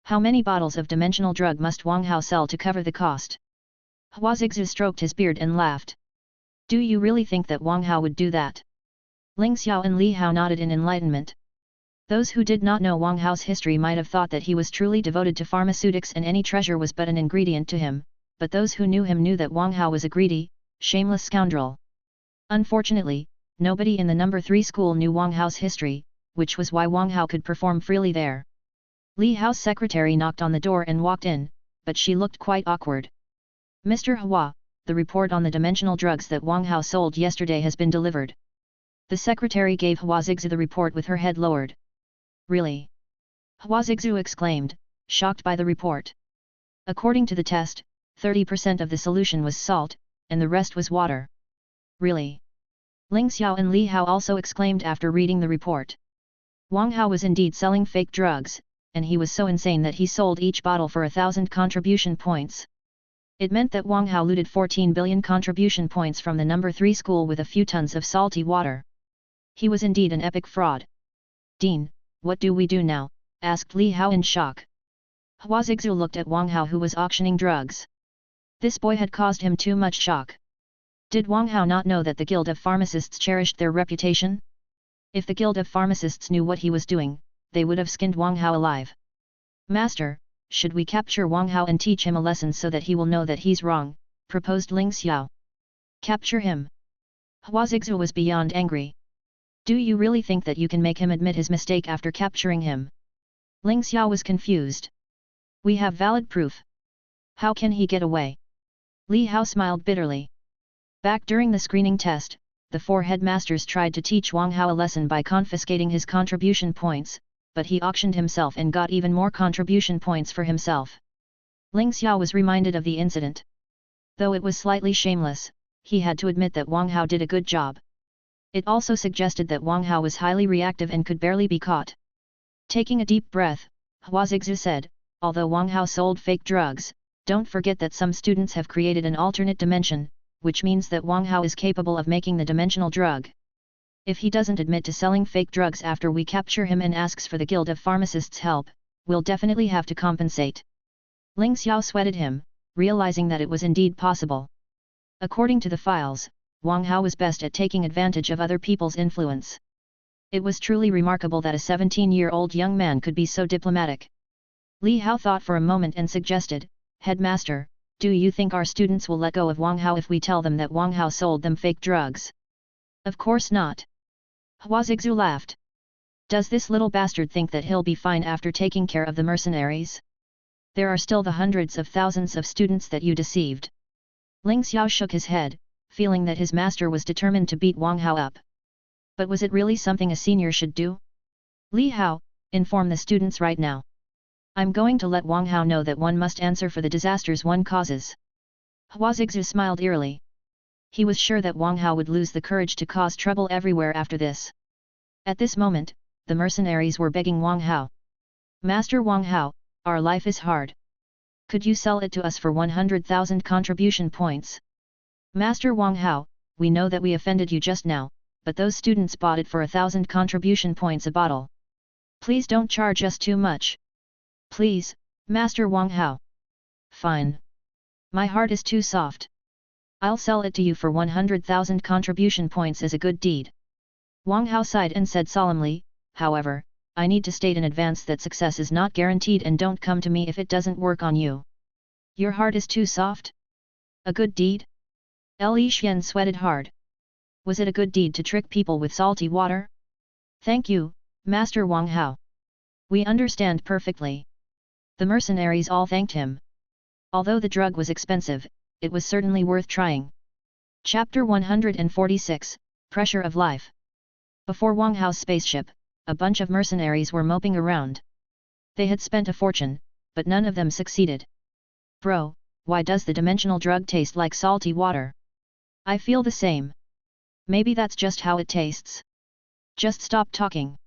How many bottles of dimensional drug must Wang Hao sell to cover the cost? Hua Zixu stroked his beard and laughed. Do you really think that Wang Hao would do that? Ling Xiao and Li Hao nodded in enlightenment. Those who did not know Wang Hao's history might have thought that he was truly devoted to pharmaceutics and any treasure was but an ingredient to him, but those who knew him knew that Wang Hao was a greedy, shameless scoundrel. Unfortunately, nobody in the number 3 school knew Wang Hao's history, which was why Wang Hao could perform freely there. Li Hao's secretary knocked on the door and walked in, but she looked quite awkward. Mr. Hua, the report on the dimensional drugs that Wang Hao sold yesterday has been delivered. The secretary gave Hua Zixu the report with her head lowered. Really? Hua Zixu exclaimed, shocked by the report. According to the test, 30% of the solution was salt, and the rest was water. Really? Ling Xiao and Li Hao also exclaimed after reading the report. Wang Hao was indeed selling fake drugs, and he was so insane that he sold each bottle for 1,000 contribution points. It meant that Wang Hao looted 14 billion contribution points from the number 3 school with a few tons of salty water. He was indeed an epic fraud. Dean, what do we do now? Asked Li Hao in shock. Hua Zixu looked at Wang Hao who was auctioning drugs. This boy had caused him too much shock. Did Wang Hao not know that the Guild of Pharmacists cherished their reputation? If the Guild of Pharmacists knew what he was doing, they would have skinned Wang Hao alive. Master, should we capture Wang Hao and teach him a lesson so that he will know that he's wrong, proposed Ling Xiao. Capture him. Hua Zixu was beyond angry. Do you really think that you can make him admit his mistake after capturing him? Ling Xiao was confused. We have valid proof. How can he get away? Li Hao smiled bitterly. Back during the screening test, the 4 headmasters tried to teach Wang Hao a lesson by confiscating his contribution points, but he auctioned himself and got even more contribution points for himself. Ling Xiao was reminded of the incident. Though it was slightly shameless, he had to admit that Wang Hao did a good job. It also suggested that Wang Hao was highly reactive and could barely be caught. Taking a deep breath, Hua Zixu said, although Wang Hao sold fake drugs, don't forget that some students have created an alternate dimension, which means that Wang Hao is capable of making the dimensional drug. If he doesn't admit to selling fake drugs after we capture him and asks for the Guild of Pharmacists' help, we'll definitely have to compensate. Ling Xiao sweated him, realizing that it was indeed possible. According to the files, Wang Hao was best at taking advantage of other people's influence. It was truly remarkable that a 17-year-old young man could be so diplomatic. Li Hao thought for a moment and suggested, Headmaster, do you think our students will let go of Wang Hao if we tell them that Wang Hao sold them fake drugs? Of course not. Hua Zixu laughed. Does this little bastard think that he'll be fine after taking care of the mercenaries? There are still the hundreds of thousands of students that you deceived. Ling Xiao shook his head, feeling that his master was determined to beat Wang Hao up. But was it really something a senior should do? Li Hao, inform the students right now. I'm going to let Wang Hao know that one must answer for the disasters one causes. Hua Zixu smiled eerily. He was sure that Wang Hao would lose the courage to cause trouble everywhere after this. At this moment, the mercenaries were begging Wang Hao. Master Wang Hao, our life is hard. Could you sell it to us for 100,000 contribution points? Master Wang Hao, we know that we offended you just now, but those students bought it for 1,000 contribution points a bottle. Please don't charge us too much. Please, Master Wang Hao. Fine. My heart is too soft. I'll sell it to you for 100,000 contribution points as a good deed. Wang Hao sighed and said solemnly, however, I need to state in advance that success is not guaranteed and don't come to me if it doesn't work on you. Your heart is too soft? A good deed? Li Xian sweated hard. Was it a good deed to trick people with salty water? Thank you, Master Wang Hao. We understand perfectly. The mercenaries all thanked him. Although the drug was expensive, it was certainly worth trying. Chapter 146, Pressure of Life. Before Wang Hao's spaceship, a bunch of mercenaries were moping around. They had spent a fortune, but none of them succeeded. Bro, why does the dimensional drug taste like salty water? I feel the same. Maybe that's just how it tastes. Just stop talking.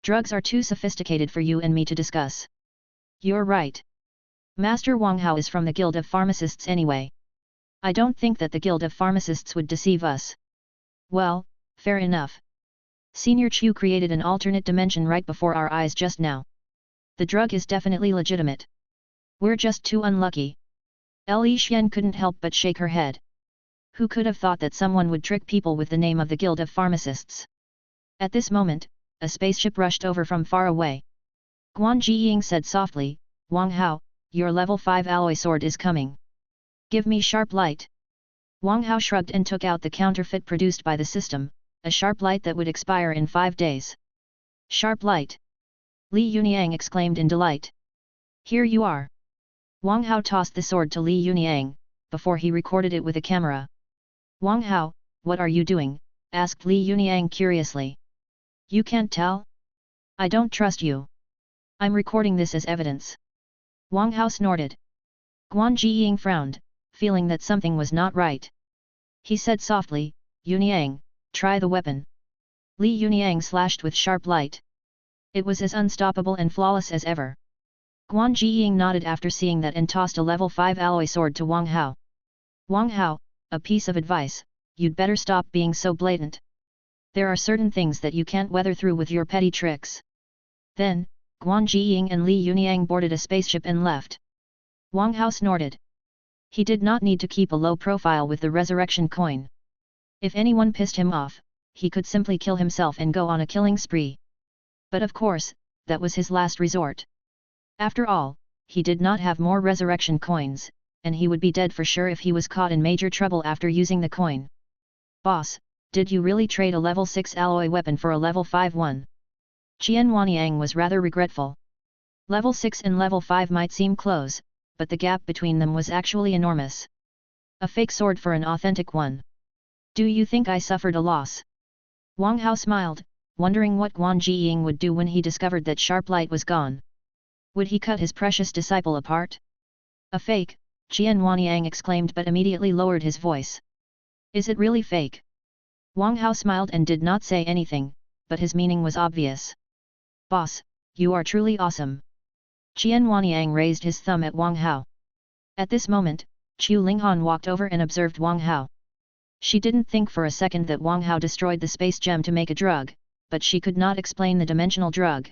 Drugs are too sophisticated for you and me to discuss. You're right. Master Wang Hao is from the Guild of Pharmacists anyway. I don't think that the Guild of Pharmacists would deceive us. Well, fair enough. Senior Chu created an alternate dimension right before our eyes just now. The drug is definitely legitimate. We're just too unlucky. Li Xian couldn't help but shake her head. Who could have thought that someone would trick people with the name of the Guild of Pharmacists? At this moment, a spaceship rushed over from far away. Guan Jiying said softly, Wang Hao, your level 5 alloy sword is coming. Give me sharp light. Wang Hao shrugged and took out the counterfeit produced by the system, a sharp light that would expire in 5 days. Sharp light! Li Yuniang exclaimed in delight. Here you are. Wang Hao tossed the sword to Li Yuniang, before he recorded it with a camera. Wang Hao, what are you doing? Asked Li Yuniang curiously. You can't tell? I don't trust you. I'm recording this as evidence. Wang Hao snorted. Guan Jiying frowned, feeling that something was not right. He said softly, Yuniang, try the weapon. Li Yuniang slashed with sharp light. It was as unstoppable and flawless as ever. Guan Jiying nodded after seeing that and tossed a level 5 alloy sword to Wang Hao. Wang Hao, a piece of advice, you'd better stop being so blatant. There are certain things that you can't weather through with your petty tricks. Then, Guan Jiying and Li Yuniang boarded a spaceship and left. Wang Hao snorted. He did not need to keep a low profile with the resurrection coin. If anyone pissed him off, he could simply kill himself and go on a killing spree. But of course, that was his last resort. After all, he did not have more resurrection coins, and he would be dead for sure if he was caught in major trouble after using the coin. Boss, did you really trade a level 6 alloy weapon for a level 5 one? Qian Wanyang was rather regretful. Level 6 and level 5 might seem close, but the gap between them was actually enormous. A fake sword for an authentic one. Do you think I suffered a loss? Wang Hao smiled, wondering what Guan Jiying would do when he discovered that sharp light was gone. Would he cut his precious disciple apart? A fake, Qian Wanyang exclaimed but immediately lowered his voice. Is it really fake? Wang Hao smiled and did not say anything, but his meaning was obvious. Boss, you are truly awesome. Qian Wanyang raised his thumb at Wang Hao. At this moment, Chu Linghan walked over and observed Wang Hao. She didn't think for a second that Wang Hao destroyed the space gem to make a drug, but she could not explain the dimensional drug.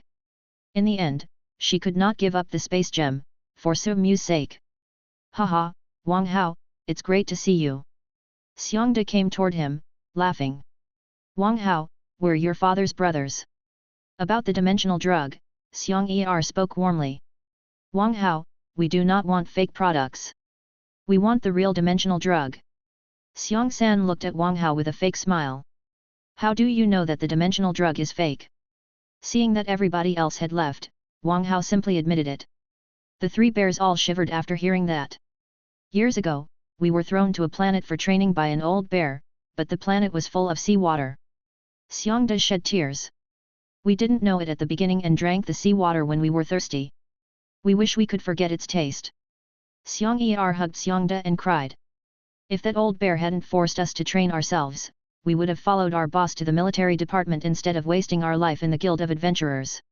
In the end, she could not give up the space gem, for Su Mu's sake. Haha, Wang Hao, it's great to see you. Xiangda came toward him, laughing. Wang Hao, we're your father's brothers. About the dimensional drug, Xiang Er spoke warmly. Wang Hao, we do not want fake products. We want the real dimensional drug. Xiang San looked at Wang Hao with a fake smile. How do you know that the dimensional drug is fake? Seeing that everybody else had left, Wang Hao simply admitted it. The three bears all shivered after hearing that. Years ago, we were thrown to a planet for training by an old bear, but the planet was full of seawater. Xiangda shed tears. We didn't know it at the beginning and drank the seawater when we were thirsty. We wish we could forget its taste. Xiang Er hugged Xiangda and cried. If that old bear hadn't forced us to train ourselves, we would have followed our boss to the military department instead of wasting our life in the Guild of Adventurers.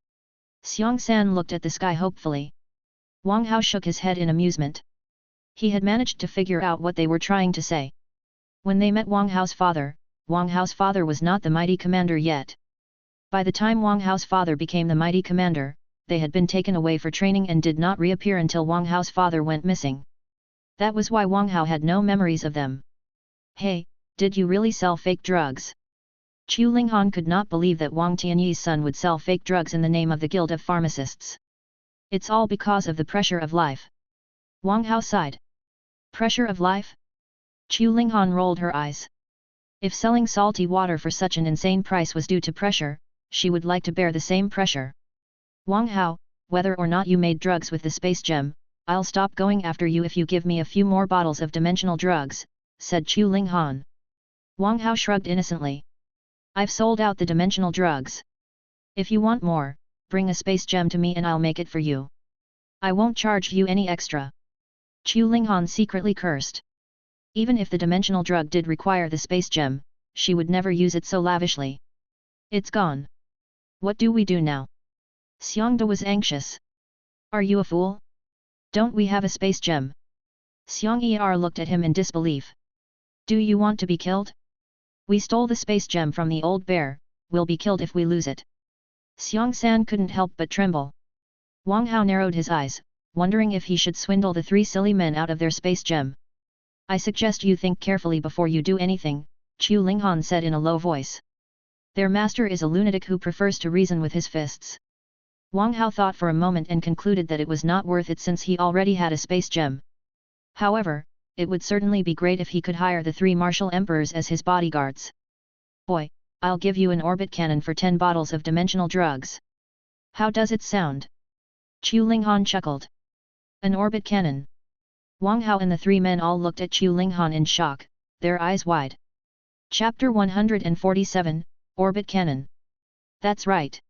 Xiang San looked at the sky hopefully. Wang Hao shook his head in amusement. He had managed to figure out what they were trying to say. When they met Wang Hao's father was not the mighty commander yet. By the time Wang Hao's father became the mighty commander, they had been taken away for training and did not reappear until Wang Hao's father went missing. That was why Wang Hao had no memories of them. Hey, did you really sell fake drugs? Chu Linghan could not believe that Wang Tianyi's son would sell fake drugs in the name of the Guild of Pharmacists. It's all because of the pressure of life. Wang Hao sighed. Pressure of life? Chu Linghan rolled her eyes. If selling salty water for such an insane price was due to pressure, she would like to bear the same pressure. Wang Hao, whether or not you made drugs with the space gem, I'll stop going after you if you give me a few more bottles of dimensional drugs, said Chu Linghan. Wang Hao shrugged innocently. I've sold out the dimensional drugs. If you want more, bring a space gem to me and I'll make it for you. I won't charge you any extra. Chu Linghan secretly cursed. Even if the dimensional drug did require the space gem, she would never use it so lavishly. It's gone. What do we do now? Xiangda was anxious. Are you a fool? Don't we have a space gem? Xiang Er looked at him in disbelief. Do you want to be killed? We stole the space gem from the old bear, we'll be killed if we lose it. Xiang San couldn't help but tremble. Wang Hao narrowed his eyes, wondering if he should swindle the three silly men out of their space gem. I suggest you think carefully before you do anything, Chu Linghan said in a low voice. Their master is a lunatic who prefers to reason with his fists. Wang Hao thought for a moment and concluded that it was not worth it since he already had a space gem. However, it would certainly be great if he could hire the three martial emperors as his bodyguards. Boy, I'll give you an orbit cannon for 10 bottles of dimensional drugs. How does it sound? Chu Linghan chuckled. An orbit cannon. Wang Hao and the three men all looked at Chu Linghan in shock, their eyes wide. Chapter 147, Orbit Cannon. That's right.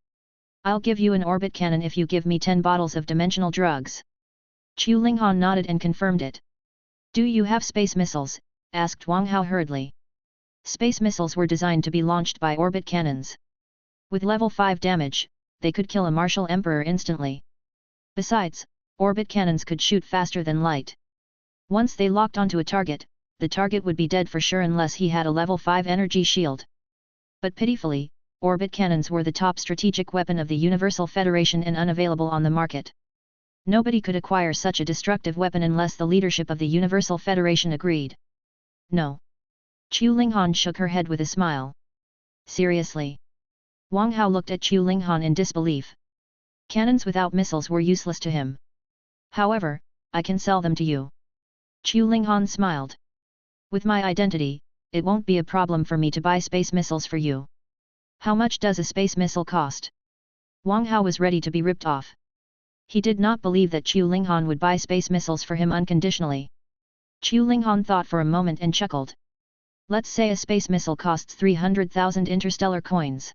I'll give you an orbit cannon if you give me 10 bottles of dimensional drugs. Chu Linghan nodded and confirmed it. Do you have space missiles? Asked Wang Hao hurriedly. Space missiles were designed to be launched by orbit cannons. With level 5 damage, they could kill a martial emperor instantly. Besides, orbit cannons could shoot faster than light. Once they locked onto a target, the target would be dead for sure unless he had a level 5 energy shield. But pitifully, orbit cannons were the top strategic weapon of the Universal Federation and unavailable on the market. Nobody could acquire such a destructive weapon unless the leadership of the Universal Federation agreed. No. Chu Linghan shook her head with a smile. Seriously? Wang Hao looked at Chu Linghan in disbelief. Cannons without missiles were useless to him. However, I can sell them to you. Chu Linghan smiled. With my identity, it won't be a problem for me to buy space missiles for you. How much does a space missile cost? Wang Hao was ready to be ripped off. He did not believe that Chu Linghan would buy space missiles for him unconditionally. Chu Linghan thought for a moment and chuckled. Let's say a space missile costs 300,000 interstellar coins.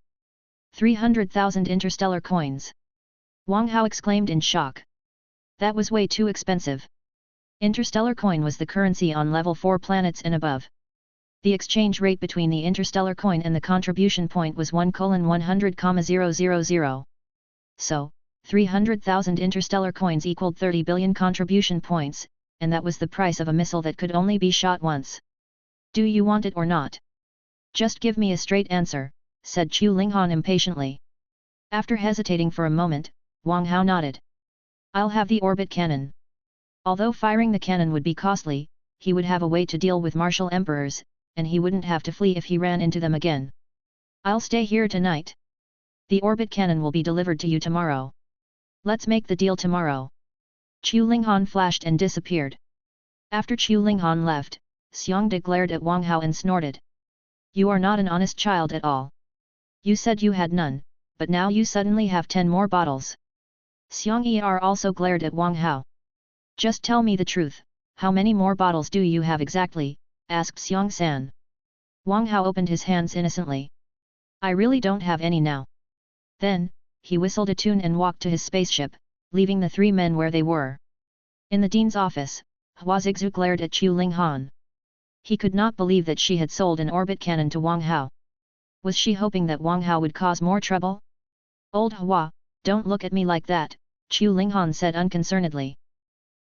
300,000 interstellar coins. Wang Hao exclaimed in shock. That was way too expensive. Interstellar coin was the currency on level 4 planets and above. The exchange rate between the interstellar coin and the contribution point was 1:100,000. So, 300,000 interstellar coins equaled 30 billion contribution points, and that was the price of a missile that could only be shot once. Do you want it or not? Just give me a straight answer, said Chu Linghan impatiently. After hesitating for a moment, Wang Hao nodded. I'll have the orbit cannon. Although firing the cannon would be costly, he would have a way to deal with martial emperors, and he wouldn't have to flee if he ran into them again. I'll stay here tonight. The orbit cannon will be delivered to you tomorrow. Let's make the deal tomorrow. Chu Linghan flashed and disappeared. After Chu Linghan left, Xiangde glared at Wang Hao and snorted. You are not an honest child at all. You said you had none, but now you suddenly have 10 more bottles. Xiang Er also glared at Wang Hao. Just tell me the truth, how many more bottles do you have exactly? Asked Xiang San. Wang Hao opened his hands innocently. I really don't have any now. Then, he whistled a tune and walked to his spaceship, leaving the 3 men where they were. In the dean's office, Hua Zixu glared at Chu Linghan. He could not believe that she had sold an orbit cannon to Wang Hao. Was she hoping that Wang Hao would cause more trouble? Old Hua, don't look at me like that, Chu Linghan said unconcernedly.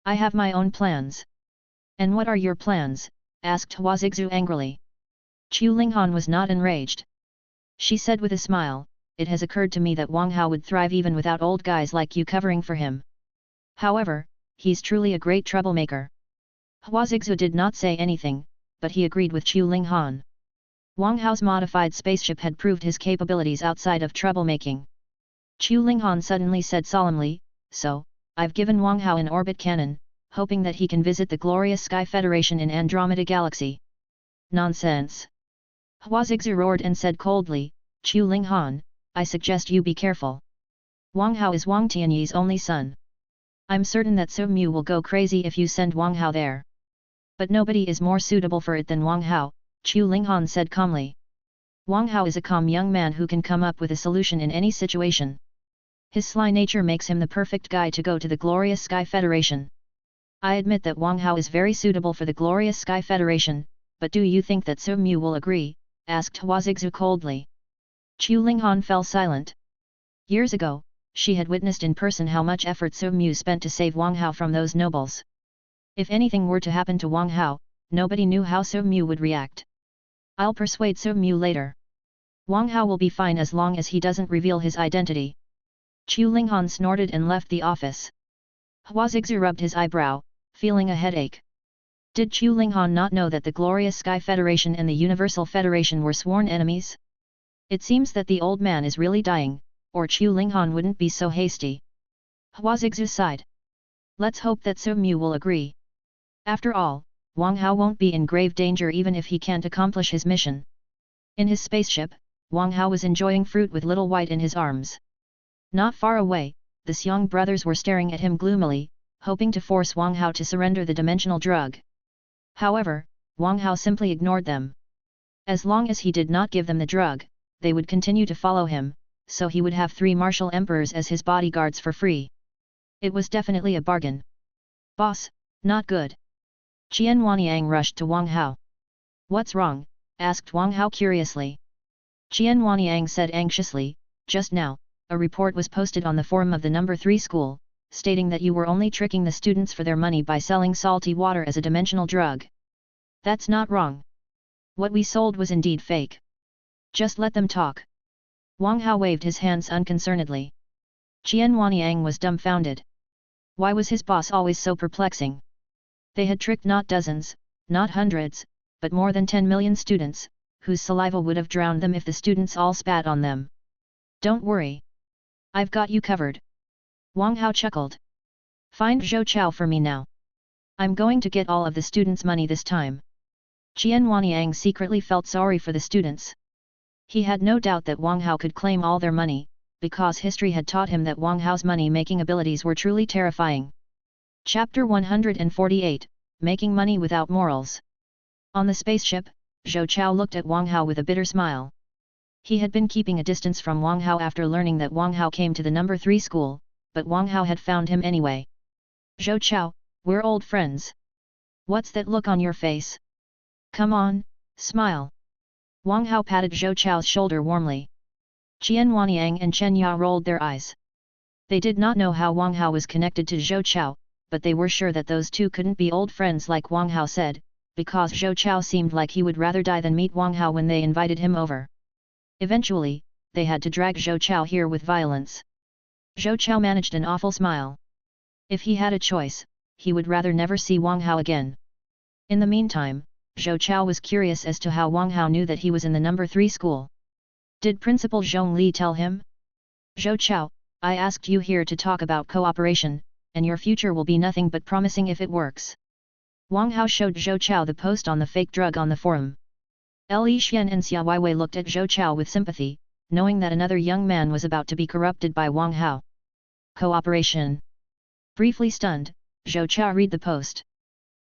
I have my own plans. And what are your plans? Asked Hua Zixu angrily. Chu Linghan was not enraged. She said with a smile, it has occurred to me that Wang Hao would thrive even without old guys like you covering for him. However, he's truly a great troublemaker. Hua Zixu did not say anything, but he agreed with Chu Linghan. Wang Hao's modified spaceship had proved his capabilities outside of troublemaking. Chu Linghan suddenly said solemnly, so, I've given Wang Hao an orbit cannon, hoping that he can visit the glorious Sky Federation in Andromeda Galaxy. Nonsense! Hua Zixu roared and said coldly, Chu Linghan, I suggest you be careful. Wang Hao is Wang Tianyi's only son. I'm certain that Su Mu will go crazy if you send Wang Hao there. But nobody is more suitable for it than Wang Hao, Chu Linghan said calmly. Wang Hao is a calm young man who can come up with a solution in any situation. His sly nature makes him the perfect guy to go to the glorious Sky Federation. I admit that Wang Hao is very suitable for the glorious Sky Federation, but do you think that Su Mu will agree? Asked Hua Zixu coldly. Chu Linghan fell silent. Years ago, she had witnessed in person how much effort Su Mu spent to save Wang Hao from those nobles. If anything were to happen to Wang Hao, nobody knew how Su Mu would react. I'll persuade Su Mu later. Wang Hao will be fine as long as he doesn't reveal his identity. Chu Linghan snorted and left the office. Hua Zixu rubbed his eyebrow, feeling a headache. Did Chu Linghan not know that the Glorious Sky Federation and the Universal Federation were sworn enemies? It seems that the old man is really dying, or Chu Linghan wouldn't be so hasty. Hua Zixu sighed. Let's hope that Su Mu will agree. After all, Wang Hao won't be in grave danger even if he can't accomplish his mission. In his spaceship, Wang Hao was enjoying fruit with Little White in his arms. Not far away, the Xiang brothers were staring at him gloomily, hoping to force Wang Hao to surrender the dimensional drug. However, Wang Hao simply ignored them. As long as he did not give them the drug, they would continue to follow him, so he would have 3 martial emperors as his bodyguards for free. It was definitely a bargain. Boss, not good. Qian Wanyang rushed to Wang Hao. What's wrong? Asked Wang Hao curiously. Qian Wanyang said anxiously, just now, a report was posted on the forum of the number 3 school, stating that you were only tricking the students for their money by selling salty water as a dimensional drug. That's not wrong. What we sold was indeed fake. Just let them talk. Wang Hao waved his hands unconcernedly. Qian Wanyang was dumbfounded. Why was his boss always so perplexing? They had tricked not dozens, not hundreds, but more than 10 million students, whose saliva would have drowned them if the students all spat on them. Don't worry. I've got you covered. Wang Hao chuckled. Find Zhou Chao for me now. I'm going to get all of the students' money this time. Qian Wanyang secretly felt sorry for the students. He had no doubt that Wang Hao could claim all their money, because history had taught him that Wang Hao's money-making abilities were truly terrifying. Chapter 148, Making Money Without Morals. On the spaceship, Zhou Chao looked at Wang Hao with a bitter smile. He had been keeping a distance from Wang Hao after learning that Wang Hao came to the number 3 school, but Wang Hao had found him anyway. Zhou Chao, we're old friends. What's that look on your face? Come on, smile. Wang Hao patted Zhou Chao's shoulder warmly. Qian Wanyang and Chen Ya rolled their eyes. They did not know how Wang Hao was connected to Zhou Chao, but they were sure that those two couldn't be old friends like Wang Hao said, because Zhou Chao seemed like he would rather die than meet Wang Hao when they invited him over. Eventually, they had to drag Zhou Chao here with violence. Zhou Chao managed an awful smile. If he had a choice, he would rather never see Wang Hao again. In the meantime, Zhou Chao was curious as to how Wang Hao knew that he was in the number 3 school. Did Principal Zhong Li tell him? Zhou Chao, I asked you here to talk about cooperation, and your future will be nothing but promising if it works. Wang Hao showed Zhou Chao the post on the fake drug on the forum. Li Xian and Xia Weiwei looked at Zhou Chao with sympathy, knowing that another young man was about to be corrupted by Wang Hao. Cooperation. Briefly stunned, Zhou Chao read the post.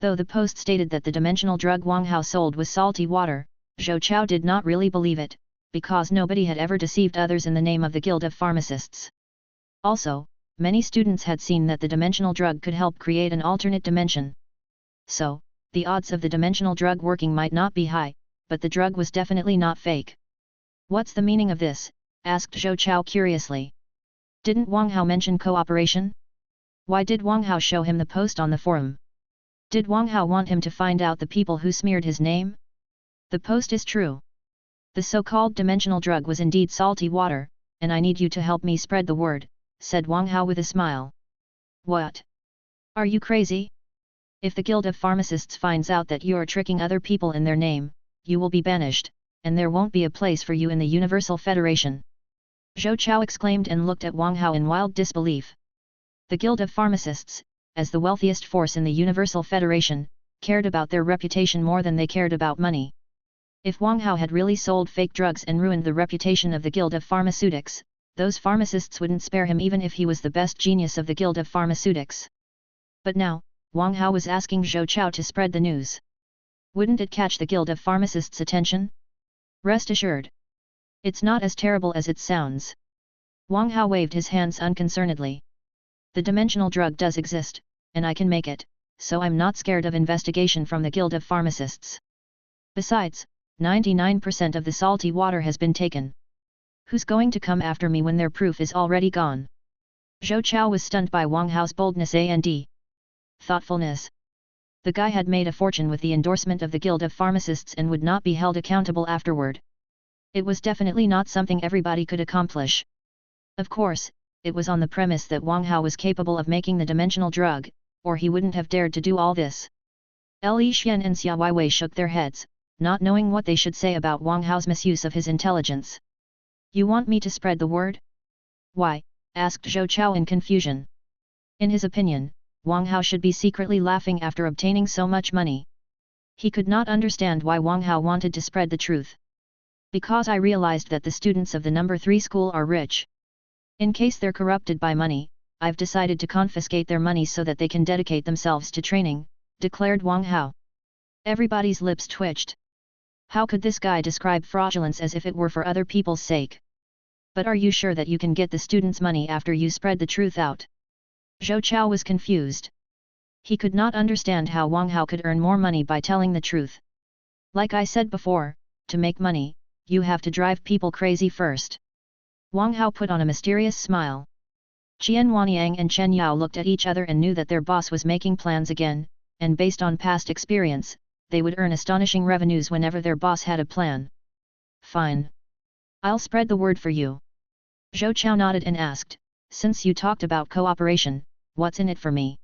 Though the post stated that the dimensional drug Wang Hao sold was salty water, Zhou Chao did not really believe it, because nobody had ever deceived others in the name of the Guild of Pharmacists. Also, many students had seen that the dimensional drug could help create an alternate dimension. So, the odds of the dimensional drug working might not be high, but the drug was definitely not fake. What's the meaning of this? Asked Zhou Chao curiously. Didn't Wang Hao mention cooperation? Why did Wang Hao show him the post on the forum? Did Wang Hao want him to find out the people who smeared his name? The post is true. The so-called dimensional drug was indeed salty water, and I need you to help me spread the word, said Wang Hao with a smile. What? Are you crazy? If the Guild of Pharmacists finds out that you are tricking other people in their name, you will be banished, and there won't be a place for you in the Universal Federation. Zhou Chao exclaimed and looked at Wang Hao in wild disbelief. The Guild of Pharmacists, as the wealthiest force in the Universal Federation, cared about their reputation more than they cared about money. If Wang Hao had really sold fake drugs and ruined the reputation of the Guild of Pharmaceutics, those pharmacists wouldn't spare him even if he was the best genius of the Guild of Pharmaceutics. But now, Wang Hao was asking Zhou Chao to spread the news. Wouldn't it catch the Guild of Pharmacists' attention? Rest assured. It's not as terrible as it sounds. Wang Hao waved his hands unconcernedly. The dimensional drug does exist, and I can make it, so I'm not scared of investigation from the Guild of Pharmacists. Besides, 99% of the salty water has been taken. Who's going to come after me when their proof is already gone? Zhou Chao was stunned by Wang Hao's boldness and thoughtfulness. The guy had made a fortune with the endorsement of the Guild of Pharmacists and would not be held accountable afterward. It was definitely not something everybody could accomplish. Of course, it was on the premise that Wang Hao was capable of making the dimensional drug, or he wouldn't have dared to do all this. Li Xian and Xia Weiwei shook their heads, not knowing what they should say about Wang Hao's misuse of his intelligence. You want me to spread the word? Why? Asked Zhou Chao in confusion. In his opinion, Wang Hao should be secretly laughing after obtaining so much money. He could not understand why Wang Hao wanted to spread the truth. Because I realized that the students of the number 3 school are rich. In case they're corrupted by money, I've decided to confiscate their money so that they can dedicate themselves to training, declared Wang Hao. Everybody's lips twitched. How could this guy describe fraudulence as if it were for other people's sake? But are you sure that you can get the students' money after you spread the truth out? Zhou Chao was confused. He could not understand how Wang Hao could earn more money by telling the truth. Like I said before, to make money, you have to drive people crazy first. Wang Hao put on a mysterious smile. Qian Wanyang and Chen Yao looked at each other and knew that their boss was making plans again, and based on past experience, they would earn astonishing revenues whenever their boss had a plan. Fine. I'll spread the word for you. Zhou Chao nodded and asked, since you talked about cooperation, what's in it for me?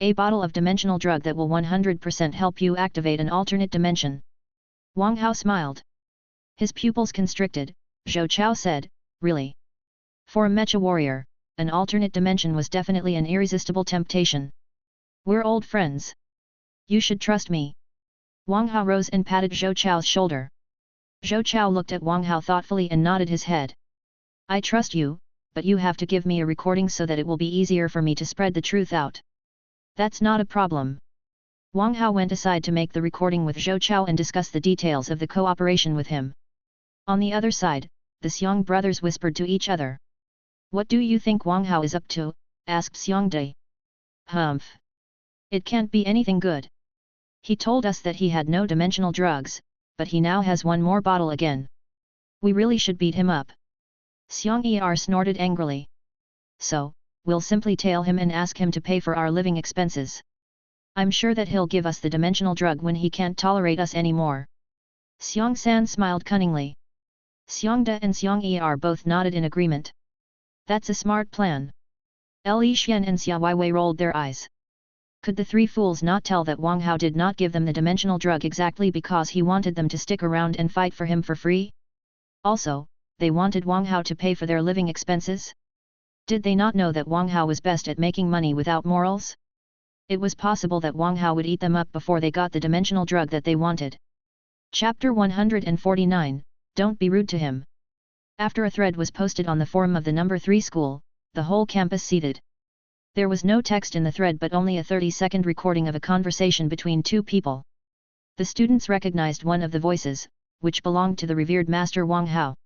A bottle of dimensional drug that will 100% help you activate an alternate dimension. Wang Hao smiled. His pupils constricted, Zhou Chao said, really? For a mecha warrior, an alternate dimension was definitely an irresistible temptation. We're old friends. You should trust me. Wang Hao rose and patted Zhou Chao's shoulder. Zhou Chao looked at Wang Hao thoughtfully and nodded his head. I trust you, but you have to give me a recording so that it will be easier for me to spread the truth out. That's not a problem. Wang Hao went aside to make the recording with Zhou Chao and discuss the details of the cooperation with him. On the other side, the Xiong brothers whispered to each other. What do you think Wang Hao is up to? Asked Xiong Dai. Humph. It can't be anything good. He told us that he had no dimensional drugs, but he now has one more bottle again. We really should beat him up. Xiong Er snorted angrily. So, we'll simply tail him and ask him to pay for our living expenses. I'm sure that he'll give us the dimensional drug when he can't tolerate us anymore. Xiong San smiled cunningly. Xiong Da and Xiong Er both nodded in agreement. That's a smart plan. Li Xian and Xia Weiwei rolled their eyes. Could the three fools not tell that Wang Hao did not give them the dimensional drug exactly because he wanted them to stick around and fight for him for free? Also, they wanted Wang Hao to pay for their living expenses? Did they not know that Wang Hao was best at making money without morals? It was possible that Wang Hao would eat them up before they got the dimensional drug that they wanted. Chapter 149, Don't be rude to him. After a thread was posted on the forum of the No. 3 school, the whole campus seethed. There was no text in the thread but only a 30-second recording of a conversation between two people. The students recognized one of the voices, which belonged to the revered master Wang Hao.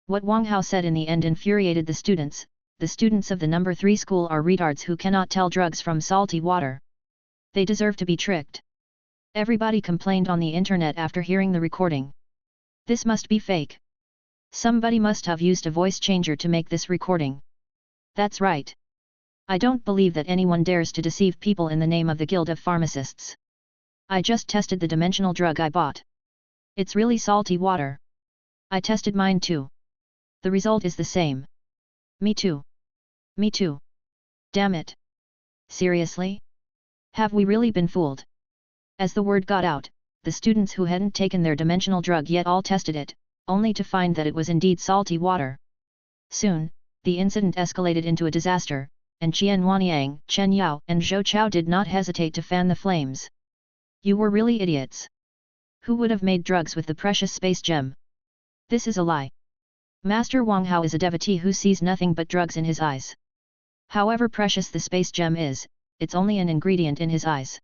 What Wang Hao said in the end infuriated the students. The students of the No. 3 school are retards who cannot tell drugs from salty water. They deserve to be tricked. Everybody complained on the internet after hearing the recording. This must be fake. Somebody must have used a voice changer to make this recording. That's right. I don't believe that anyone dares to deceive people in the name of the Guild of Pharmacists. I just tested the dimensional drug I bought. It's really salty water. I tested mine too. The result is the same. Me too. Me too. Damn it. Seriously? Have we really been fooled? As the word got out, the students who hadn't taken their dimensional drug yet all tested it, only to find that it was indeed salty water. Soon, the incident escalated into a disaster, and Qian Wanyang, Chen Yao and Zhou Chao did not hesitate to fan the flames. You were really idiots. Who would have made drugs with the precious space gem? This is a lie. Master Wang Hao is a devotee who sees nothing but drugs in his eyes. However precious the space gem is, it's only an ingredient in his eyes.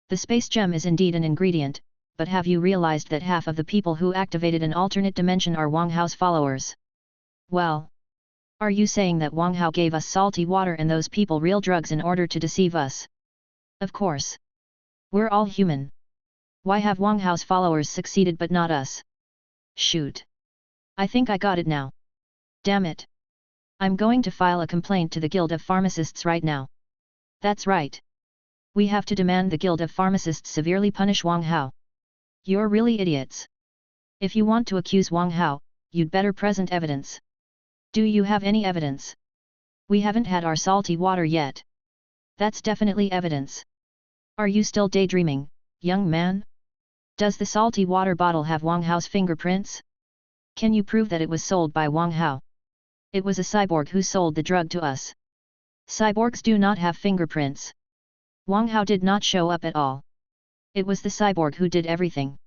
The space gem is indeed an ingredient, but have you realized that half of the people who activated an alternate dimension are Wang Hao's followers? Well, are you saying that Wang Hao gave us salty water and those people real drugs in order to deceive us? Of course. We're all human. Why have Wang Hao's followers succeeded but not us? Shoot. I think I got it now. Damn it. I'm going to file a complaint to the Guild of Pharmacists right now. That's right. We have to demand the Guild of Pharmacists severely punish Wang Hao. You're really idiots. If you want to accuse Wang Hao, you'd better present evidence. Do you have any evidence? We haven't had our salty water yet. That's definitely evidence. Are you still daydreaming, young man? Does the salty water bottle have Wang Hao's fingerprints? Can you prove that it was sold by Wang Hao? It was a cyborg who sold the drug to us. Cyborgs do not have fingerprints. Wang Hao did not show up at all. It was the cyborg who did everything.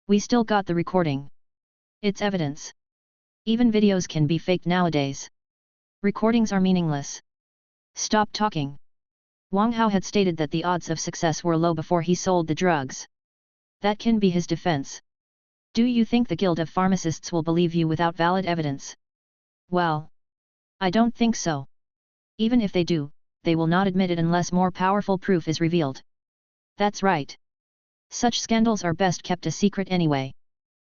We still got the recording. It's evidence. Even videos can be faked nowadays. Recordings are meaningless. Stop talking. Wang Hao had stated that the odds of success were low before he sold the drugs. That can be his defense. Do you think the Guild of Pharmacists will believe you without valid evidence? Well, I don't think so. Even if they do, they will not admit it unless more powerful proof is revealed. That's right. Such scandals are best kept a secret anyway.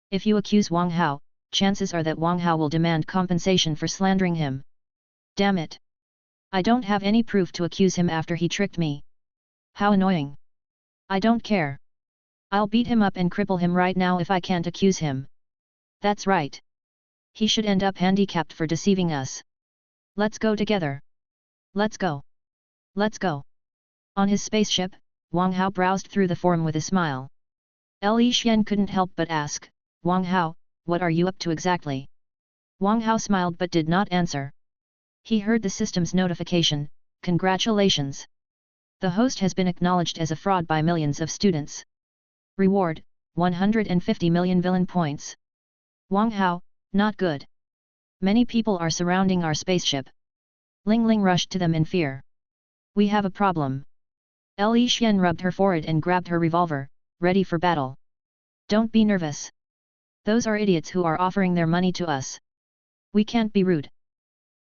If you accuse Wang Hao, chances are that Wang Hao will demand compensation for slandering him. Damn it. I don't have any proof to accuse him after he tricked me. How annoying. I don't care. I'll beat him up and cripple him right now if I can't accuse him. That's right. He should end up handicapped for deceiving us. Let's go together. Let's go. Let's go. On his spaceship, Wang Hao browsed through the forum with a smile. Li Xian couldn't help but ask, Wang Hao, what are you up to exactly? Wang Hao smiled but did not answer. He heard the system's notification, congratulations. The host has been acknowledged as a fraud by millions of students. Reward, 150 million villain points. Wang Hao, not good. Many people are surrounding our spaceship. Ling Ling rushed to them in fear. We have a problem. Li Xian rubbed her forehead and grabbed her revolver, ready for battle. Don't be nervous. Those are idiots who are offering their money to us. We can't be rude.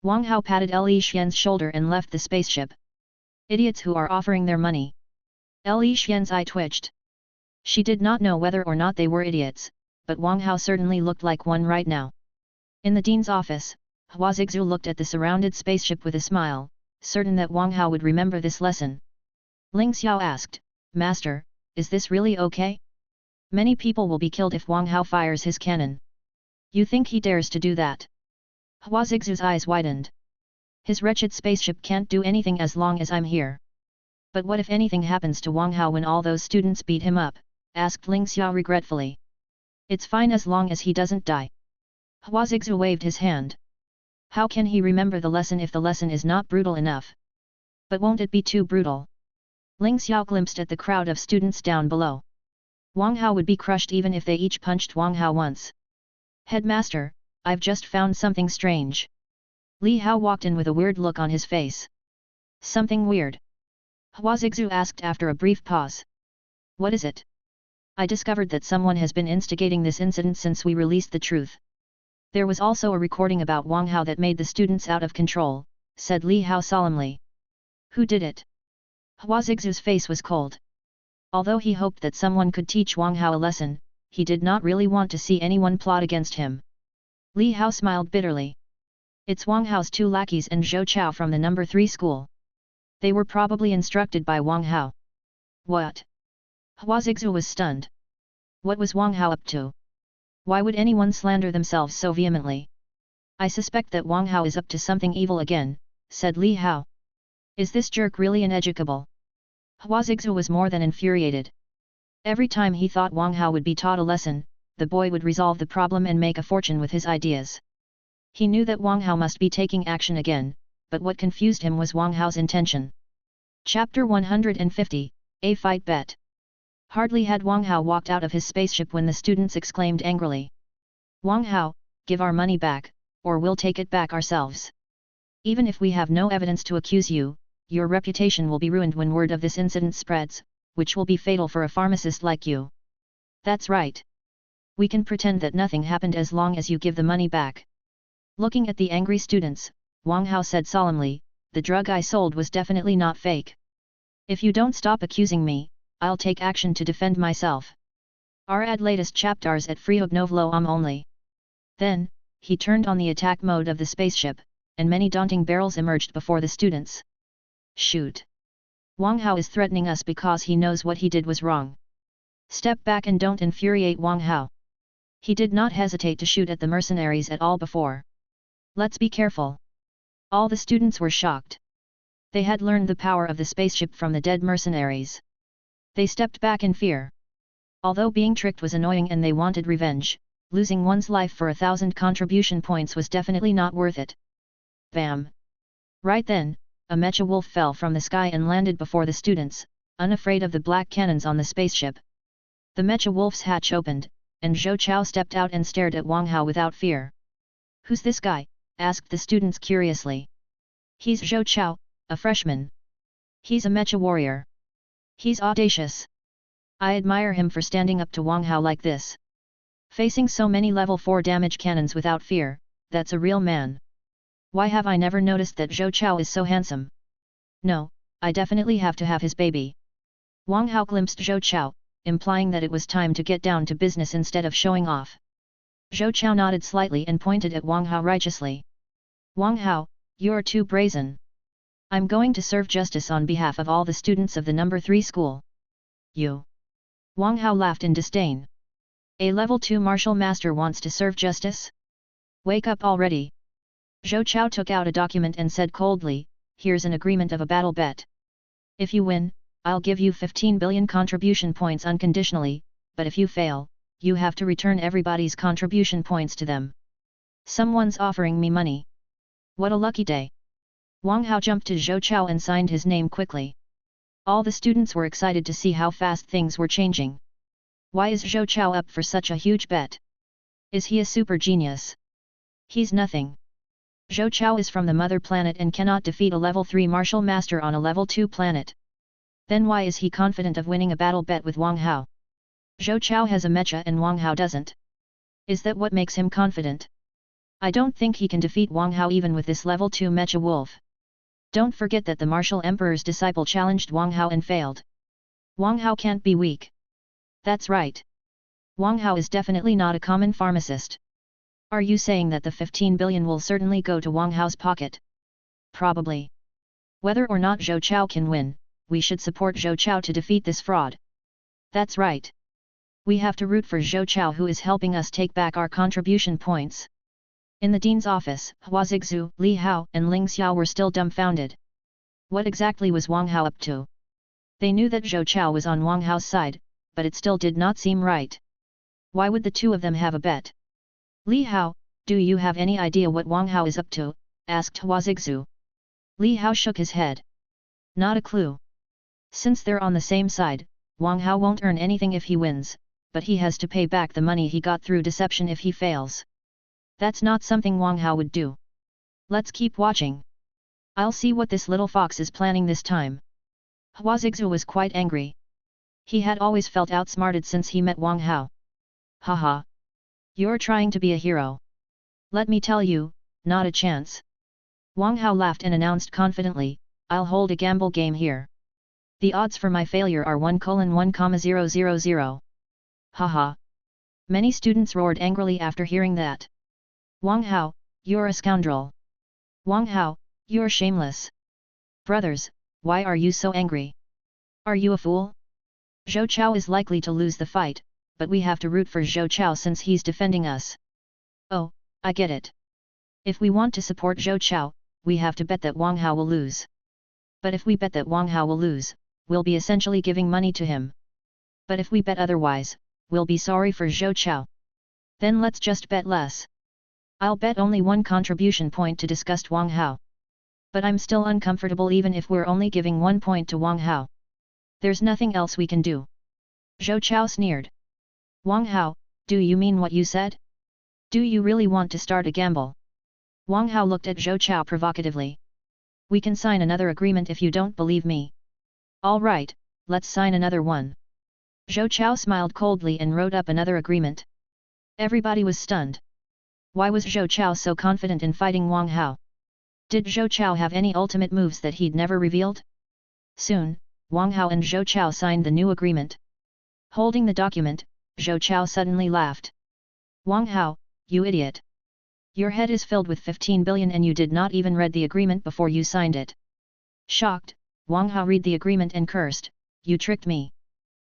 Wang Hao patted Li Xian's shoulder and left the spaceship. Idiots who are offering their money. Li Xian's eye twitched. She did not know whether or not they were idiots, but Wang Hao certainly looked like one right now. In the dean's office, Hua Zixu looked at the surrounded spaceship with a smile, certain that Wang Hao would remember this lesson. Ling Xiao asked, Master, is this really okay? Many people will be killed if Wang Hao fires his cannon. You think he dares to do that? Hua Zixu's eyes widened. His wretched spaceship can't do anything as long as I'm here. But what if anything happens to Wang Hao when all those students beat him up? Asked Ling Xiao regretfully. It's fine as long as he doesn't die. Hua Zixu waved his hand. How can he remember the lesson if the lesson is not brutal enough? But won't it be too brutal? Ling Xiao glimpsed at the crowd of students down below. Wang Hao would be crushed even if they each punched Wang Hao once. Headmaster, I've just found something strange. Li Hao walked in with a weird look on his face. Something weird? Hua Zixu asked after a brief pause. What is it? I discovered that someone has been instigating this incident since we released the truth. There was also a recording about Wang Hao that made the students out of control, said Li Hao solemnly. Who did it? Hua Zixu's face was cold. Although he hoped that someone could teach Wang Hao a lesson, he did not really want to see anyone plot against him. Li Hao smiled bitterly. It's Wang Hao's two lackeys and Zhou Chao from the number 3 school. They were probably instructed by Wang Hao. What? Hua Zixu was stunned. What was Wang Hao up to? Why would anyone slander themselves so vehemently? I suspect that Wang Hao is up to something evil again, said Li Hao. Is this jerk really uneducable? Hua Zixu was more than infuriated. Every time he thought Wang Hao would be taught a lesson, the boy would resolve the problem and make a fortune with his ideas. He knew that Wang Hao must be taking action again, but what confused him was Wang Hao's intention. Chapter 150, A Fight Bet. Hardly had Wang Hao walked out of his spaceship when the students exclaimed angrily. Wang Hao, give our money back, or we'll take it back ourselves. Even if we have no evidence to accuse you, your reputation will be ruined when word of this incident spreads, which will be fatal for a pharmacist like you. That's right. We can pretend that nothing happened as long as you give the money back. Looking at the angry students, Wang Hao said solemnly, the drug I sold was definitely not fake. If you don't stop accusing me, I'll take action to defend myself. Add latest chapters at free.novel only. Then, he turned on the attack mode of the spaceship, and many daunting barrels emerged before the students. Shoot! Wang Hao is threatening us because he knows what he did was wrong. Step back and don't infuriate Wang Hao. He did not hesitate to shoot at the mercenaries at all before. Let's be careful. All the students were shocked. They had learned the power of the spaceship from the dead mercenaries. They stepped back in fear. Although being tricked was annoying and they wanted revenge, losing one's life for 1,000 contribution points was definitely not worth it. Bam! Right then, a mecha wolf fell from the sky and landed before the students, unafraid of the black cannons on the spaceship. The mecha wolf's hatch opened, and Zhou Chao stepped out and stared at Wang Hao without fear. Who's this guy? Asked the students curiously. He's Zhou Chao, a freshman. He's a mecha warrior. He's audacious. I admire him for standing up to Wang Hao like this. Facing so many level 4 damage cannons without fear, that's a real man. Why have I never noticed that Zhou Chao is so handsome? No, I definitely have to have his baby. Wang Hao glimpsed Zhou Chao, implying that it was time to get down to business instead of showing off. Zhou Chao nodded slightly and pointed at Wang Hao righteously. Wang Hao, you're too brazen. I'm going to serve justice on behalf of all the students of the number 3 school. You? Wang Hao laughed in disdain. A level 2 martial master wants to serve justice? Wake up already. Zhou Chao took out a document and said coldly, here's an agreement of a battle bet. If you win, I'll give you 15 billion contribution points unconditionally, but if you fail, you have to return everybody's contribution points to them. Someone's offering me money. What a lucky day. Wang Hao jumped to Zhou Chao and signed his name quickly. All the students were excited to see how fast things were changing. Why is Zhou Chao up for such a huge bet? Is he a super genius? He's nothing. Zhou Chao is from the mother planet and cannot defeat a level 3 martial master on a level 2 planet. Then why is he confident of winning a battle bet with Wang Hao? Zhou Chao has a mecha and Wang Hao doesn't. Is that what makes him confident? I don't think he can defeat Wang Hao even with this level 2 mecha wolf. Don't forget that the martial emperor's disciple challenged Wang Hao and failed. Wang Hao can't be weak. That's right. Wang Hao is definitely not a common pharmacist. Are you saying that the 15 billion will certainly go to Wang Hao's pocket? Probably. Whether or not Zhou Chao can win, we should support Zhou Chao to defeat this fraud. That's right. We have to root for Zhou Chao, who is helping us take back our contribution points. In the dean's office, Hua Zixu, Li Hao and Ling Xiao were still dumbfounded. What exactly was Wang Hao up to? They knew that Zhou Chao was on Wang Hao's side, but it still did not seem right. Why would the two of them have a bet? Li Hao, do you have any idea what Wang Hao is up to? Asked Hua Zixu. Li Hao shook his head. Not a clue. Since they're on the same side, Wang Hao won't earn anything if he wins, but he has to pay back the money he got through deception if he fails. That's not something Wang Hao would do. Let's keep watching. I'll see what this little fox is planning this time. Hua Zixu was quite angry. He had always felt outsmarted since he met Wang Hao. Haha. You're trying to be a hero. Let me tell you, not a chance. Wang Hao laughed and announced confidently, I'll hold a gamble game here. The odds for my failure are 1:1,000. Haha. Many students roared angrily after hearing that. Wang Hao, you're a scoundrel. Wang Hao, you're shameless. Brothers, why are you so angry? Are you a fool? Zhou Chao is likely to lose the fight, but we have to root for Zhou Chao since he's defending us. Oh, I get it. If we want to support Zhou Chao, we have to bet that Wang Hao will lose. But if we bet that Wang Hao will lose, we'll be essentially giving money to him. But if we bet otherwise, we'll be sorry for Zhou Chao. Then let's just bet less. I'll bet only one contribution point to disgust Wang Hao. But I'm still uncomfortable even if we're only giving 1 point to Wang Hao. There's nothing else we can do. Zhou Chao sneered. Wang Hao, do you mean what you said? Do you really want to start a gamble? Wang Hao looked at Zhou Chao provocatively. We can sign another agreement if you don't believe me. All right, let's sign another one. Zhou Chao smiled coldly and wrote up another agreement. Everybody was stunned. Why was Zhou Chao so confident in fighting Wang Hao? Did Zhou Chao have any ultimate moves that he'd never revealed? Soon, Wang Hao and Zhou Chao signed the new agreement. Holding the document, Zhou Chao suddenly laughed. Wang Hao, you idiot! Your head is filled with 15 billion and you did not even read the agreement before you signed it. Shocked, Wang Hao read the agreement and cursed, you tricked me.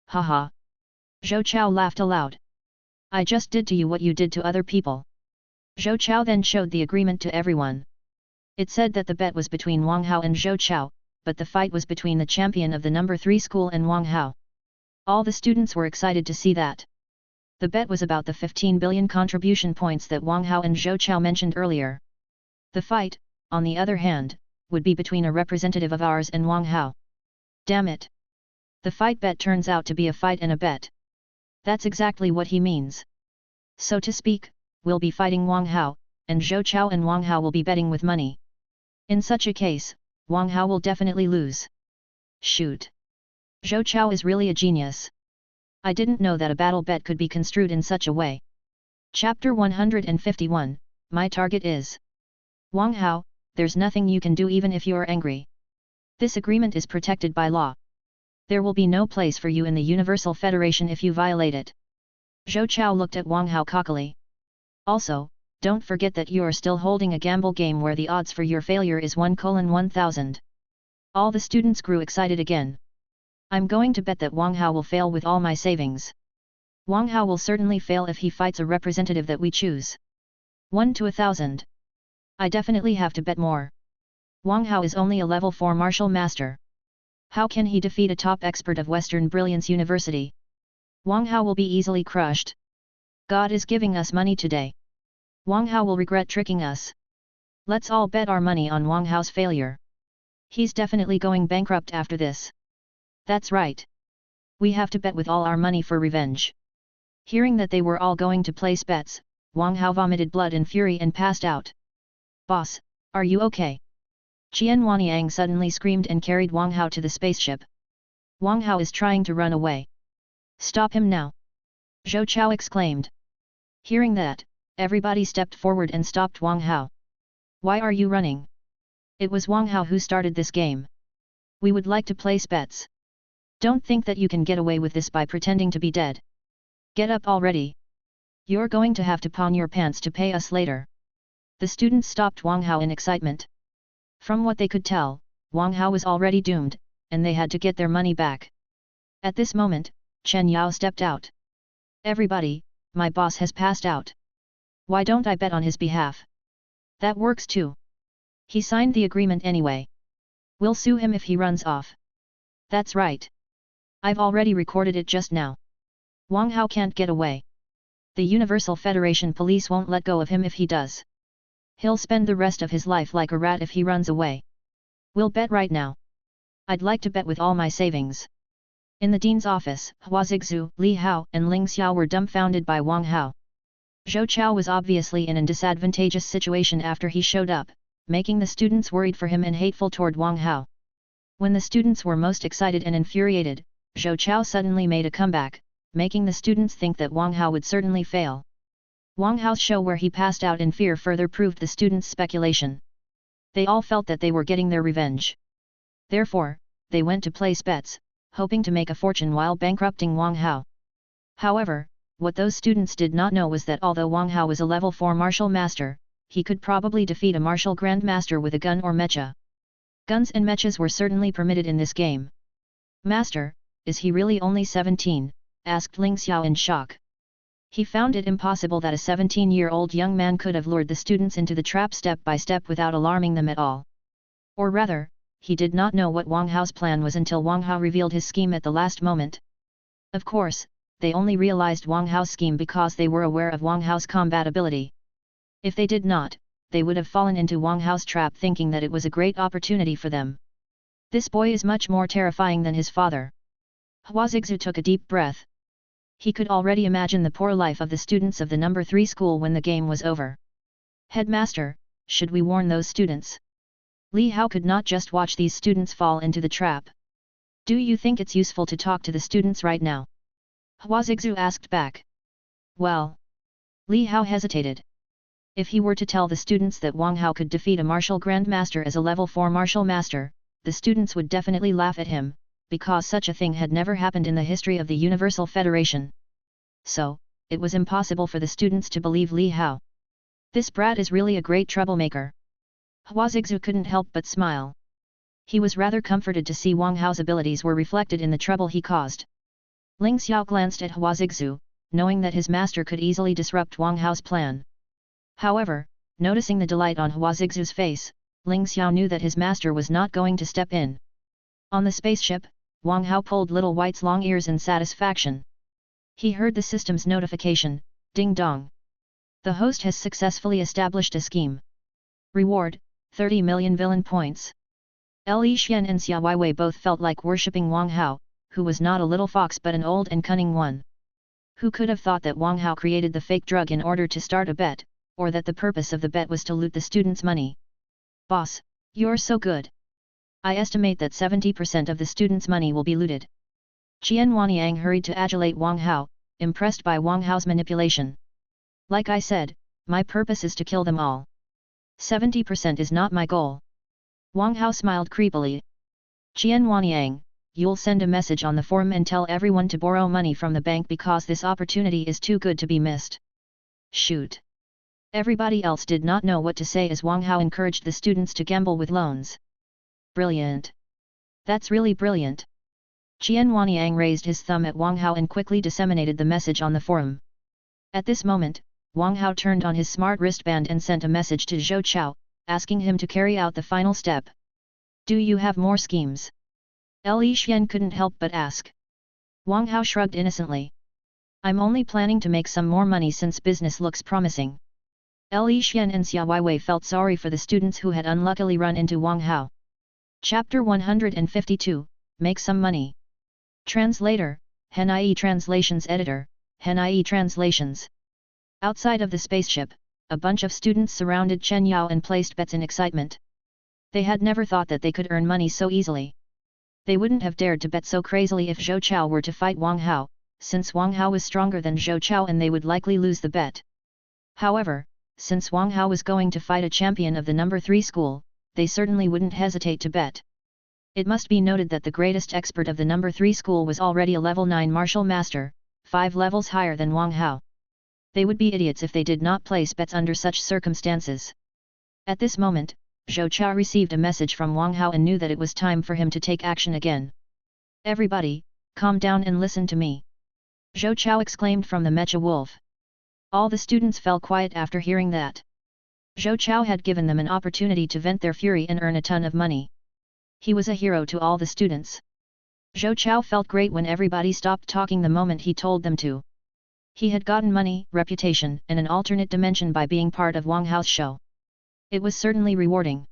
Haha. Zhou Chao laughed aloud. I just did to you what you did to other people. Zhou Chao then showed the agreement to everyone. It said that the bet was between Wang Hao and Zhou Chao, but the fight was between the champion of the number 3 school and Wang Hao. All the students were excited to see that. The bet was about the 15 billion contribution points that Wang Hao and Zhou Chao mentioned earlier. The fight, on the other hand, would be between a representative of ours and Wang Hao. Damn it! The fight bet turns out to be a fight and a bet. That's exactly what he means. So to speak, we'll be fighting Wang Hao, and Zhou Chao and Wang Hao will be betting with money. In such a case, Wang Hao will definitely lose. Shoot! Zhou Chao is really a genius. I didn't know that a battle bet could be construed in such a way. Chapter 151, My target is. Wang Hao, there's nothing you can do even if you're angry. This agreement is protected by law. There will be no place for you in the Universal Federation if you violate it. Zhou Chao looked at Wang Hao cockily. Also, don't forget that you are still holding a gamble game where the odds for your failure is 1:1000. All the students grew excited again. I'm going to bet that Wang Hao will fail with all my savings. Wang Hao will certainly fail if he fights a representative that we choose. 1 to 1,000. I definitely have to bet more. Wang Hao is only a level 4 martial master. How can he defeat a top expert of Western Brilliance University? Wang Hao will be easily crushed. God is giving us money today. Wang Hao will regret tricking us. Let's all bet our money on Wang Hao's failure. He's definitely going bankrupt after this. That's right. We have to bet with all our money for revenge. Hearing that they were all going to place bets, Wang Hao vomited blood in fury and passed out. Boss, are you okay? Qian Wanyang suddenly screamed and carried Wang Hao to the spaceship. Wang Hao is trying to run away. Stop him now! Zhou Chao exclaimed. Hearing that, everybody stepped forward and stopped Wang Hao. Why are you running? It was Wang Hao who started this game. We would like to place bets. Don't think that you can get away with this by pretending to be dead. Get up already. You're going to have to pawn your pants to pay us later. The students stopped Wang Hao in excitement. From what they could tell, Wang Hao was already doomed, and they had to get their money back. At this moment, Chen Yao stepped out. Everybody, my boss has passed out. Why don't I bet on his behalf? That works too. He signed the agreement anyway. We'll sue him if he runs off. That's right. I've already recorded it just now. Wang Hao can't get away. The Universal Federation police won't let go of him if he does. He'll spend the rest of his life like a rat if he runs away. We'll bet right now. I'd like to bet with all my savings. In the dean's office, Hua Zixu, Li Hao and Ling Xiao were dumbfounded by Wang Hao. Zhou Chao was obviously in a disadvantageous situation after he showed up, making the students worried for him and hateful toward Wang Hao. When the students were most excited and infuriated, Zhou Chao suddenly made a comeback, making the students think that Wang Hao would certainly fail. Wang Hao's show where he passed out in fear further proved the students' speculation. They all felt that they were getting their revenge. Therefore, they went to place bets, hoping to make a fortune while bankrupting Wang Hao. However, what those students did not know was that although Wang Hao was a level 4 martial master, he could probably defeat a martial grandmaster with a gun or mecha. Guns and mechas were certainly permitted in this game. Master, is he really only 17? Asked Ling Xiao in shock. He found it impossible that a 17-year-old young man could have lured the students into the trap step by step without alarming them at all. Or rather, he did not know what Wang Hao's plan was until Wang Hao revealed his scheme at the last moment. Of course, they only realized Wang Hao's scheme because they were aware of Wang Hao's combat ability. If they did not, they would have fallen into Wang Hao's trap thinking that it was a great opportunity for them. This boy is much more terrifying than his father. Hua Zixu took a deep breath. He could already imagine the poor life of the students of the number 3 school when the game was over. Headmaster, should we warn those students? Li Hao could not just watch these students fall into the trap. Do you think it's useful to talk to the students right now? Hua Zixu asked back. Well. Li Hao hesitated. If he were to tell the students that Wang Hao could defeat a martial grandmaster as a level 4 martial master, the students would definitely laugh at him, because such a thing had never happened in the history of the Universal Federation. So, it was impossible for the students to believe Li Hao. This brat is really a great troublemaker. Hua Zixu couldn't help but smile. He was rather comforted to see Wang Hao's abilities were reflected in the trouble he caused. Ling Xiao glanced at Hua Zixu, knowing that his master could easily disrupt Wang Hao's plan. However, noticing the delight on Hua Zixu's face, Ling Xiao knew that his master was not going to step in. On the spaceship, Wang Hao pulled Little White's long ears in satisfaction. He heard the system's notification, ding dong. The host has successfully established a scheme. Reward, 30 million villain points. Li Xian and Xia Weiwei both felt like worshipping Wang Hao, who was not a little fox but an old and cunning one. Who could have thought that Wang Hao created the fake drug in order to start a bet, or that the purpose of the bet was to loot the students' money? Boss, you're so good. I estimate that 70% of the students' money will be looted. Qian Wanyang hurried to adulate Wang Hao, impressed by Wang Hao's manipulation. Like I said, my purpose is to kill them all. 70% is not my goal. Wang Hao smiled creepily. Qian Wanyang, you'll send a message on the forum and tell everyone to borrow money from the bank because this opportunity is too good to be missed. Shoot. Everybody else did not know what to say as Wang Hao encouraged the students to gamble with loans. Brilliant. That's really brilliant. Qian Wanyang raised his thumb at Wang Hao and quickly disseminated the message on the forum. At this moment, Wang Hao turned on his smart wristband and sent a message to Zhou Chao, asking him to carry out the final step. Do you have more schemes? Li Xian couldn't help but ask. Wang Hao shrugged innocently. I'm only planning to make some more money since business looks promising. Li Xian and Xia Weiwei felt sorry for the students who had unluckily run into Wang Hao. Chapter 152, Make Some Money. Translator, Henai Translations Editor, Henai Translations. Outside of the spaceship, a bunch of students surrounded Chen Yao and placed bets in excitement. They had never thought that they could earn money so easily. They wouldn't have dared to bet so crazily if Zhou Chao were to fight Wang Hao, since Wang Hao was stronger than Zhou Chao and they would likely lose the bet. However, since Wang Hao was going to fight a champion of the number 3 school, they certainly wouldn't hesitate to bet. It must be noted that the greatest expert of the number 3 school was already a level 9 martial master, 5 levels higher than Wang Hao. They would be idiots if they did not place bets under such circumstances. At this moment, Zhou Chao received a message from Wang Hao and knew that it was time for him to take action again. Everybody, calm down and listen to me. Zhou Chao exclaimed from the Mecha Wolf. All the students fell quiet after hearing that. Zhou Chao had given them an opportunity to vent their fury and earn a ton of money. He was a hero to all the students. Zhou Chao felt great when everybody stopped talking the moment he told them to. He had gotten money, reputation, and an alternate dimension by being part of Wang Hao's show. It was certainly rewarding.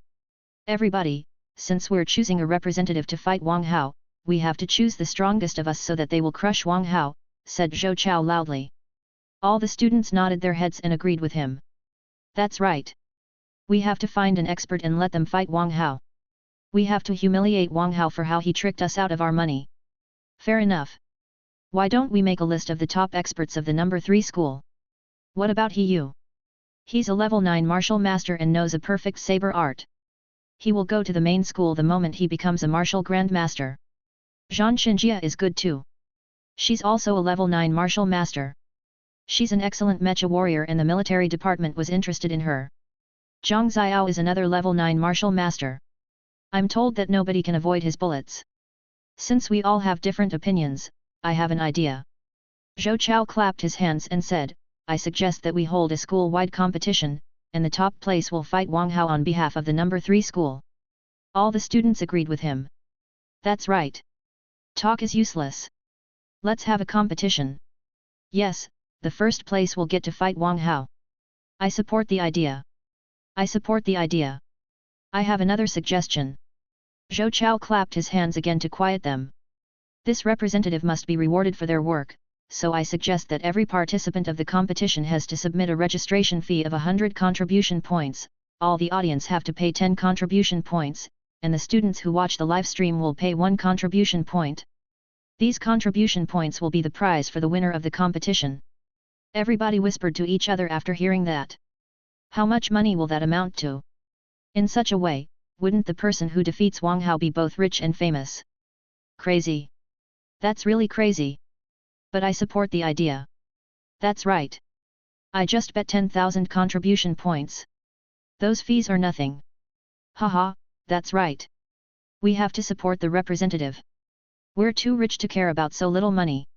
Everybody, since we're choosing a representative to fight Wang Hao, we have to choose the strongest of us so that they will crush Wang Hao, said Zhou Chao loudly. All the students nodded their heads and agreed with him. That's right. We have to find an expert and let them fight Wang Hao. We have to humiliate Wang Hao for how he tricked us out of our money. Fair enough. Why don't we make a list of the top experts of the number 3 school? What about He Yu? He's a level 9 martial master and knows a perfect saber art. He will go to the main school the moment he becomes a martial grandmaster. Zhang Xinjia is good too. She's also a level 9 martial master. She's an excellent mecha warrior and the military department was interested in her. Zhang Xiao is another level 9 martial master. I'm told that nobody can avoid his bullets. Since we all have different opinions, I have an idea. Zhou Chao clapped his hands and said, I suggest that we hold a school-wide competition, and the top place will fight Wang Hao on behalf of the number 3 school. All the students agreed with him. That's right. Talk is useless. Let's have a competition. Yes, the first place will get to fight Wang Hao. I support the idea. I support the idea. I have another suggestion. Zhou Chao clapped his hands again to quiet them. This representative must be rewarded for their work, so I suggest that every participant of the competition has to submit a registration fee of 100 contribution points, all the audience have to pay 10 contribution points, and the students who watch the live stream will pay 1 contribution point. These contribution points will be the prize for the winner of the competition. Everybody whispered to each other after hearing that. How much money will that amount to? In such a way, wouldn't the person who defeats Wang Hao be both rich and famous? Crazy. That's really crazy. But I support the idea. That's right. I just bet 10,000 contribution points. Those fees are nothing. Haha, that's right. We have to support the representative. We're too rich to care about so little money.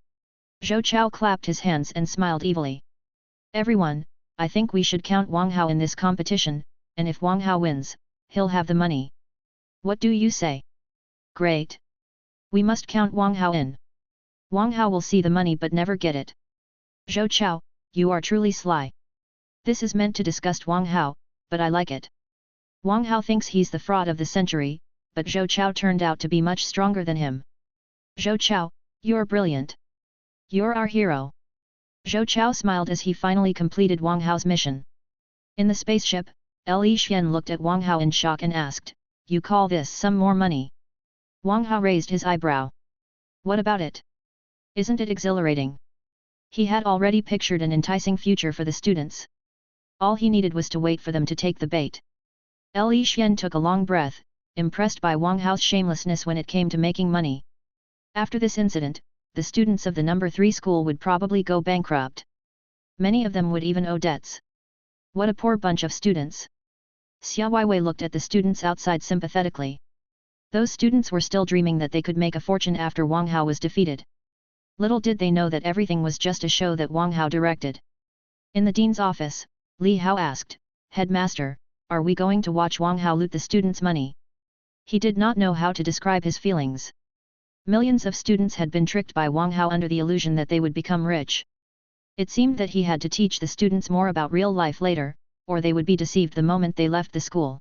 Zhou Chao clapped his hands and smiled evilly. Everyone, I think we should count Wang Hao in this competition, and if Wang Hao wins, he'll have the money. What do you say? Great. We must count Wang Hao in. Wang Hao will see the money but never get it. Zhou Chao, you are truly sly. This is meant to disgust Wang Hao, but I like it. Wang Hao thinks he's the fraud of the century, but Zhou Chao turned out to be much stronger than him. Zhou Chao, you're brilliant. You're our hero. Zhou Chao smiled as he finally completed Wang Hao's mission. In the spaceship, Li Xian looked at Wang Hao in shock and asked, You call this some more money? Wang Hao raised his eyebrow. What about it? Isn't it exhilarating? He had already pictured an enticing future for the students. All he needed was to wait for them to take the bait. Li Xian took a long breath, impressed by Wang Hao's shamelessness when it came to making money. After this incident, the students of the number 3 school would probably go bankrupt. Many of them would even owe debts. What a poor bunch of students. Xia Weiwei looked at the students outside sympathetically. Those students were still dreaming that they could make a fortune after Wang Hao was defeated. Little did they know that everything was just a show that Wang Hao directed. In the dean's office, Li Hao asked, Headmaster, are we going to watch Wang Hao loot the students' money? He did not know how to describe his feelings. Millions of students had been tricked by Wang Hao under the illusion that they would become rich. It seemed that he had to teach the students more about real life later, or they would be deceived the moment they left the school.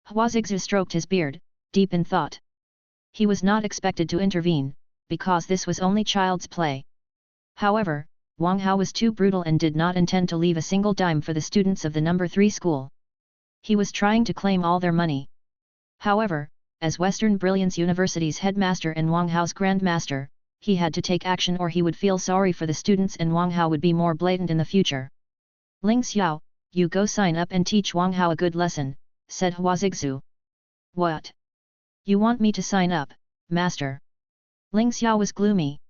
Huazixu stroked his beard, deep in thought. He was not expected to intervene, because this was only child's play. However, Wang Hao was too brutal and did not intend to leave a single dime for the students of the number 3 school. He was trying to claim all their money. However, as Western Brilliance University's headmaster and Wang Hao's grandmaster, he had to take action or he would feel sorry for the students and Wang Hao would be more blatant in the future. Ling Xiao, you go sign up and teach Wang Hao a good lesson, said Huazixu. What? You want me to sign up, master? Ling Xiao was gloomy.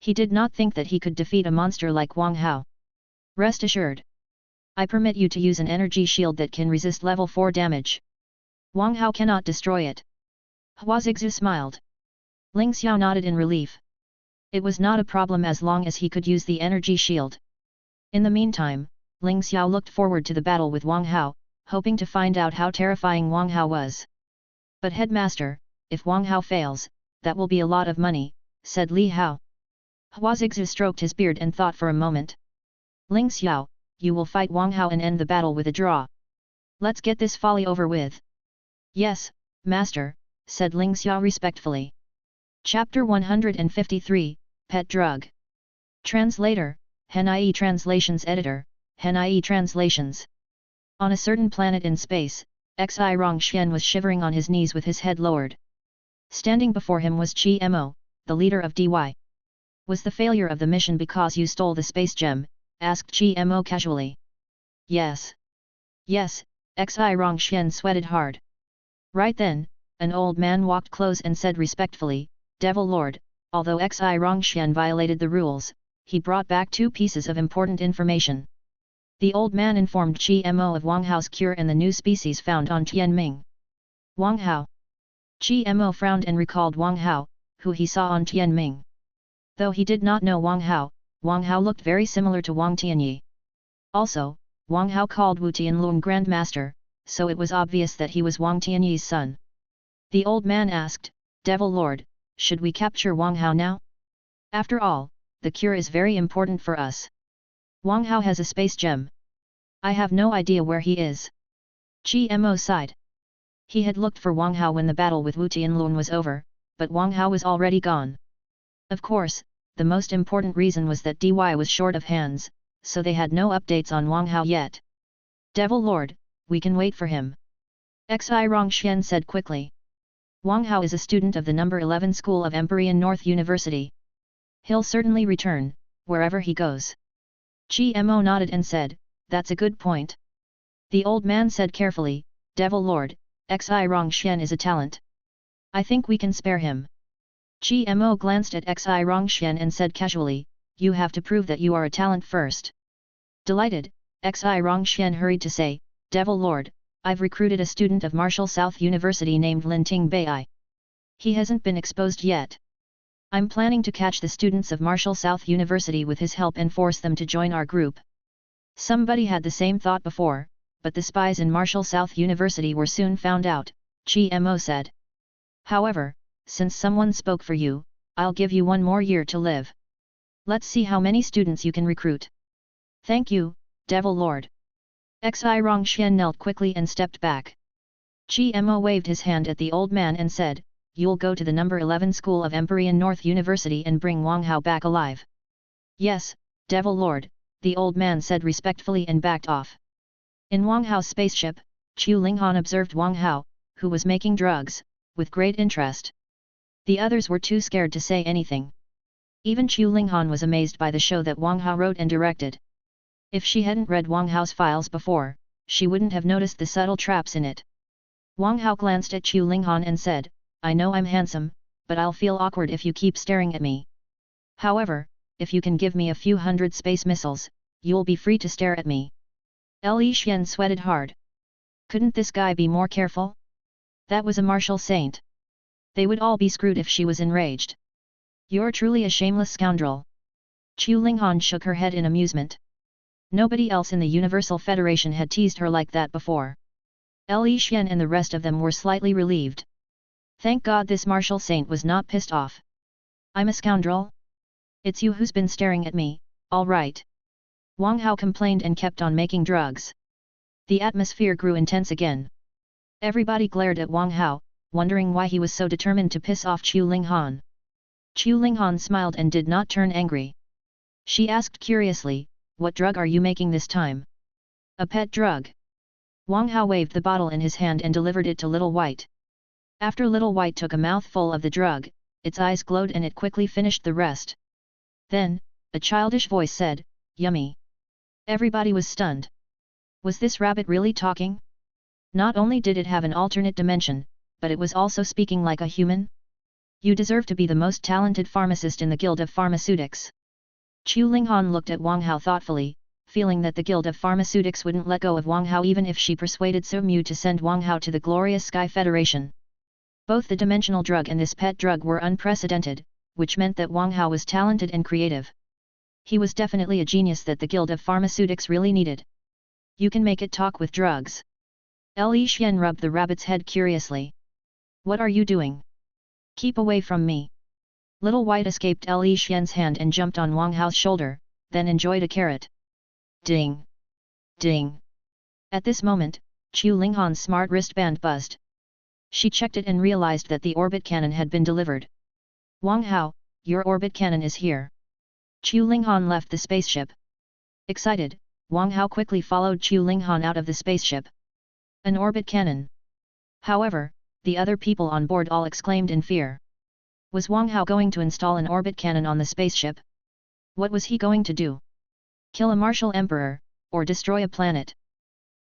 He did not think that he could defeat a monster like Wang Hao. Rest assured. I permit you to use an energy shield that can resist level 4 damage. Wang Hao cannot destroy it. Huazixu smiled. Ling Xiao nodded in relief. It was not a problem as long as he could use the energy shield. In the meantime, Ling Xiao looked forward to the battle with Wang Hao, hoping to find out how terrifying Wang Hao was. But headmaster, if Wang Hao fails, that will be a lot of money, said Li Hao. Huazixu stroked his beard and thought for a moment. Ling Xiao, you will fight Wang Hao and end the battle with a draw. Let's get this folly over with. Yes, master, said Ling Xiao respectfully. Chapter 153, Pet Drug. Translator, Henai Translations Editor, Henai Translations. On a certain planet in space, Xi Rongxian was shivering on his knees with his head lowered. Standing before him was Chi Mo, the leader of DY. Was the failure of the mission because you stole the space gem? Asked Chi Mo casually. Yes. Yes, Xi Rongxian sweated hard. Right then, an old man walked close and said respectfully, Devil Lord, although Xi Rongxian violated the rules, he brought back 2 pieces of important information. The old man informed Chi Mo of Wang Hao's cure and the new species found on Tianming. Wang Hao. Chi Mo frowned and recalled Wang Hao, who he saw on Tianming. Though he did not know Wang Hao looked very similar to Wang Tianyi. Also, Wang Hao called Wu Tianlong Grandmaster, so it was obvious that he was Wang Tianyi's son. The old man asked, Devil Lord, should we capture Wang Hao now? After all, the cure is very important for us. Wang Hao has a space gem. I have no idea where he is. Chi Mo sighed. He had looked for Wang Hao when the battle with Wu Tianlong was over, but Wang Hao was already gone. Of course, the most important reason was that DY was short of hands, so they had no updates on Wang Hao yet. Devil Lord, we can wait for him. Xi Rongxian said quickly. Wang Hao is a student of the number 11 school of Empyrean North University. He'll certainly return, wherever he goes. Chi Mo nodded and said, that's a good point. The old man said carefully, Devil Lord, Xi Rongxian is a talent. I think we can spare him. Chi Mo glanced at Xi Rongxian and said casually, you have to prove that you are a talent first. Delighted, Xi Rongxian hurried to say, Devil Lord, I've recruited a student of Marshall South University named Linting Bai. He hasn't been exposed yet. I'm planning to catch the students of Marshall South University with his help and force them to join our group. Somebody had the same thought before, but the spies in Marshall South University were soon found out, Chi Mo said. However, since someone spoke for you, I'll give you 1 more year to live. Let's see how many students you can recruit. Thank you, Devil Lord. Xi Rongxian knelt quickly and stepped back. Chi Mo waved his hand at the old man and said, you'll go to the number 11 school of Empyrean North University and bring Wang Hao back alive. Yes, Devil Lord, the old man said respectfully and backed off. In Wang Hao's spaceship, Chu Linghan observed Wang Hao, who was making drugs, with great interest. The others were too scared to say anything. Even Chu Linghan was amazed by the show that Wang Hao wrote and directed. If she hadn't read Wang Hao's files before, she wouldn't have noticed the subtle traps in it. Wang Hao glanced at Chu Linghan and said, I know I'm handsome, but I'll feel awkward if you keep staring at me. However, if you can give me a few hundred space missiles, you'll be free to stare at me. Li Xian sweated hard. Couldn't this guy be more careful? That was a martial saint. They would all be screwed if she was enraged. You're truly a shameless scoundrel. Chu Linghan shook her head in amusement. Nobody else in the Universal Federation had teased her like that before. Li Xian and the rest of them were slightly relieved. Thank God this martial saint was not pissed off. I'm a scoundrel? It's you who's been staring at me, all right. Wang Hao complained and kept on making drugs. The atmosphere grew intense again. Everybody glared at Wang Hao, wondering why he was so determined to piss off Chu Linghan. Chu Linghan smiled and did not turn angry. She asked curiously, "What drug are you making this time?" "A pet drug." Wang Hao waved the bottle in his hand and delivered it to Little White. After Little White took a mouthful of the drug, its eyes glowed and it quickly finished the rest. Then, a childish voice said, "Yummy." Everybody was stunned. Was this rabbit really talking? Not only did it have an alternate dimension, but it was also speaking like a human? You deserve to be the most talented pharmacist in the Guild of Pharmaceutics. Chu Linghan looked at Wang Hao thoughtfully, feeling that the Guild of Pharmaceutics wouldn't let go of Wang Hao even if she persuaded So Mu to send Wang Hao to the Glorious Sky Federation. Both the dimensional drug and this pet drug were unprecedented, which meant that Wang Hao was talented and creative. He was definitely a genius that the Guild of Pharmaceutics really needed. You can make it talk with drugs. Li Xian rubbed the rabbit's head curiously. What are you doing? Keep away from me. Little White escaped Li Xian's hand and jumped on Wang Hao's shoulder, then enjoyed a carrot. Ding! Ding! At this moment, Chu Linghan's smart wristband buzzed. She checked it and realized that the orbit cannon had been delivered. Wang Hao, your orbit cannon is here. Chu Linghan left the spaceship. Excited, Wang Hao quickly followed Chu Linghan out of the spaceship. An orbit cannon. However, the other people on board all exclaimed in fear. Was Wang Hao going to install an orbit cannon on the spaceship? What was he going to do? Kill a martial emperor, or destroy a planet?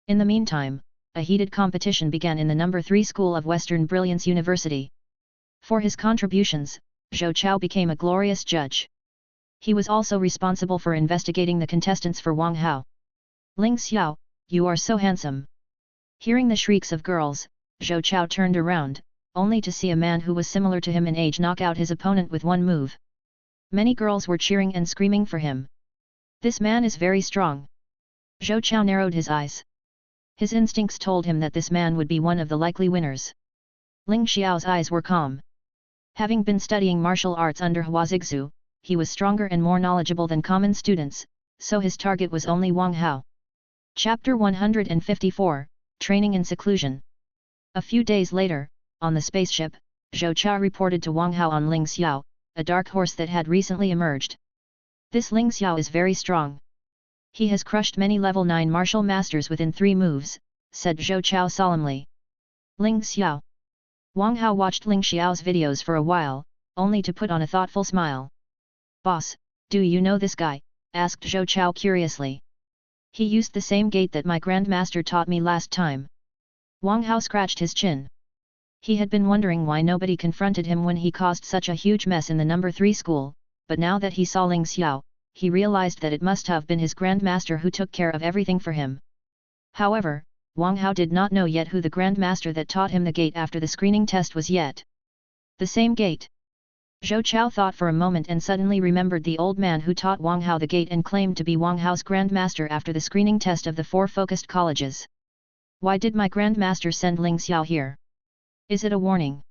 In the meantime, a heated competition began in the No. 3 School of Western Brilliance University. For his contributions, Zhou Chao became a glorious judge. He was also responsible for investigating the contestants for Wang Hao. Ling Xiao, you are so handsome. Hearing the shrieks of girls, Zhou Chao turned around, only to see a man who was similar to him in age knock out his opponent with one move. Many girls were cheering and screaming for him. This man is very strong. Zhou Chao narrowed his eyes. His instincts told him that this man would be one of the likely winners. Ling Xiao's eyes were calm. Having been studying martial arts under Hua Zixu, he was stronger and more knowledgeable than common students, so his target was only Wang Hao. Chapter 154, Training in Seclusion. A few days later, on the spaceship, Zhou Chao reported to Wang Hao on Ling Xiao, a dark horse that had recently emerged. This Ling Xiao is very strong. He has crushed many level 9 martial masters within 3 moves, said Zhou Chao solemnly. Ling Xiao. Wang Hao watched Ling Xiao's videos for a while, only to put on a thoughtful smile. Boss, do you know this guy? Asked Zhou Chao curiously. He used the same gait that my grandmaster taught me last time. Wang Hao scratched his chin. He had been wondering why nobody confronted him when he caused such a huge mess in the No. 3 school, but now that he saw Ling Xiao, he realized that it must have been his grandmaster who took care of everything for him. However, Wang Hao did not know yet who the grandmaster that taught him the gait after the screening test was yet. The same gait. Zhou Chao thought for a moment and suddenly remembered the old man who taught Wang Hao the gait and claimed to be Wang Hao's grandmaster after the screening test of the 4 focused colleges. Why did my grandmaster send Ling Xiao here? Is it a warning?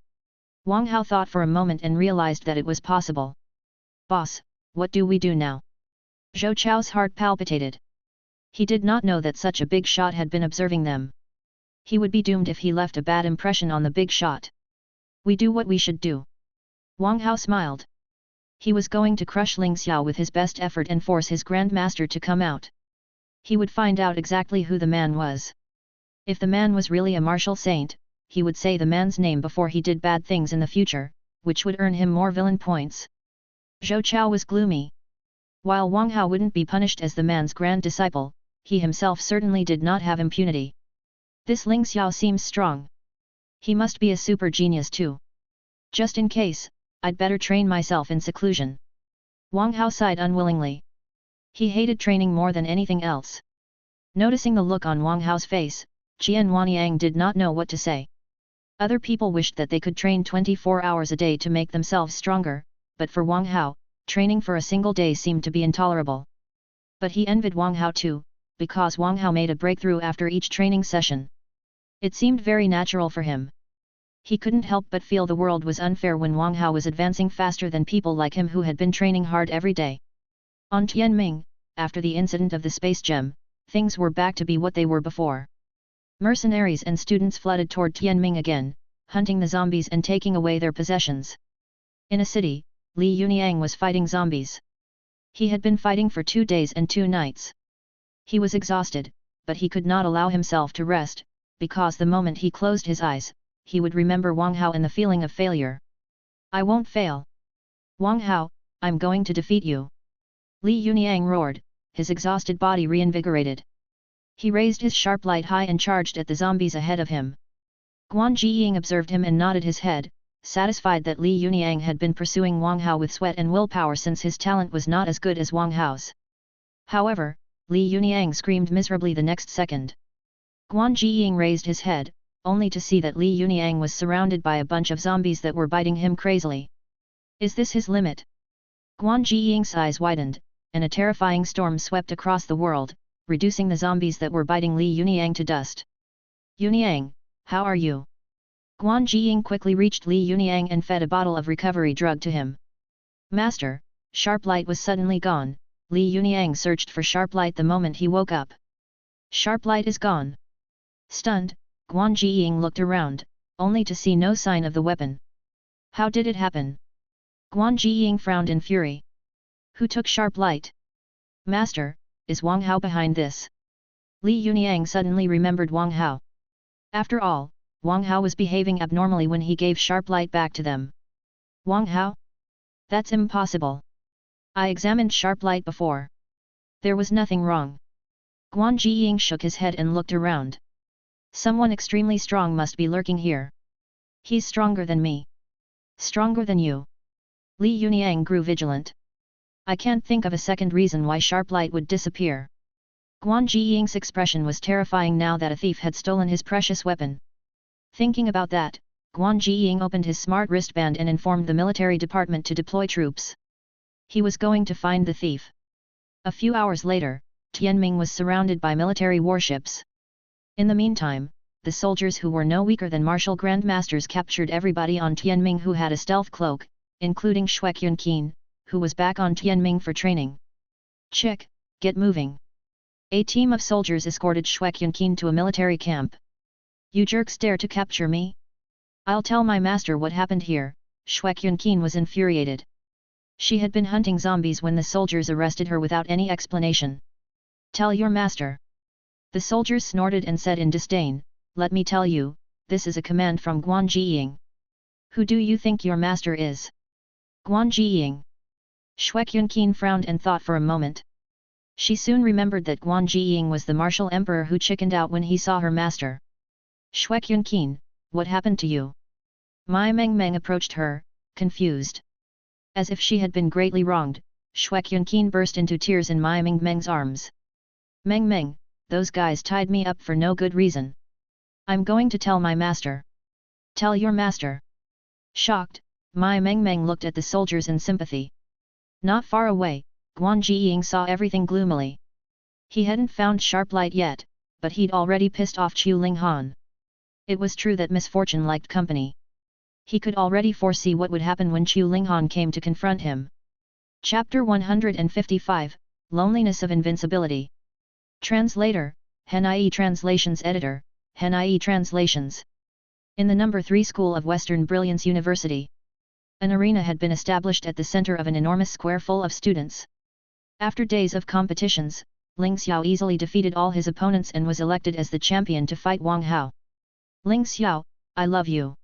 Wang Hao thought for a moment and realized that it was possible. Boss, what do we do now? Zhou Chao's heart palpitated. He did not know that such a big shot had been observing them. He would be doomed if he left a bad impression on the big shot. We do what we should do. Wang Hao smiled. He was going to crush Ling Xiao with his best effort and force his grandmaster to come out. He would find out exactly who the man was. If the man was really a martial saint, he would say the man's name before he did bad things in the future, which would earn him more villain points. Zhou Chao was gloomy. While Wang Hao wouldn't be punished as the man's grand disciple, he himself certainly did not have impunity. This Ling Xiao seems strong. He must be a super genius too. Just in case, I'd better train myself in seclusion. Wang Hao sighed unwillingly. He hated training more than anything else. Noticing the look on Wang Hao's face, Qian Wanyang did not know what to say. Other people wished that they could train 24 hours a day to make themselves stronger, but for Wang Hao, training for a single day seemed to be intolerable. But he envied Wang Hao too, because Wang Hao made a breakthrough after each training session. It seemed very natural for him. He couldn't help but feel the world was unfair when Wang Hao was advancing faster than people like him who had been training hard every day. On Tianming, after the incident of the space gem, things were back to be what they were before. Mercenaries and students flooded toward Tianming again, hunting the zombies and taking away their possessions. In a city, Li Yuniang was fighting zombies. He had been fighting for 2 days and 2 nights. He was exhausted, but he could not allow himself to rest, because the moment he closed his eyes, he would remember Wang Hao and the feeling of failure. I won't fail. Wang Hao, I'm going to defeat you. Li Yuniang roared, his exhausted body reinvigorated. He raised his sharp light high and charged at the zombies ahead of him. Guan Jiying observed him and nodded his head, satisfied that Li Yuniang had been pursuing Wang Hao with sweat and willpower since his talent was not as good as Wang Hao's. However, Li Yuniang screamed miserably the next second. Guan Jiying raised his head, only to see that Li Yuniang was surrounded by a bunch of zombies that were biting him crazily. Is this his limit? Guan Jiying's eyes widened, and a terrifying storm swept across the world, reducing the zombies that were biting Li Yuniang to dust. Yuniang, how are you? Guan Jiying quickly reached Li Yuniang and fed a bottle of recovery drug to him. Master, sharp light was suddenly gone. Li Yuniang searched for sharp light the moment he woke up. Sharp light is gone. Stunned, Guan Jiying looked around, only to see no sign of the weapon. How did it happen? Guan Jiying frowned in fury. Who took sharp light? Master, is Wang Hao behind this? Li Yuniang suddenly remembered Wang Hao. After all, Wang Hao was behaving abnormally when he gave sharp light back to them. Wang Hao? That's impossible. I examined sharp light before. There was nothing wrong. Guan Jiying shook his head and looked around. Someone extremely strong must be lurking here. He's stronger than me. Stronger than you. Li Yuniang grew vigilant. I can't think of a second reason why sharp light would disappear. Guan Jiying's expression was terrifying now that a thief had stolen his precious weapon. Thinking about that, Guan Jiying opened his smart wristband and informed the military department to deploy troops. He was going to find the thief. A few hours later, Tianming was surrounded by military warships. In the meantime, the soldiers who were no weaker than martial grandmasters captured everybody on Tianming who had a stealth cloak, including Shuekyunqin, who was back on Tianming for training. Chick, get moving. A team of soldiers escorted Shuekyunqin to a military camp. You jerks dare to capture me? I'll tell my master what happened here. Shuekyunqin was infuriated. She had been hunting zombies when the soldiers arrested her without any explanation. Tell your master. The soldiers snorted and said in disdain, let me tell you, this is a command from Guan Jiying. Who do you think your master is? Guan Jiying. Shuekyunqin frowned and thought for a moment. She soon remembered that Guan Jiying was the martial emperor who chickened out when he saw her master. Shuekyunqin, what happened to you? Mai Mengmeng approached her, confused. As if she had been greatly wronged, Shuekyunqin burst into tears in Mai Mengmeng's arms. Mengmeng, those guys tied me up for no good reason. I'm going to tell my master. Tell your master. Shocked, Mai Mengmeng looked at the soldiers in sympathy. Not far away, Guan Jiying saw everything gloomily. He hadn't found sharp light yet, but he'd already pissed off Chu Linghan. It was true that misfortune liked company. He could already foresee what would happen when Chu Linghan came to confront him. Chapter 155, Loneliness of Invincibility. Translator, Henai Translations Editor, Henai Translations. In the No. 3 School of Western Brilliance University, an arena had been established at the center of an enormous square full of students. After days of competitions, Ling Xiao easily defeated all his opponents and was elected as the champion to fight Wang Hao. Ling Xiao, I love you.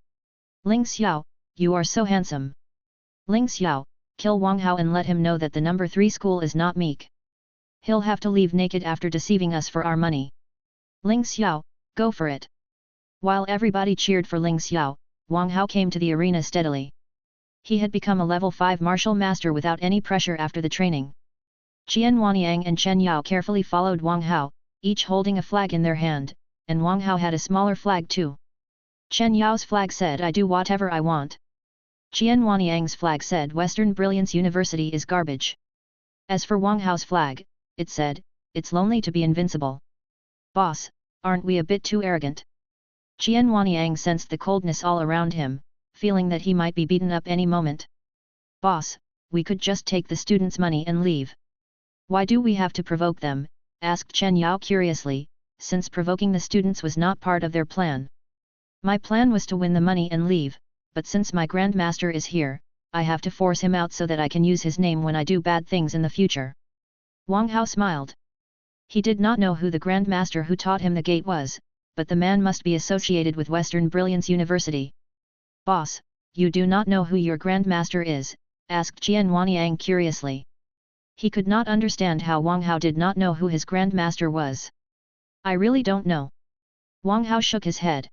Ling Xiao, you are so handsome. Ling Xiao, kill Wang Hao and let him know that the No. 3 school is not meek. He'll have to leave naked after deceiving us for our money. Ling Xiao, go for it. While everybody cheered for Ling Xiao, Wang Hao came to the arena steadily. He had become a level 5 martial master without any pressure after the training. Qian Wanyang and Chen Yao carefully followed Wang Hao, each holding a flag in their hand, and Wang Hao had a smaller flag too. Chen Yao's flag said I do whatever I want. Qian Wanyang's flag said Western Brilliance University is garbage. As for Wang Hao's flag, it said, it's lonely to be invincible. Boss, aren't we a bit too arrogant? Qian Wanyang sensed the coldness all around him, feeling that he might be beaten up any moment. Boss, we could just take the students' money and leave. Why do we have to provoke them? Asked Chen Yao curiously, since provoking the students was not part of their plan. My plan was to win the money and leave, but since my grandmaster is here, I have to force him out so that I can use his name when I do bad things in the future. Wang Hao smiled. He did not know who the grandmaster who taught him the gate was, but the man must be associated with Western Brilliance University. Boss, you do not know who your grandmaster is? Asked Qian Wanyang curiously. He could not understand how Wang Hao did not know who his grandmaster was. I really don't know. Wang Hao shook his head.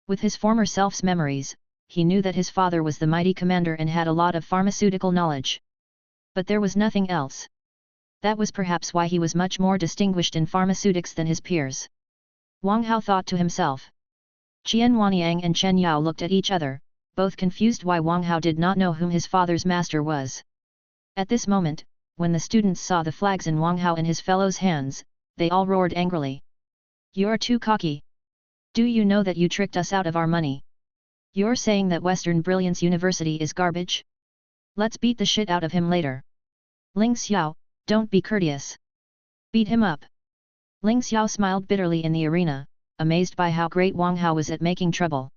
With his former self's memories, he knew that his father was the mighty commander and had a lot of pharmaceutical knowledge. But there was nothing else. That was perhaps why he was much more distinguished in pharmaceutics than his peers. Wang Hao thought to himself. Qian Wanyang and Chen Yao looked at each other, both confused why Wang Hao did not know whom his father's master was. At this moment, when the students saw the flags in Wang Hao and his fellows' hands, they all roared angrily. You're too cocky. Do you know that you tricked us out of our money? You're saying that Western Brilliance University is garbage? Let's beat the shit out of him later. Ling Xiao, don't be courteous. Beat him up. Ling Xiao smiled bitterly in the arena, amazed by how great Wang Hao was at making trouble.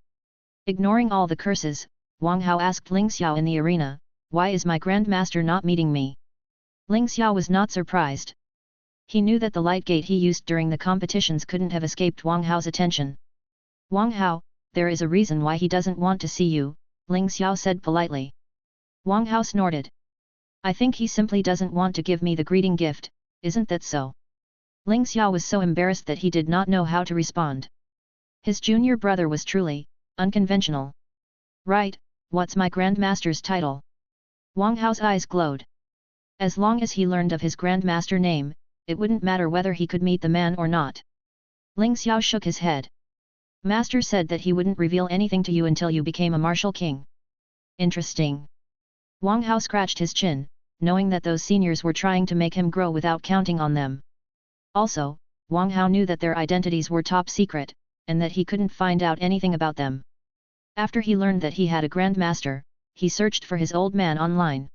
Ignoring all the curses, Wang Hao asked Ling Xiao in the arena, why is my grandmaster not meeting me? Ling Xiao was not surprised. He knew that the light gate he used during the competitions couldn't have escaped Wang Hao's attention. Wang Hao, there is a reason why he doesn't want to see you, Ling Xiao said politely. Wang Hao snorted. I think he simply doesn't want to give me the greeting gift, isn't that so? Ling Xiao was so embarrassed that he did not know how to respond. His junior brother was truly unconventional. Right, what's my grandmaster's title? Wang Hao's eyes glowed. As long as he learned of his grandmaster name, it wouldn't matter whether he could meet the man or not. Ling Xiao shook his head. Master said that he wouldn't reveal anything to you until you became a martial king. Interesting. Wang Hao scratched his chin, knowing that those seniors were trying to make him grow without counting on them. Also, Wang Hao knew that their identities were top secret, and that he couldn't find out anything about them. After he learned that he had a grandmaster, he searched for his old man online.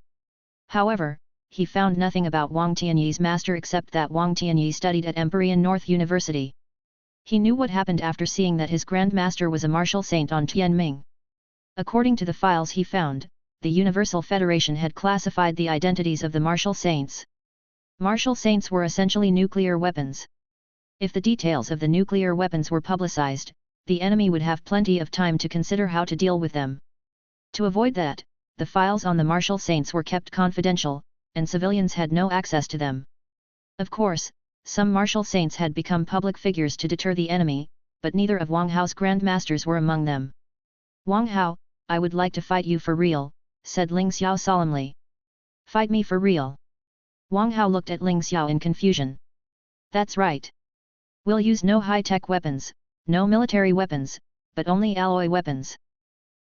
However, he found nothing about Wang Tianyi's master except that Wang Tianyi studied at Empyrean North University. He knew what happened after seeing that his grandmaster was a martial saint on Tianming. According to the files he found, the Universal Federation had classified the identities of the martial saints. Martial saints were essentially nuclear weapons. If the details of the nuclear weapons were publicized, the enemy would have plenty of time to consider how to deal with them. To avoid that, the files on the martial saints were kept confidential, and civilians had no access to them. Of course, some martial saints had become public figures to deter the enemy, but neither of Wang Hao's grandmasters were among them. Wang Hao, I would like to fight you for real, said Ling Xiao solemnly. Fight me for real? Wang Hao looked at Ling Xiao in confusion. That's right. We'll use no high-tech weapons, no military weapons, but only alloy weapons.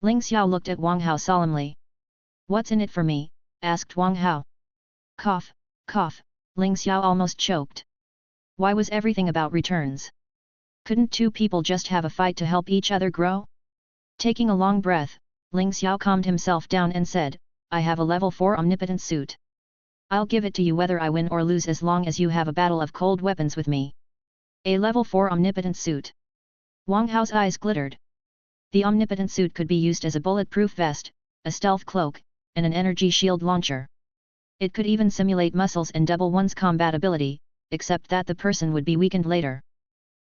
Ling Xiao looked at Wang Hao solemnly. What's in it for me? Asked Wang Hao. Cough, cough, Ling Xiao almost choked. Why was everything about returns? Couldn't two people just have a fight to help each other grow? Taking a long breath, Ling Xiao calmed himself down and said, I have a level 4 omnipotent suit. I'll give it to you whether I win or lose as long as you have a battle of cold weapons with me. A level 4 omnipotent suit. Wang Hao's eyes glittered. The omnipotent suit could be used as a bulletproof vest, a stealth cloak, and an energy shield launcher. It could even simulate muscles and double one's combat ability, except that the person would be weakened later.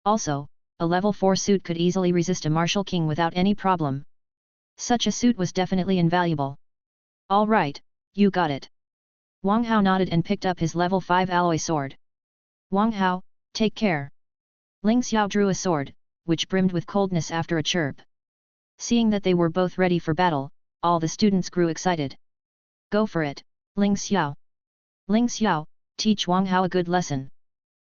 Also, a level 4 suit could easily resist a martial king without any problem. Such a suit was definitely invaluable. All right, you got it. Wang Hao nodded and picked up his level 5 alloy sword. Wang Hao, take care. Ling Xiao drew a sword, which brimmed with coldness after a chirp. Seeing that they were both ready for battle, all the students grew excited. Go for it, Ling Xiao. Ling Xiao, teach Wang Hao a good lesson.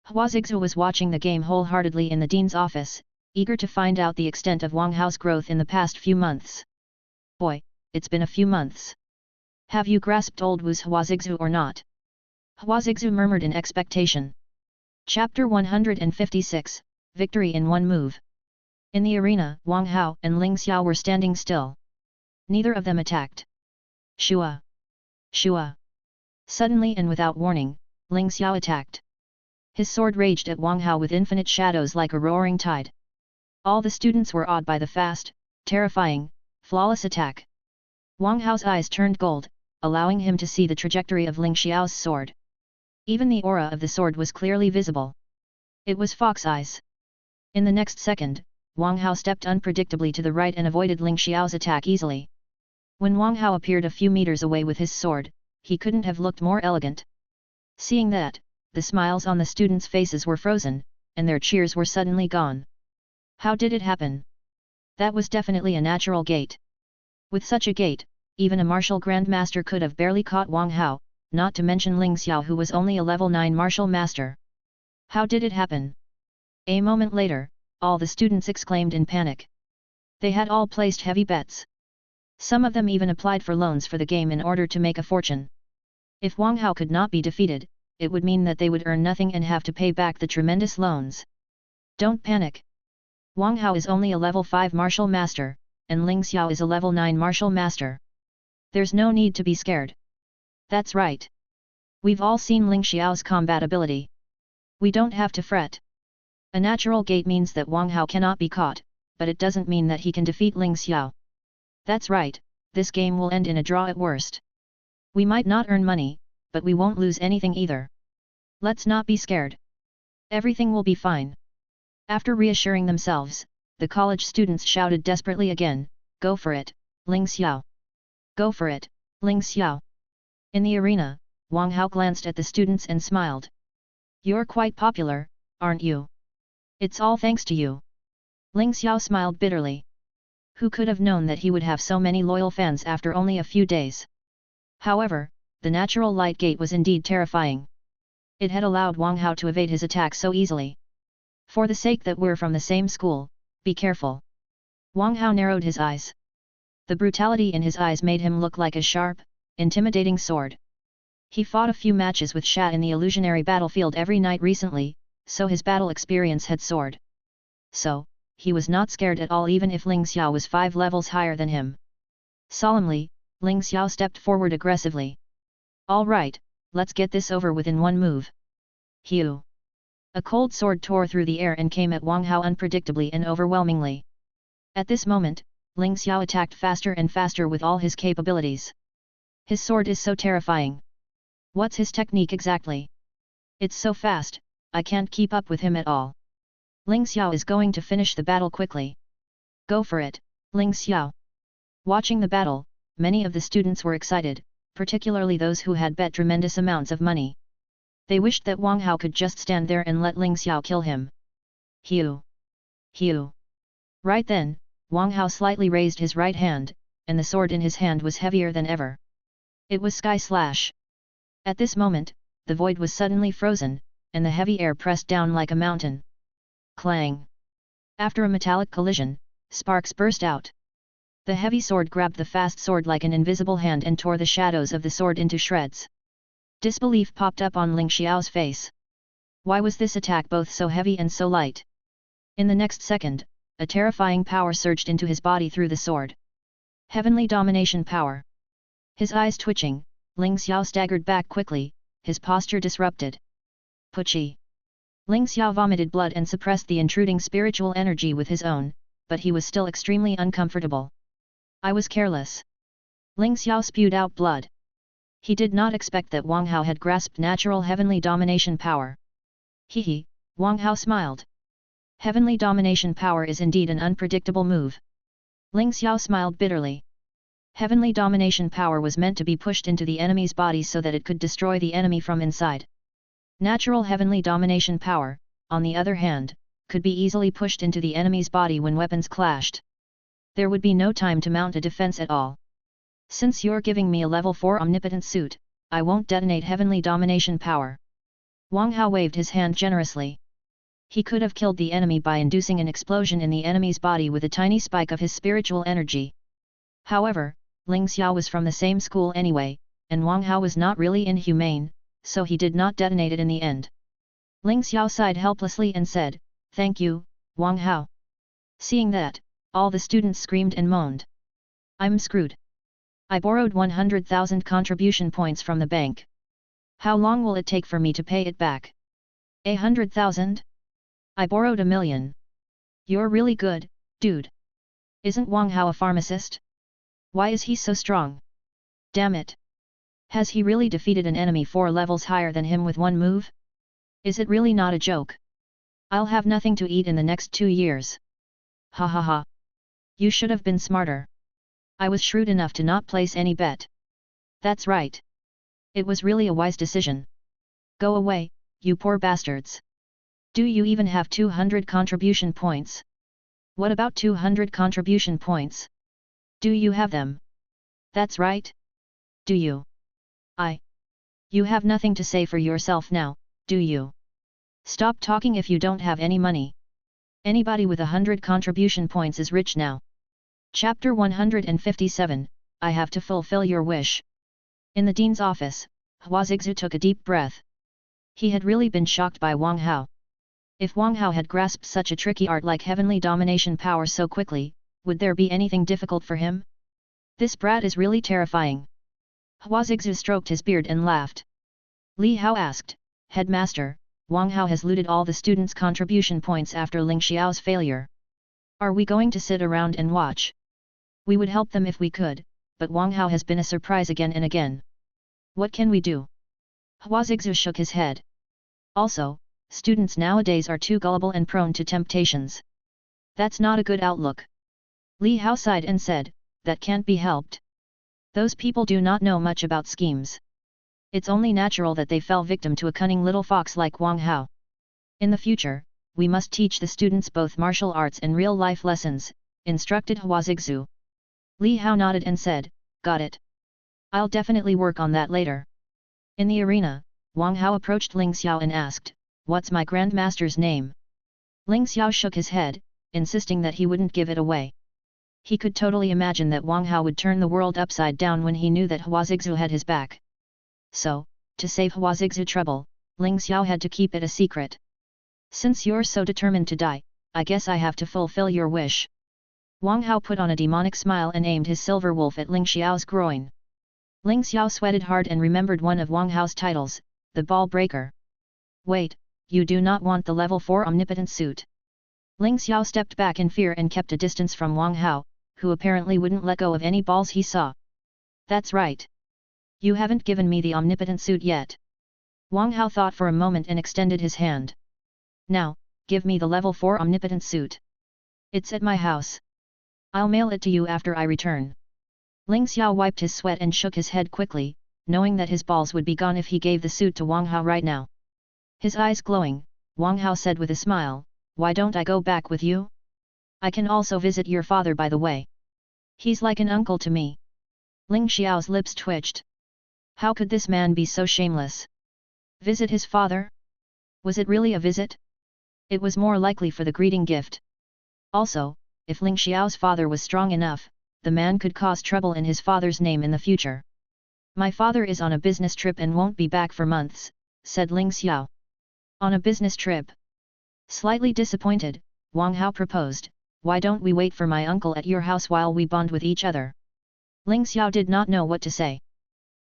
Hua Zixu was watching the game wholeheartedly in the dean's office, eager to find out the extent of Wang Hao's growth in the past few months. Boy, it's been a few months. Have you grasped old Wu's Hua Zixu or not? Hua Zixu murmured in expectation. Chapter 156, Victory in One Move. In the arena, Wang Hao and Ling Xiao were standing still. Neither of them attacked. Shua! Shua! Suddenly and without warning, Ling Xiao attacked. His sword raged at Wang Hao with infinite shadows like a roaring tide. All the students were awed by the fast, terrifying, flawless attack. Wang Hao's eyes turned gold, allowing him to see the trajectory of Ling Xiao's sword. Even the aura of the sword was clearly visible. It was fox eyes. In the next second, Wang Hao stepped unpredictably to the right and avoided Ling Xiao's attack easily. When Wang Hao appeared a few meters away with his sword, he couldn't have looked more elegant. Seeing that, the smiles on the students' faces were frozen, and their cheers were suddenly gone. How did it happen? That was definitely a natural gate. With such a gate, even a martial grandmaster could have barely caught Wang Hao, not to mention Ling Xiao who was only a level 9 martial master. How did it happen? A moment later, all the students exclaimed in panic. They had all placed heavy bets. Some of them even applied for loans for the game in order to make a fortune. If Wang Hao could not be defeated, it would mean that they would earn nothing and have to pay back the tremendous loans. Don't panic. Wang Hao is only a level 5 martial master, and Ling Xiao is a level 9 martial master. There's no need to be scared. That's right. We've all seen Ling Xiao's combat ability. We don't have to fret. A natural gate means that Wang Hao cannot be caught, but it doesn't mean that he can defeat Ling Xiao. That's right, this game will end in a draw at worst. We might not earn money, but we won't lose anything either. Let's not be scared. Everything will be fine. After reassuring themselves, the college students shouted desperately again, "Go for it, Ling Xiao! Go for it, Ling Xiao!" In the arena, Wang Hao glanced at the students and smiled. "You're quite popular, aren't you? It's all thanks to you." Ling Xiao smiled bitterly. Who could have known that he would have so many loyal fans after only a few days? However, the natural light gate was indeed terrifying. It had allowed Wang Hao to evade his attack so easily. For the sake that we're from the same school, be careful. Wang Hao narrowed his eyes. The brutality in his eyes made him look like a sharp, intimidating sword. He fought a few matches with Sha in the illusionary battlefield every night recently, so his battle experience had soared. So, he was not scared at all even if Ling Xiao was 5 levels higher than him. Solemnly, Ling Xiao stepped forward aggressively. "All right, let's get this over with in one move." Hew! A cold sword tore through the air and came at Wang Hao unpredictably and overwhelmingly. At this moment, Ling Xiao attacked faster and faster with all his capabilities. His sword is so terrifying. What's his technique exactly? It's so fast, I can't keep up with him at all. Ling Xiao is going to finish the battle quickly. Go for it, Ling Xiao. Watching the battle, many of the students were excited, particularly those who had bet tremendous amounts of money. They wished that Wang Hao could just stand there and let Ling Xiao kill him. Hew! Hew! Right then, Wang Hao slightly raised his right hand, and the sword in his hand was heavier than ever. It was Sky Slash. At this moment, the void was suddenly frozen, and the heavy air pressed down like a mountain. Clang! After a metallic collision, sparks burst out. The heavy sword grabbed the fast sword like an invisible hand and tore the shadows of the sword into shreds. Disbelief popped up on Ling Xiao's face. Why was this attack both so heavy and so light? In the next second, a terrifying power surged into his body through the sword. Heavenly domination power. His eyes twitching, Ling Xiao staggered back quickly, his posture disrupted. Puchi! Ling Xiao vomited blood and suppressed the intruding spiritual energy with his own, but he was still extremely uncomfortable. I was careless. Ling Xiao spewed out blood. He did not expect that Wang Hao had grasped natural heavenly domination power. Hehe, Wang Hao smiled. Heavenly domination power is indeed an unpredictable move. Ling Xiao smiled bitterly. Heavenly domination power was meant to be pushed into the enemy's body so that it could destroy the enemy from inside. Natural heavenly domination power, on the other hand, could be easily pushed into the enemy's body when weapons clashed. There would be no time to mount a defense at all. Since you're giving me a level 4 omnipotent suit, I won't detonate heavenly domination power. Wang Hao waved his hand generously. He could have killed the enemy by inducing an explosion in the enemy's body with a tiny spike of his spiritual energy. However, Ling Xiao was from the same school anyway, and Wang Hao was not really inhumane, so he did not detonate it in the end. Ling Xiao sighed helplessly and said, "Thank you, Wang Hao." Seeing that, all the students screamed and moaned. "I'm screwed. I borrowed 100,000 contribution points from the bank. How long will it take for me to pay it back? 100,000? I borrowed 1,000,000. You're really good, dude. Isn't Wang Hao a pharmacist? Why is he so strong? Damn it. Has he really defeated an enemy 4 levels higher than him with one move? Is it really not a joke? I'll have nothing to eat in the next 2 years. Ha ha ha. You should have been smarter. I was shrewd enough to not place any bet. That's right. It was really a wise decision. Go away, you poor bastards. Do you even have 200 contribution points? What about 200 contribution points? Do you have them? That's right. Do you? You have nothing to say for yourself now, do you? Stop talking if you don't have any money. Anybody with 100 contribution points is rich now. Chapter 157, I have to fulfill your wish. In the dean's office, Hua Zixu took a deep breath. He had really been shocked by Wang Hao. If Wang Hao had grasped such a tricky art like heavenly domination power so quickly, would there be anything difficult for him? This brat is really terrifying. Hua Zixu stroked his beard and laughed. Li Hao asked, Headmaster, Wang Hao has looted all the students' contribution points after Ling Xiao's failure. Are we going to sit around and watch? We would help them if we could, but Wang Hao has been a surprise again and again. What can we do? Hua Zixu shook his head. Also, students nowadays are too gullible and prone to temptations. That's not a good outlook. Li Hao sighed and said, that can't be helped. Those people do not know much about schemes. It's only natural that they fell victim to a cunning little fox like Wang Hao. In the future, we must teach the students both martial arts and real-life lessons, instructed Hua Zixu. Li Hao nodded and said, got it. I'll definitely work on that later. In the arena, Wang Hao approached Ling Xiao and asked, what's my grandmaster's name? Ling Xiao shook his head, insisting that he wouldn't give it away. He could totally imagine that Wang Hao would turn the world upside down when he knew that Hua Zixu had his back. So, to save Hua Zixu trouble, Ling Xiao had to keep it a secret. Since you're so determined to die, I guess I have to fulfill your wish. Wang Hao put on a demonic smile and aimed his silver wolf at Ling Xiao's groin. Ling Xiao sweated hard and remembered one of Wang Hao's titles, the Ball Breaker. Wait, you do not want the level 4 omnipotent suit. Ling Xiao stepped back in fear and kept a distance from Wang Hao, who apparently wouldn't let go of any balls he saw. That's right. You haven't given me the omnipotent suit yet. Wang Hao thought for a moment and extended his hand. Now, give me the level 4 omnipotent suit. It's at my house. I'll mail it to you after I return. Ling Xiao wiped his sweat and shook his head quickly, knowing that his balls would be gone if he gave the suit to Wang Hao right now. His eyes glowing, Wang Hao said with a smile, why don't I go back with you? I can also visit your father by the way. He's like an uncle to me. Ling Xiao's lips twitched. How could this man be so shameless? Visit his father? Was it really a visit? It was more likely for the greeting gift. Also, if Ling Xiao's father was strong enough, the man could cause trouble in his father's name in the future. My father is on a business trip and won't be back for months, said Ling Xiao. On a business trip? Slightly disappointed, Wang Hao proposed, why don't we wait for my uncle at your house while we bond with each other? Ling Xiao did not know what to say.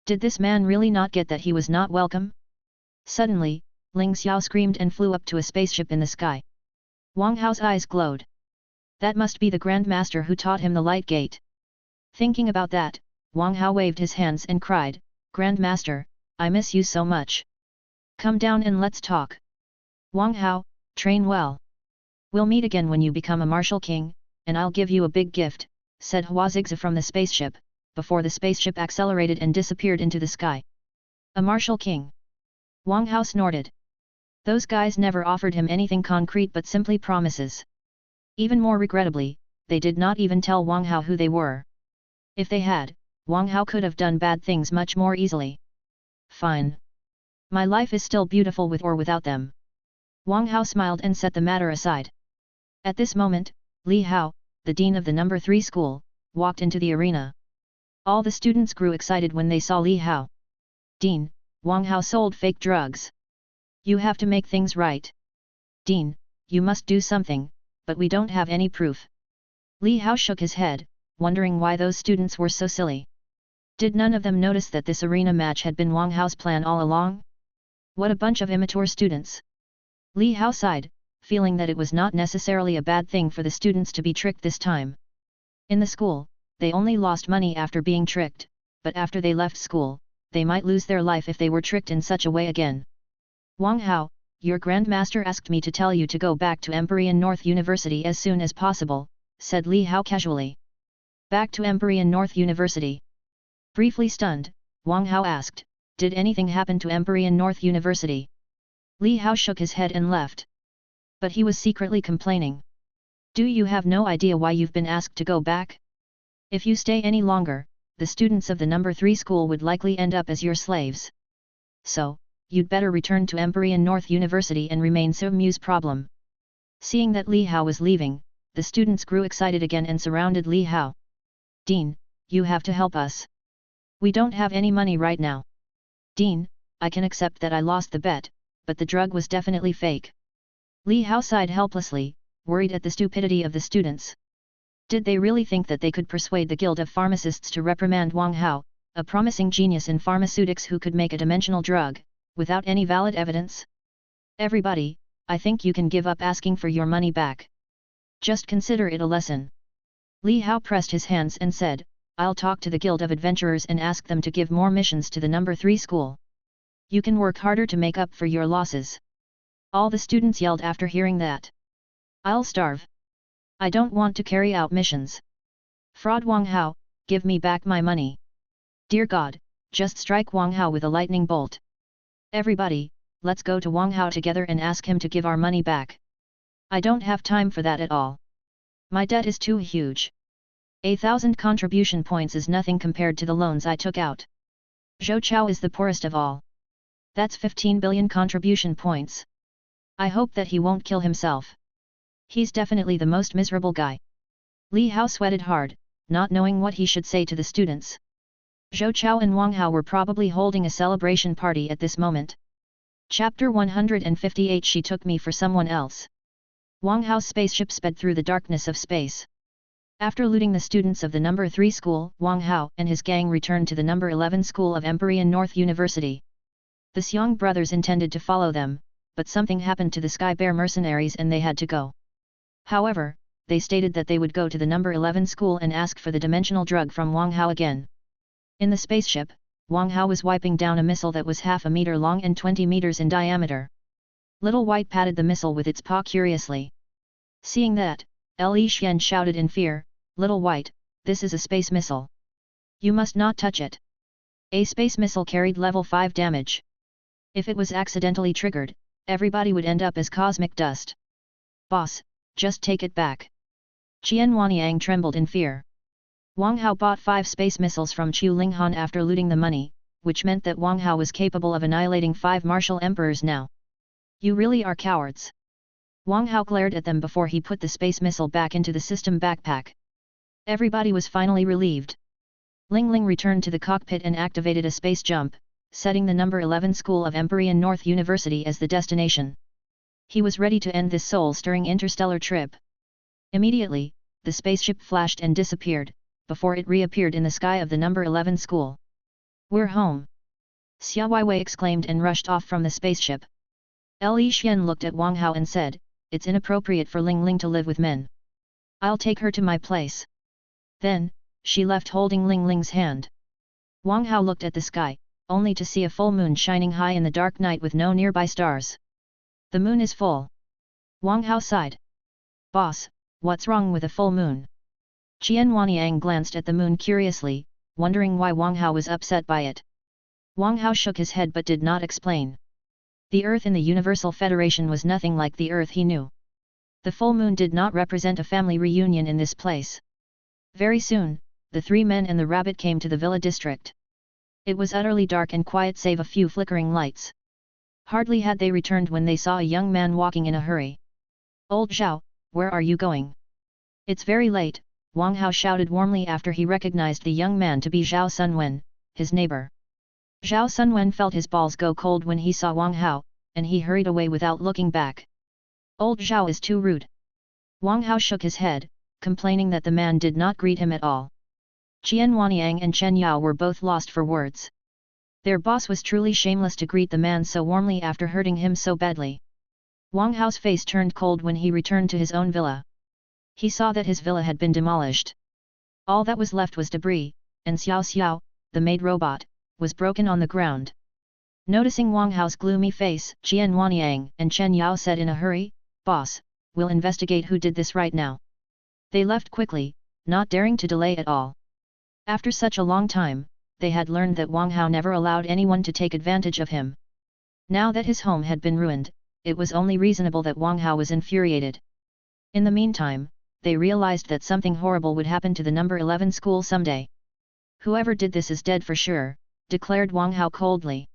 Did this man really not get that he was not welcome? Suddenly, Ling Xiao screamed and flew up to a spaceship in the sky. Wang Hao's eyes glowed. That must be the Grandmaster who taught him the light gate. Thinking about that, Wang Hao waved his hands and cried, Grandmaster, I miss you so much. Come down and let's talk. Wang Hao, train well. We'll meet again when you become a martial king, and I'll give you a big gift, said Hua Zixu from the spaceship, before the spaceship accelerated and disappeared into the sky. A martial king. Wang Hao snorted. Those guys never offered him anything concrete but simply promises. Even more regrettably, they did not even tell Wang Hao who they were. If they had, Wang Hao could have done bad things much more easily. Fine. My life is still beautiful with or without them. Wang Hao smiled and set the matter aside. At this moment, Li Hao, the dean of the No. 3 school, walked into the arena. All the students grew excited when they saw Li Hao. Dean, Wang Hao sold fake drugs. You have to make things right. Dean, you must do something, but we don't have any proof. Li Hao shook his head, wondering why those students were so silly. Did none of them notice that this arena match had been Wang Hao's plan all along? What a bunch of immature students! Li Hao sighed, feeling that it was not necessarily a bad thing for the students to be tricked this time. In the school, they only lost money after being tricked, but after they left school, they might lose their life if they were tricked in such a way again. Wang Hao, your grandmaster asked me to tell you to go back to Empyrean North University as soon as possible, said Li Hao casually. Back to Empyrean North University. Briefly stunned, Wang Hao asked, did anything happen to Empyrean North University? Li Hao shook his head and left. But he was secretly complaining. Do you have no idea why you've been asked to go back? If you stay any longer, the students of the number 3 school would likely end up as your slaves. So, you'd better return to Empyrean North University and remain Sumu's problem. Seeing that Li Hao was leaving, the students grew excited again and surrounded Li Hao. Dean, you have to help us. We don't have any money right now. Dean, I can accept that I lost the bet, but the drug was definitely fake. Li Hao sighed helplessly, worried at the stupidity of the students. Did they really think that they could persuade the Guild of Pharmacists to reprimand Wang Hao, a promising genius in pharmaceutics who could make a dimensional drug, without any valid evidence? Everybody, I think you can give up asking for your money back. Just consider it a lesson. Li Hao pressed his hands and said, I'll talk to the Guild of Adventurers and ask them to give more missions to the number 3 school. You can work harder to make up for your losses. All the students yelled after hearing that. I'll starve. I don't want to carry out missions. Fraud Wang Hao, give me back my money. Dear God, just strike Wang Hao with a lightning bolt. Everybody, let's go to Wang Hao together and ask him to give our money back. I don't have time for that at all. My debt is too huge. 1,000 contribution points is nothing compared to the loans I took out. Zhou Chao is the poorest of all. That's 15 billion contribution points. I hope that he won't kill himself. He's definitely the most miserable guy. Li Hao sweated hard, not knowing what he should say to the students. Zhou Chao and Wang Hao were probably holding a celebration party at this moment. Chapter 158 She took me for someone else. Wang Hao's spaceship sped through the darkness of space. After looting the students of the number 3 school, Wang Hao and his gang returned to the number 11 school of Empyrean North University. The Xiong brothers intended to follow them, but something happened to the Sky Bear mercenaries and they had to go. However, they stated that they would go to the number 11 school and ask for the dimensional drug from Wang Hao again. In the spaceship, Wang Hao was wiping down a missile that was half a meter long and 20 meters in diameter. Little White patted the missile with its paw curiously. Seeing that, Li Xian shouted in fear, Little White, this is a space missile. You must not touch it. A space missile carried level 5 damage. If it was accidentally triggered, everybody would end up as cosmic dust. Boss, just take it back. Qian Wanyang trembled in fear. Wang Hao bought 5 space missiles from Chu Linghan after looting the money, which meant that Wang Hao was capable of annihilating 5 martial emperors now. You really are cowards. Wang Hao glared at them before he put the space missile back into the system backpack. Everybody was finally relieved. Ling Ling returned to the cockpit and activated a space jump, setting the number 11 school of Empyrean North University as the destination. He was ready to end this soul-stirring interstellar trip. Immediately, the spaceship flashed and disappeared, before it reappeared in the sky of the number 11 school. We're home! Xia Weiwei exclaimed and rushed off from the spaceship. Li Xian looked at Wang Hao and said, it's inappropriate for Ling Ling to live with men. I'll take her to my place. Then, she left holding Ling Ling's hand. Wang Hao looked at the sky, only to see a full moon shining high in the dark night with no nearby stars. The moon is full. Wang Hao sighed. Boss, what's wrong with a full moon? Qian Wanyang glanced at the moon curiously, wondering why Wang Hao was upset by it. Wang Hao shook his head but did not explain. The Earth in the Universal Federation was nothing like the Earth he knew. The full moon did not represent a family reunion in this place. Very soon, the 3 men and the rabbit came to the villa district. It was utterly dark and quiet save a few flickering lights. Hardly had they returned when they saw a young man walking in a hurry. Old Zhao, where are you going? It's very late, Wang Hao shouted warmly after he recognized the young man to be Zhao Sunwen, his neighbor. Zhao Sunwen felt his balls go cold when he saw Wang Hao, and he hurried away without looking back. Old Zhao is too rude. Wang Hao shook his head, complaining that the man did not greet him at all. Qian Wanyang and Chen Yao were both lost for words. Their boss was truly shameless to greet the man so warmly after hurting him so badly. Wang Hao's face turned cold when he returned to his own villa. He saw that his villa had been demolished. All that was left was debris, and Xiao Xiao, the maid robot, was broken on the ground. Noticing Wang Hao's gloomy face, Qian Wanyang and Chen Yao said in a hurry, "Boss, we'll investigate who did this right now." They left quickly, not daring to delay at all. After such a long time, they had learned that Wang Hao never allowed anyone to take advantage of him. Now that his home had been ruined, it was only reasonable that Wang Hao was infuriated. In the meantime, they realized that something horrible would happen to the number 11 school someday. "Whoever did this is dead for sure," declared Wang Hao coldly.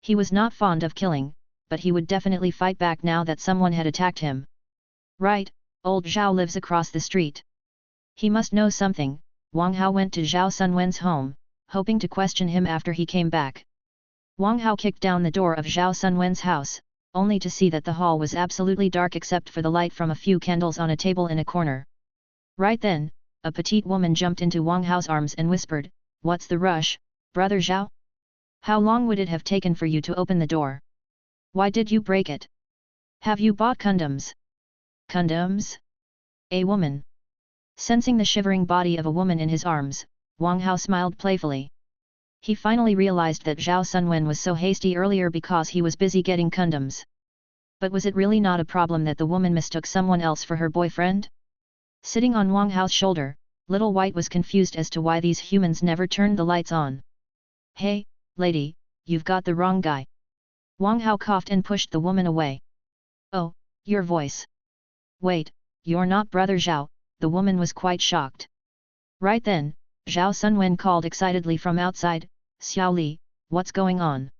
He was not fond of killing, but he would definitely fight back now that someone had attacked him. "Right, old Zhao lives across the street. He must know something." Wang Hao went to Zhao Sunwen's home, hoping to question him after he came back. Wang Hao kicked down the door of Zhao Sunwen's house, only to see that the hall was absolutely dark except for the light from a few candles on a table in a corner. Right then, a petite woman jumped into Wang Hao's arms and whispered, "What's the rush, brother Zhao? How long would it have taken for you to open the door? Why did you break it? Have you bought condoms?" "Condoms?" A woman. Sensing the shivering body of a woman in his arms, Wang Hao smiled playfully. He finally realized that Zhao Sunwen was so hasty earlier because he was busy getting condoms. But was it really not a problem that the woman mistook someone else for her boyfriend? Sitting on Wang Hao's shoulder, Little White was confused as to why these humans never turned the lights on. "Hey, lady, you've got the wrong guy." Wang Hao coughed and pushed the woman away. "Oh, your voice. Wait, you're not brother Zhao." The woman was quite shocked. Right then, Zhao Sunwen called excitedly from outside, "Xiao Li, what's going on?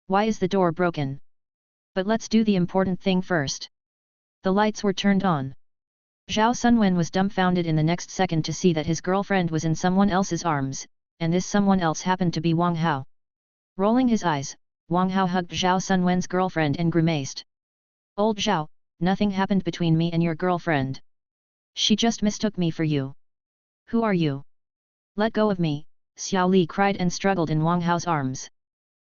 Why is the door broken? But let's do the important thing first." The lights were turned on. Zhao Sunwen was dumbfounded in the next second to see that his girlfriend was in someone else's arms, and this someone else happened to be Wang Hao. Rolling his eyes, Wang Hao hugged Zhao Sunwen's girlfriend and grimaced. "Old Zhao, nothing happened between me and your girlfriend. She just mistook me for you. Who are you? Let go of me," Xiao Li cried and struggled in Wang Hao's arms.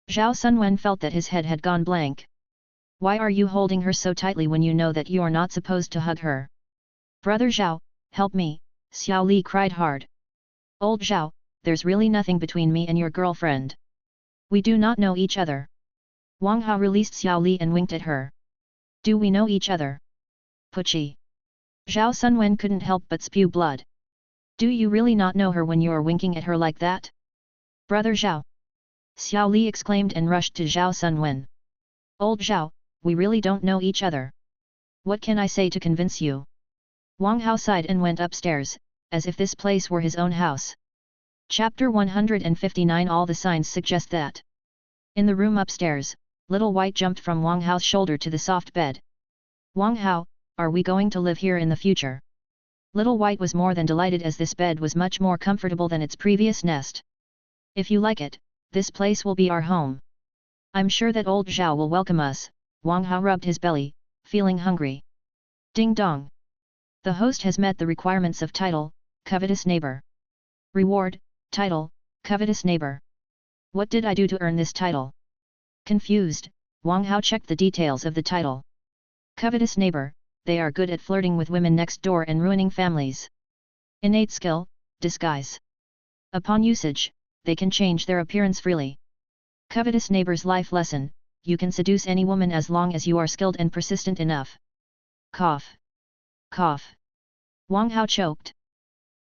Zhao Sunwen felt that his head had gone blank. "Why are you holding her so tightly when you know that you are not supposed to hug her?" "Brother Zhao, help me," Xiao Li cried hard. "Old Zhao, there's really nothing between me and your girlfriend. We do not know each other." Wang Hao released Xiao Li and winked at her. "Do we know each other?" "Puchi." Zhao Sunwen couldn't help but spew blood. "Do you really not know her when you're winking at her like that?" "Brother Zhao!" Xiao Li exclaimed and rushed to Zhao Sunwen. "Old Zhao, we really don't know each other. What can I say to convince you?" Wang Hao sighed and went upstairs, as if this place were his own house. Chapter 159. All the signs suggest that. In the room upstairs, Little White jumped from Wang Hao's shoulder to the soft bed. "Wang Hao, are we going to live here in the future?" Little White was more than delighted as this bed was much more comfortable than its previous nest. "If you like it, this place will be our home. I'm sure that old Zhao will welcome us." Wang Hao rubbed his belly, feeling hungry. Ding dong! The host has met the requirements of title, Covetous Neighbor. Reward, title, Covetous Neighbor. What did I do to earn this title? Confused, Wang Hao checked the details of the title. Covetous Neighbor, they are good at flirting with women next door and ruining families. Innate skill, disguise. Upon usage, they can change their appearance freely. Covetous Neighbor's life lesson, you can seduce any woman as long as you are skilled and persistent enough. Cough. Cough. Wang Hao choked.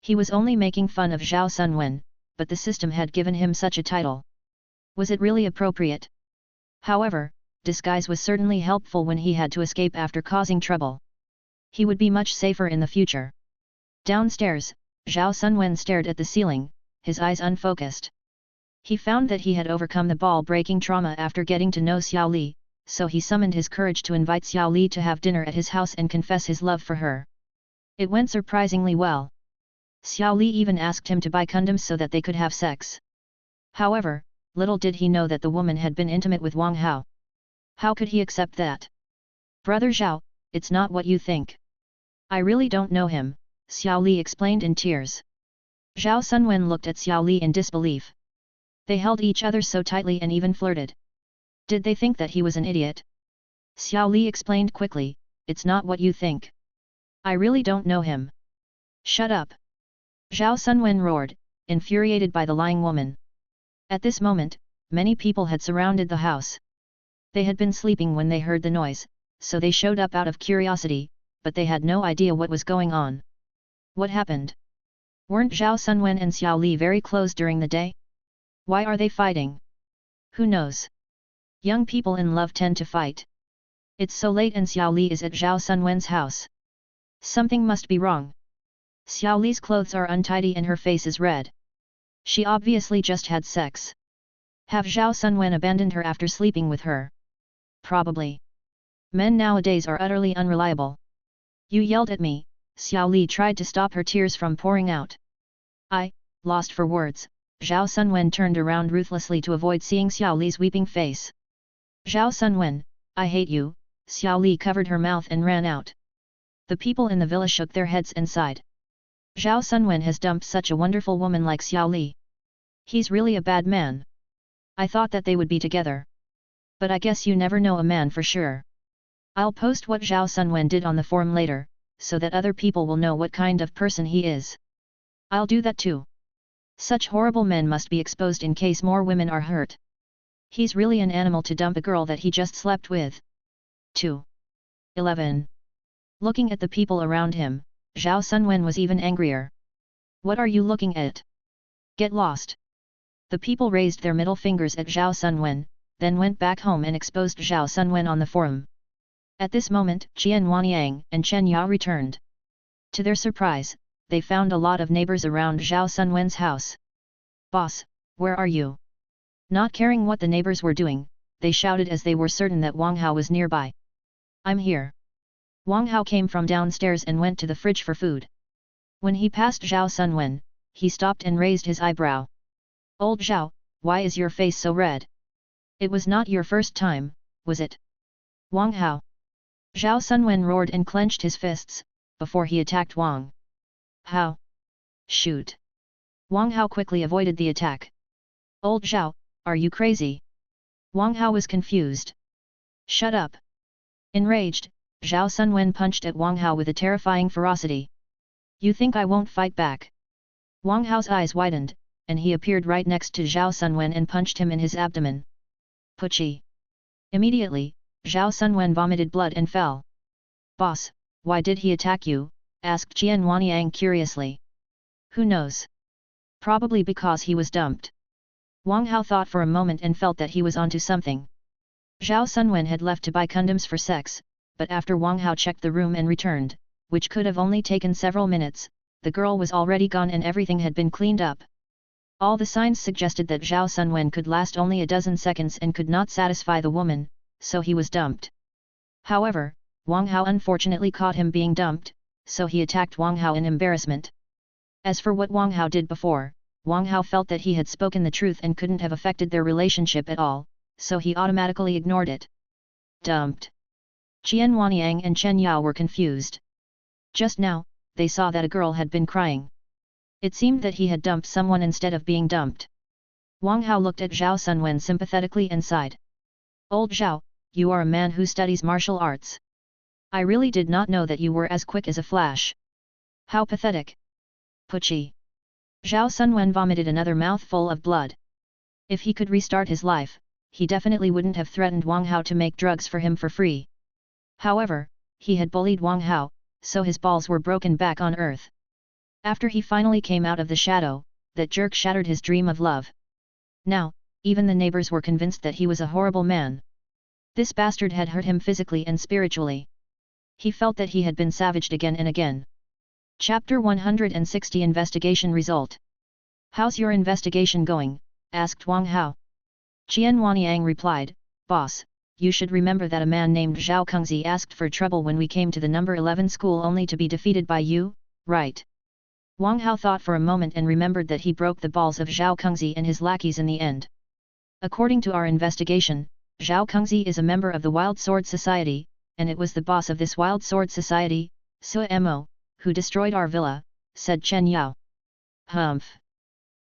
He was only making fun of Zhao Sunwen, but the system had given him such a title. Was it really appropriate? However, disguise was certainly helpful when he had to escape after causing trouble. He would be much safer in the future. Downstairs, Zhao Sunwen stared at the ceiling, his eyes unfocused. He found that he had overcome the ball-breaking trauma after getting to know Xiao Li, so he summoned his courage to invite Xiao Li to have dinner at his house and confess his love for her. It went surprisingly well. Xiao Li even asked him to buy condoms so that they could have sex. However, little did he know that the woman had been intimate with Wang Hao. How could he accept that? "Brother Zhao, it's not what you think. I really don't know him," Xiao Li explained in tears. Zhao Sunwen looked at Xiao Li in disbelief. They held each other so tightly and even flirted. Did they think that he was an idiot? Xiao Li explained quickly, it's not what you think. I really don't know him. Shut up! Zhao Sunwen roared, infuriated by the lying woman. At this moment, many people had surrounded the house. They had been sleeping when they heard the noise, so they showed up out of curiosity, but they had no idea what was going on. What happened? Weren't Zhao Sunwen and Xiao Li very close during the day? Why are they fighting? Who knows? Young people in love tend to fight. It's so late and Xiao Li is at Zhao Sunwen's house. Something must be wrong. Xiao Li's clothes are untidy and her face is red. She obviously just had sex. Have Zhao Sunwen abandoned her after sleeping with her? Probably. Men nowadays are utterly unreliable. You yelled at me. Xiao Li tried to stop her tears from pouring out. Lost for words, Zhao Sunwen turned around ruthlessly to avoid seeing Xiao Li's weeping face. Zhao Sunwen, I hate you. Xiao Li covered her mouth and ran out. The people in the villa shook their heads and sighed. Zhao Sunwen has dumped such a wonderful woman like Xiao Li. He's really a bad man. I thought that they would be together. But I guess you never know a man for sure. I'll post what Zhao Sunwen did on the forum later, so that other people will know what kind of person he is. I'll do that too. Such horrible men must be exposed in case more women are hurt. He's really an animal to dump a girl that he just slept with. 2. 11. Looking at the people around him, Zhao Sunwen was even angrier. What are you looking at? Get lost. The people raised their middle fingers at Zhao Sunwen, then went back home and exposed Zhao Sunwen on the forum. At this moment, Qian Wanyang and Chen Yao returned. To their surprise, they found a lot of neighbors around Zhao Sunwen's house. Boss, where are you? Not caring what the neighbors were doing, they shouted as they were certain that Wang Hao was nearby. I'm here. Wang Hao came from downstairs and went to the fridge for food. When he passed Zhao Sunwen, he stopped and raised his eyebrow. Old Zhao, why is your face so red? It was not your first time, was it? Wang Hao. Zhao Sunwen roared and clenched his fists, before he attacked Wang Hao. Shoot! Wang Hao quickly avoided the attack. Old Zhao, are you crazy? Wang Hao was confused. Shut up! Enraged, Zhao Sunwen punched at Wang Hao with a terrifying ferocity. You think I won't fight back? Wang Hao's eyes widened, and he appeared right next to Zhao Sunwen and punched him in his abdomen. Pucci! Immediately, Zhao Sunwen vomited blood and fell. Boss, why did he attack you? Asked Qian Wanyang curiously. Who knows? Probably because he was dumped. Wang Hao thought for a moment and felt that he was onto something. Zhao Sunwen had left to buy condoms for sex, but after Wang Hao checked the room and returned, which could have only taken several minutes, the girl was already gone and everything had been cleaned up. All the signs suggested that Zhao Sunwen could last only a dozen seconds and could not satisfy the woman, so he was dumped. However, Wang Hao unfortunately caught him being dumped, so he attacked Wang Hao in embarrassment. As for what Wang Hao did before, Wang Hao felt that he had spoken the truth and couldn't have affected their relationship at all, so he automatically ignored it. Dumped. Qian Wanyang and Chen Yao were confused. Just now, they saw that a girl had been crying. It seemed that he had dumped someone instead of being dumped. Wang Hao looked at Zhao Sunwen sympathetically and sighed. Old Zhao, you are a man who studies martial arts. I really did not know that you were as quick as a flash. How pathetic. Pucci. Zhao Sunwen vomited another mouthful of blood. If he could restart his life, he definitely wouldn't have threatened Wang Hao to make drugs for him for free. However, he had bullied Wang Hao, so his balls were broken back on earth. After he finally came out of the shadow, that jerk shattered his dream of love. Now, even the neighbors were convinced that he was a horrible man. This bastard had hurt him physically and spiritually. He felt that he had been savaged again and again. Chapter 160 Investigation Result. How's your investigation going? Asked Wang Hao. Qian Wanyang replied, Boss, you should remember that a man named Zhao Kengzi asked for trouble when we came to the number 11 school only to be defeated by you, right? Wang Hao thought for a moment and remembered that he broke the balls of Zhao Kengzi and his lackeys in the end. According to our investigation, Zhao Kengzi is a member of the Wild Sword Society, and it was the boss of this Wild Sword Society, Sui Mo, who destroyed our villa, said Chen Yao. Humph.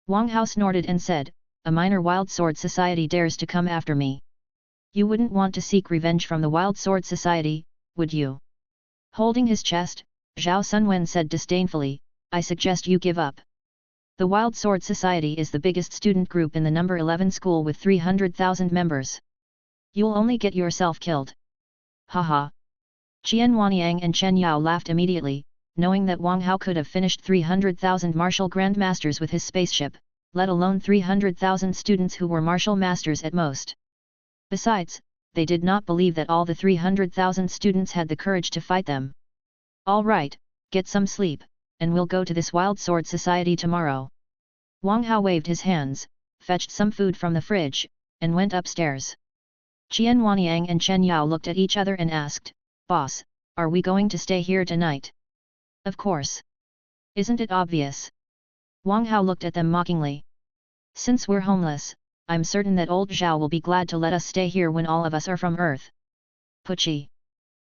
Wang Hao snorted and said, a minor wild sword society dares to come after me. You wouldn't want to seek revenge from the Wild Sword Society, would you? Holding his chest, Zhao Sunwen said disdainfully, I suggest you give up. The Wild Sword Society is the biggest student group in the number 11 school with 300,000 members. You'll only get yourself killed. Haha. Qian Wanyang and Chen Yao laughed immediately, knowing that Wang Hao could have finished 300,000 martial grandmasters with his spaceship, let alone 300,000 students who were martial masters at most. Besides, they did not believe that all the 300,000 students had the courage to fight them. All right, get some sleep, and we'll go to this Wild Sword Society tomorrow. Wang Hao waved his hands, fetched some food from the fridge, and went upstairs. Qian Wanyang and Chen Yao looked at each other and asked, Boss, are we going to stay here tonight? Of course. Isn't it obvious? Wang Hao looked at them mockingly. Since we're homeless, I'm certain that old Zhao will be glad to let us stay here when all of us are from Earth. Pucci.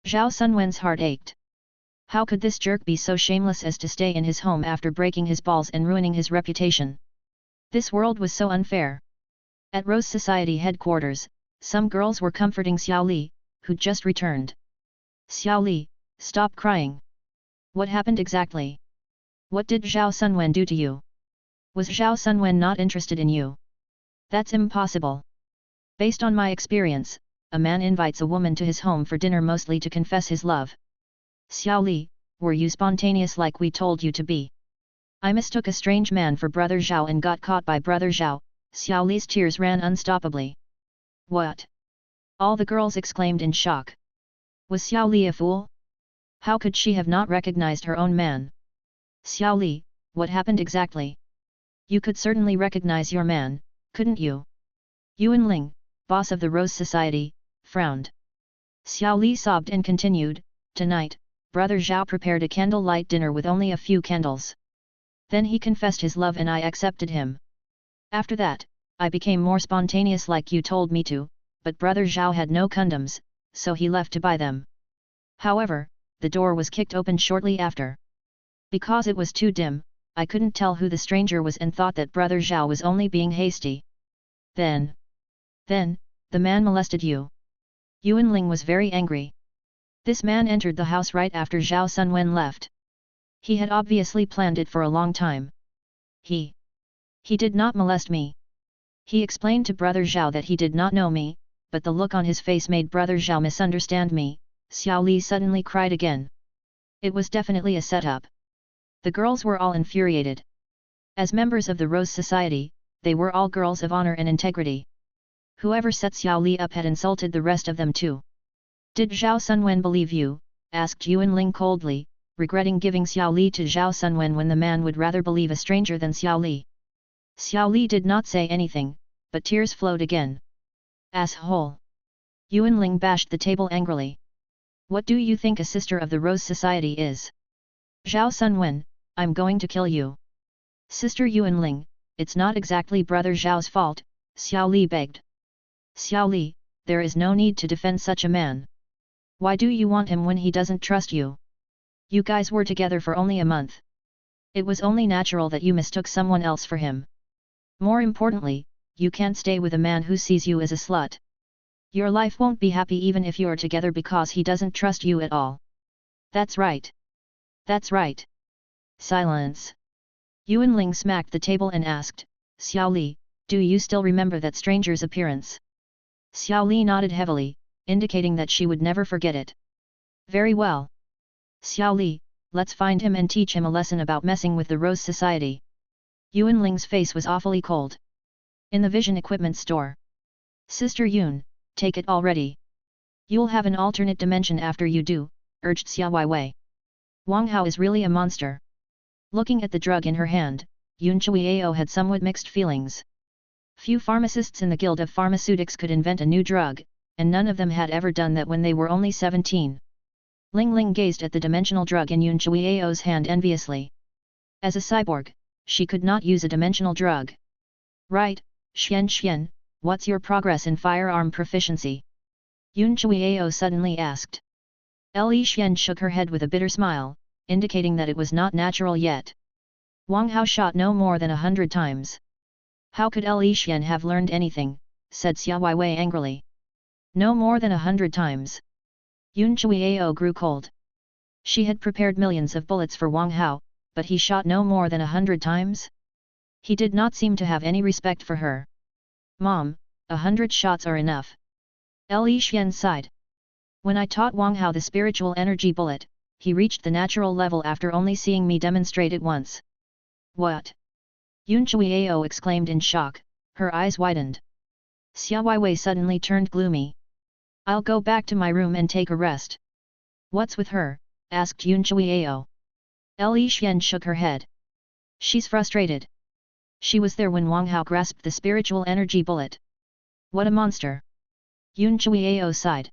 Zhao Sunwen's heart ached. How could this jerk be so shameless as to stay in his home after breaking his balls and ruining his reputation? This world was so unfair. At Rose Society headquarters, some girls were comforting Xiao Li, who'd just returned. Xiao Li, stop crying. What happened exactly? What did Zhao Sunwen do to you? Was Zhao Sunwen not interested in you? That's impossible. Based on my experience, a man invites a woman to his home for dinner mostly to confess his love. Xiao Li, were you spontaneous like we told you to be? I mistook a strange man for Brother Zhao and got caught by Brother Zhao. Xiao Li's tears ran unstoppably. What? All the girls exclaimed in shock. Was Xiao Li a fool? How could she have not recognized her own man? Xiao Li, what happened exactly? You could certainly recognize your man, couldn't you? Yuan Ling, boss of the Rose Society, frowned. Xiao Li sobbed and continued, tonight, Brother Zhao prepared a candlelight dinner with only a few candles. Then he confessed his love and I accepted him. After that, I became more spontaneous like you told me to, but Brother Zhao had no condoms, so he left to buy them. However, the door was kicked open shortly after. Because it was too dim, I couldn't tell who the stranger was and thought that Brother Zhao was only being hasty. Then, the man molested you. Yuan Ling was very angry. This man entered the house right after Zhao Sunwen left. He had obviously planned it for a long time. He did not molest me. He explained to Brother Zhao that he did not know me, but the look on his face made Brother Zhao misunderstand me. Xiao Li suddenly cried again. It was definitely a setup. The girls were all infuriated. As members of the Rose Society, they were all girls of honor and integrity. Whoever set Xiao Li up had insulted the rest of them too. Did Zhao Sunwen believe you? Asked Yuan Ling coldly, regretting giving Xiao Li to Zhao Sunwen when the man would rather believe a stranger than Xiao Li. Xiao Li did not say anything, but tears flowed again. Asshole! Yuan Ling bashed the table angrily. What do you think a sister of the Rose Society is? Zhao Sunwen, I'm going to kill you. Sister Yuan Ling, it's not exactly Brother Zhao's fault, Xiao Li begged. Xiao Li, there is no need to defend such a man. Why do you want him when he doesn't trust you? You guys were together for only a month. It was only natural that you mistook someone else for him. More importantly, you can't stay with a man who sees you as a slut. Your life won't be happy even if you're together because he doesn't trust you at all. That's right. That's right. Silence. Yuan Ling smacked the table and asked, Xiao Li, do you still remember that stranger's appearance? Xiao Li nodded heavily, indicating that she would never forget it. Very well. Xiao Li, let's find him and teach him a lesson about messing with the Rose Society. Yuan Ling's face was awfully cold. In the vision equipment store. Sister Yun, take it already. You'll have an alternate dimension after you do, urged Xia Weiwei. Wang Hao is really a monster. Looking at the drug in her hand, Yun Chuiao had somewhat mixed feelings. Few pharmacists in the Guild of Pharmaceutics could invent a new drug, and none of them had ever done that when they were only 17. Ling Ling gazed at the dimensional drug in Yun Chuiao's hand enviously. As a cyborg, she could not use a dimensional drug. Right, Xian, what's your progress in firearm proficiency? Yun Chuiao suddenly asked. Li Xian shook her head with a bitter smile, indicating that it was not natural yet. Wang Hao shot no more than 100 times. How could Li Xian have learned anything, said Xia Weiwei angrily. No more than 100 times. Yun Chuiao grew cold. She had prepared millions of bullets for Wang Hao, but he shot no more than 100 times? He did not seem to have any respect for her. Mom, 100 shots are enough. Li Xian sighed. When I taught Wang Hao the spiritual energy bullet, he reached the natural level after only seeing me demonstrate it once. What? Yun Chuiao exclaimed in shock, her eyes widened. Xia Weiwei suddenly turned gloomy. I'll go back to my room and take a rest. What's with her? Asked Yun Chuiao. Li Xian shook her head. She's frustrated. She was there when Wang Hao grasped the spiritual energy bullet. What a monster! Yun Chuiao sighed.